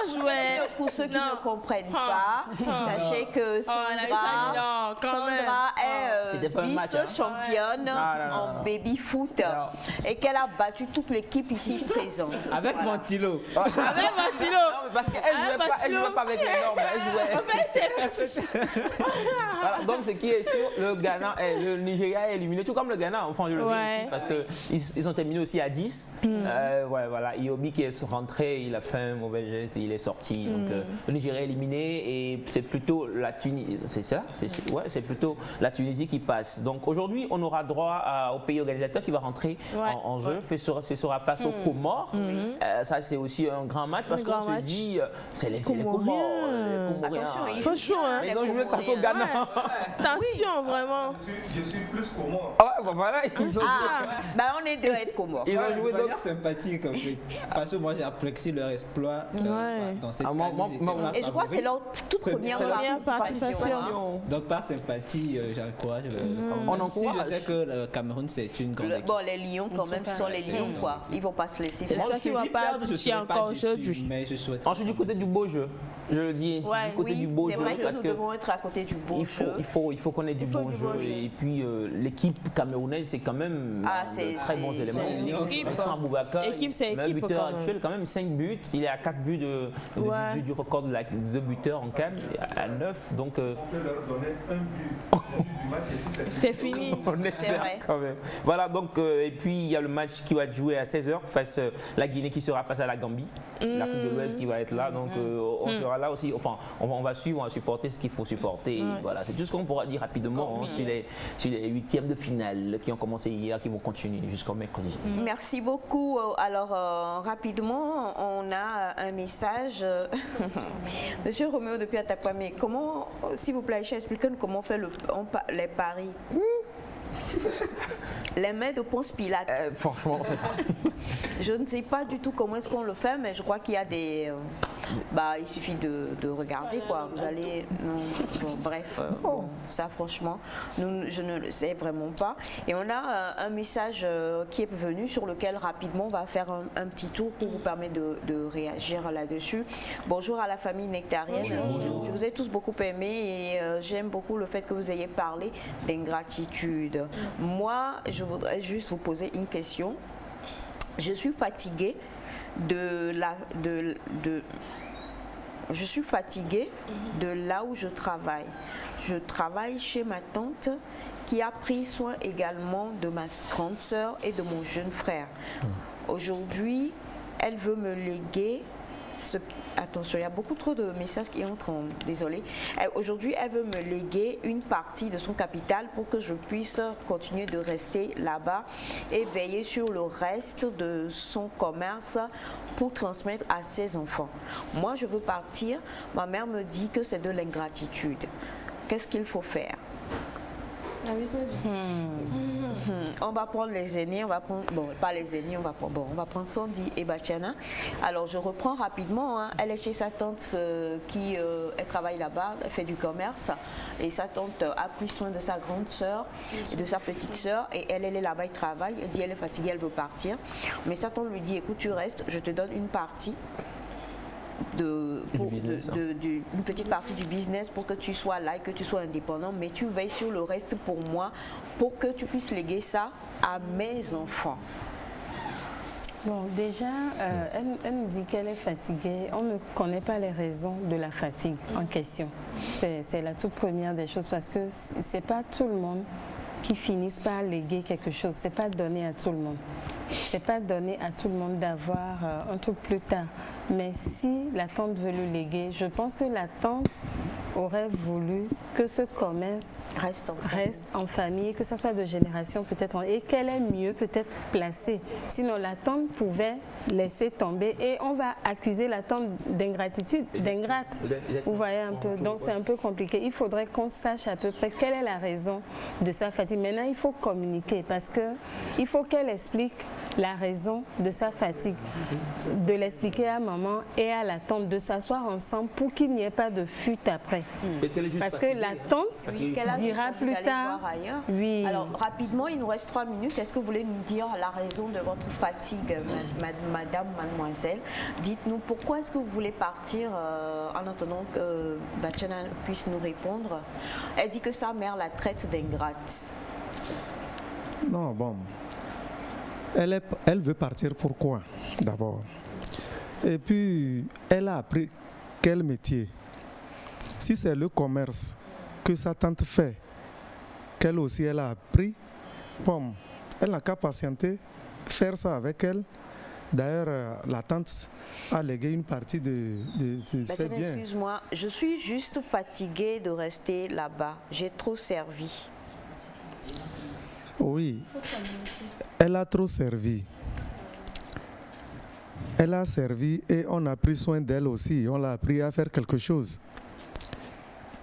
jouaient. Pour ceux qui ne comprennent pas, sachez que Sandra est vice-championne en baby foot et qu'elle a battu toute l'équipe ici présente. Avec Ventilo. Avec Ventilo. Parce qu'elle ne jouait pas avec les normes, elle jouait. Voilà, donc ce qui est sûr, le Nigeria est éliminé, tout comme le Ghana, enfin je le dis aussi, parce qu'ils ont terminé aussi à 10. Voilà, Iobi qui est rentré, il a fait un mauvais geste, il est sorti. Donc le Nigeria est éliminé et c'est plutôt la Tunisie, c'est ça? C'est plutôt la Tunisie qui passe. Donc aujourd'hui, on aura droit au pays organisateur qui va rentrer en jeu. Ce sera face aux Comores. Ça, c'est aussi un grand match parce qu'on se dit, c'est les Comores. Attention, faut chaud, hein. Ils ont joué face au Ghana. Attention, vraiment. Je suis plus Comores. Voilà, ils ont on est deux à être Comores. Ils ont joué de manière sympathique en fait. Parce que moi j'ai apprécié leur exploit dans cette et je crois que c'est leur toute première participation. Donc par sympathie, j'encourage. Si je sais que le Cameroun c'est une grande équipe. Bon, les Lions quand même sont les Lions quoi. Ils vont pas se laisser faire. J'espère qu'ils vont pas toucher encore aujourd'hui. Mais je souhaite. Non, je suis du côté du beau jeu. Je le dis ici, Ouais, du côté du beau c'est jeu. vrai que Parce nous que devons être à côté du beau jeu. il faut qu'on ait du bon jeu. Et puis, l'équipe camerounaise, c'est quand même de très bons éléments. c'est une équipe. Vincent Aboubakar, Équipe, c'est meilleur équipe, buteur quand même. actuel, quand même 5 buts. Il est à 4 buts Ouais. du record de buteurs en CAN, à 9. Donc, On peut leur donner un but du match et puis C'est fini. on espère vrai. quand même. Voilà, donc, et puis il y a le match qui va être joué à 16h face la Guinée qui sera face à la Gambie, l'Afrique de l'Ouest qui va être là. Donc, on sera là aussi. Enfin, on va suivre, on va supporter ce qu'il faut supporter. Et voilà, c'est tout ce qu'on pourra dire rapidement sur les huitièmes de finale qui ont commencé hier, qui vont continuer jusqu'au mercredi. Merci beaucoup. Alors, rapidement, on a un message. Monsieur Roméo depuis Atakwame, comment, s'il vous plaît, Aïcha, expliquez-nous comment on fait les paris. Les mains de Ponce Pilate. Franchement, c'est Je ne sais pas du tout comment est-ce qu'on le fait, mais je crois qu'il y a des... il suffit de regarder, quoi. Vous allez... Non, bon, bref, bon, ça, franchement, je ne le sais vraiment pas. Et on a un message qui est venu sur lequel, rapidement, on va faire un petit tour pour vous permettre de réagir là-dessus. Bonjour à la famille nectarienne. Je vous ai tous beaucoup aimé et j'aime beaucoup le fait que vous ayez parlé d'ingratitude. Moi, je voudrais juste vous poser une question. Je suis fatiguée je suis fatiguée de là où je travaille. Je travaille chez ma tante qui a pris soin également de ma grande sœur et de mon jeune frère. Aujourd'hui, elle veut me léguer attention, il y a beaucoup trop de messages qui entrent. Désolée. Aujourd'hui, elle veut me léguer une partie de son capital pour que je puisse continuer de rester là-bas et veiller sur le reste de son commerce pour transmettre à ses enfants. Moi, je veux partir. Ma mère me dit que c'est de l'ingratitude. Qu'est-ce qu'il faut faire? On va prendre les aînés, on va prendre, bon, pas les aînés, on va prendre Sandy et Batiana. Alors je reprends rapidement, hein. Elle est chez sa tante elle travaille là-bas, elle fait du commerce et sa tante a pris soin de sa grande sœur et de sa petite sœur et elle est là-bas, elle travaille, elle dit elle est fatiguée, elle veut partir. Mais sa tante lui dit écoute tu restes, je te donne une partie. Une petite partie du business pour que tu sois là et que tu sois indépendant, mais tu veilles sur le reste pour moi pour que tu puisses léguer ça à mes enfants. Bon, déjà, elle nous dit qu'elle est fatiguée. On ne connaît pas les raisons de la fatigue en question. C'est la toute première des choses parce que c'est pas tout le monde qui finissent par léguer quelque chose. C'est pas donné à tout le monde. C'est pas donné à tout le monde d'avoir un truc plus tard. Mais si la tante veut le léguer, je pense que la tante aurait voulu que ce commerce reste en famille, que ça soit de génération peut-être, et qu'elle est mieux peut-être placée. Sinon, la tante pouvait laisser tomber et on va accuser la tante d'ingratitude, d'ingrate. Vous voyez un peu, donc c'est un peu compliqué. Il faudrait qu'on sache à peu près quelle est la raison de sa fatigue. Maintenant, il faut communiquer parce qu'il faut qu'elle explique la raison de sa fatigue, de l'expliquer à maman et à la tante, de s'asseoir ensemble pour qu'il n'y ait pas de fuite après. Parce que la tante dira plus tard. Oui. Alors rapidement, il nous reste 3 minutes. Est-ce que vous voulez nous dire la raison de votre fatigue, madame, mademoiselle? Dites-nous pourquoi est-ce que vous voulez partir en attendant que Batiana puisse nous répondre. Elle dit que sa mère la traite d'ingrate. Non, bon. Elle veut partir pourquoi, d'abord? Et puis, elle a appris quel métier? Si c'est le commerce que sa tante fait, qu'elle aussi elle a appris, bon, elle n'a qu'à patienter, faire ça avec elle. D'ailleurs, la tante a légué une partie de ses biens. Excuse-moi, je suis juste fatiguée de rester là-bas. J'ai trop servi. Oui, elle a trop servi. Elle a servi et on a pris soin d'elle aussi. On l'a appris à faire quelque chose.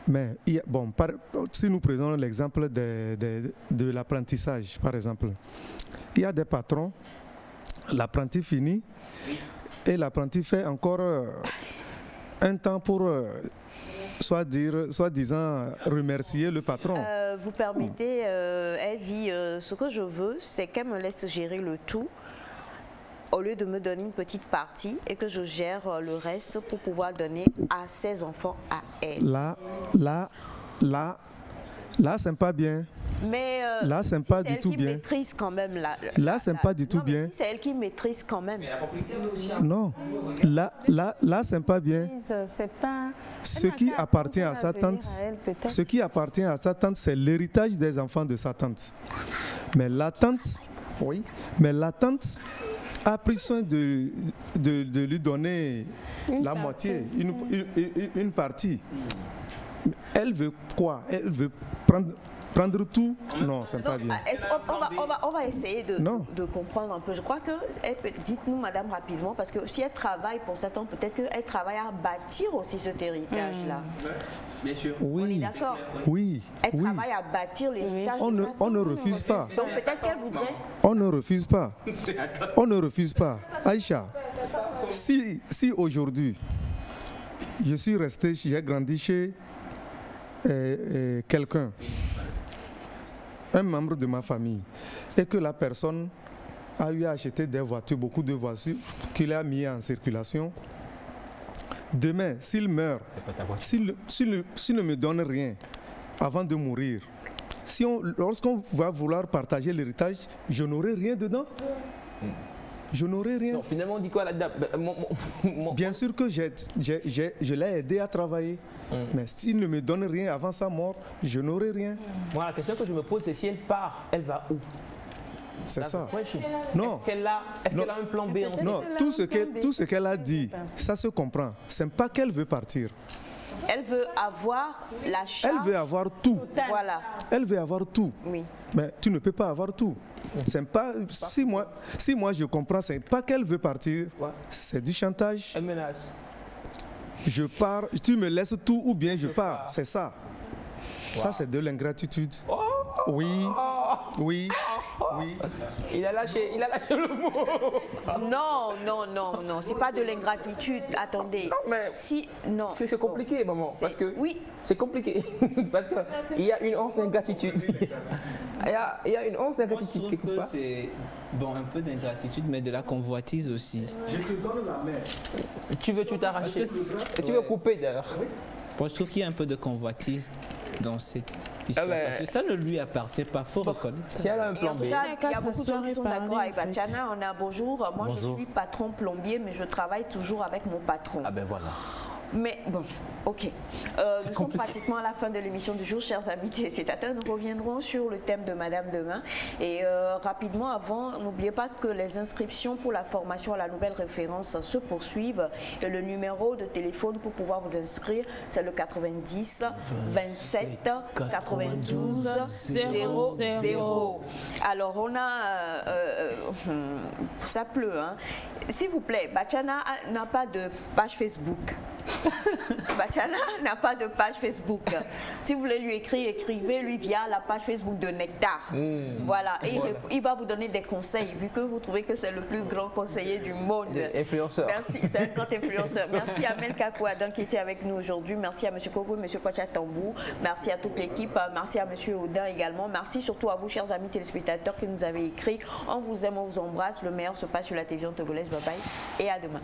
Mais, bon, si nous prenons l'exemple de l'apprentissage, par exemple, il y a des patrons, l'apprenti finit et l'apprenti fait encore un temps pour soi-disant remercier le patron. Vous permettez, elle dit, ce que je veux, c'est qu'elle me laisse gérer le tout. au lieu de me donner une petite partie et que je gère le reste pour pouvoir donner à ses enfants à elle. Là, c'est pas bien. Mais là, c'est pas du tout bien. Maîtrise quand même là, c'est pas du tout bien. Si c'est elle qui maîtrise quand même. Non, là, c'est pas bien. Ce qui appartient à sa tante, c'est l'héritage des enfants de sa tante. Mais la tante, a pris soin de lui donner la moitié, une partie. Elle veut quoi? Elle veut prendre tout? Non, c'est pas bien. On va essayer de comprendre un peu. Je crois que, dites-nous madame rapidement, parce que si elle travaille pour sa tante, peut-être qu'elle travaille à bâtir aussi cet héritage-là. Bien sûr. Oui. On est d'accord? Oui. Elle travaille à bâtir l'héritage. On ne refuse pas. Donc peut-être qu'elle voudrait... On ne refuse pas. On ne refuse pas. Aïcha, si aujourd'hui, je suis resté, j'ai grandi chez quelqu'un, un membre de ma famille, et que la personne a eu à acheter des voitures, beaucoup de voitures qu'il a mis en circulation. Demain, s'il meurt, s'il ne me donne rien avant de mourir, lorsqu'on va vouloir partager l'héritage, je n'aurai rien dedans. Je n'aurai rien. Non, finalement, on dit quoi là-dedans? Bien sûr que je l'ai aidé à travailler. Mais s'il ne me donne rien avant sa mort, je n'aurai rien. Moi, la question que je me pose, c'est si elle part, elle va où? C'est ça. Non. Est-ce qu'elle a un plan B en Non, tout ce qu'elle a dit, ça se comprend. Ce n'est pas qu'elle veut partir. Elle veut avoir la charge. Elle veut avoir tout. Voilà. Elle veut avoir tout. Oui. Mais tu ne peux pas avoir tout. C'est pas, si moi je comprends, c'est pas qu'elle veut partir, c'est du chantage. Elle menace. Je pars, tu me laisses tout ou bien je pars, c'est ça. Ça c'est de l'ingratitude. Oui. Il a lâché le mot. Non, c'est pas de l'ingratitude. Attendez. Non, mais c'est compliqué, maman. Parce que c'est compliqué. Parce qu'il y a une once d'ingratitude. Il y a une once d'ingratitude quelque part. C'est un peu d'ingratitude, mais de la convoitise aussi. Je te donne la main. Tu veux tout arracher. Et tu veux couper d'ailleurs. Moi, je trouve qu'il y a un peu de convoitise dans cette histoire. Parce que ça ne lui appartient pas, il faut reconnaître ça. Si elle a un plan B. Il y a beaucoup de gens qui sont d'accord avec Bachana. On a bonjour. Moi, je suis patron plombier, mais je travaille toujours avec mon patron. Ah ben voilà. Mais bon, ok. Nous sommes pratiquement à la fin de l'émission du jour, chers amis téléspectateurs. Nous reviendrons sur le thème de Madame demain. Et rapidement avant, n'oubliez pas que les inscriptions pour la formation à la nouvelle référence se poursuivent. Et le numéro de téléphone pour pouvoir vous inscrire, c'est le 90 27 92 00. Alors on a... ça pleut, hein. S'il vous plaît, Bachana n'a pas de page Facebook. Bachana n'a pas de page Facebook. Si vous voulez lui écrire, écrivez-lui via la page Facebook de Nectar. Voilà. Et il va vous donner des conseils, vu que vous trouvez que c'est le plus grand conseiller du monde. Influenceur. Merci, c'est un grand influenceur. Merci à Mel Kakouadan qui était avec nous aujourd'hui. Merci à M. Koko et M. Kwacha Tambou. Merci à toute l'équipe. Merci à M. Audin également. Merci surtout à vous, chers amis téléspectateurs, qui nous avez écrit. On vous aime, on vous embrasse. Le meilleur se passe sur la télévision togolaise. Bye bye et à demain.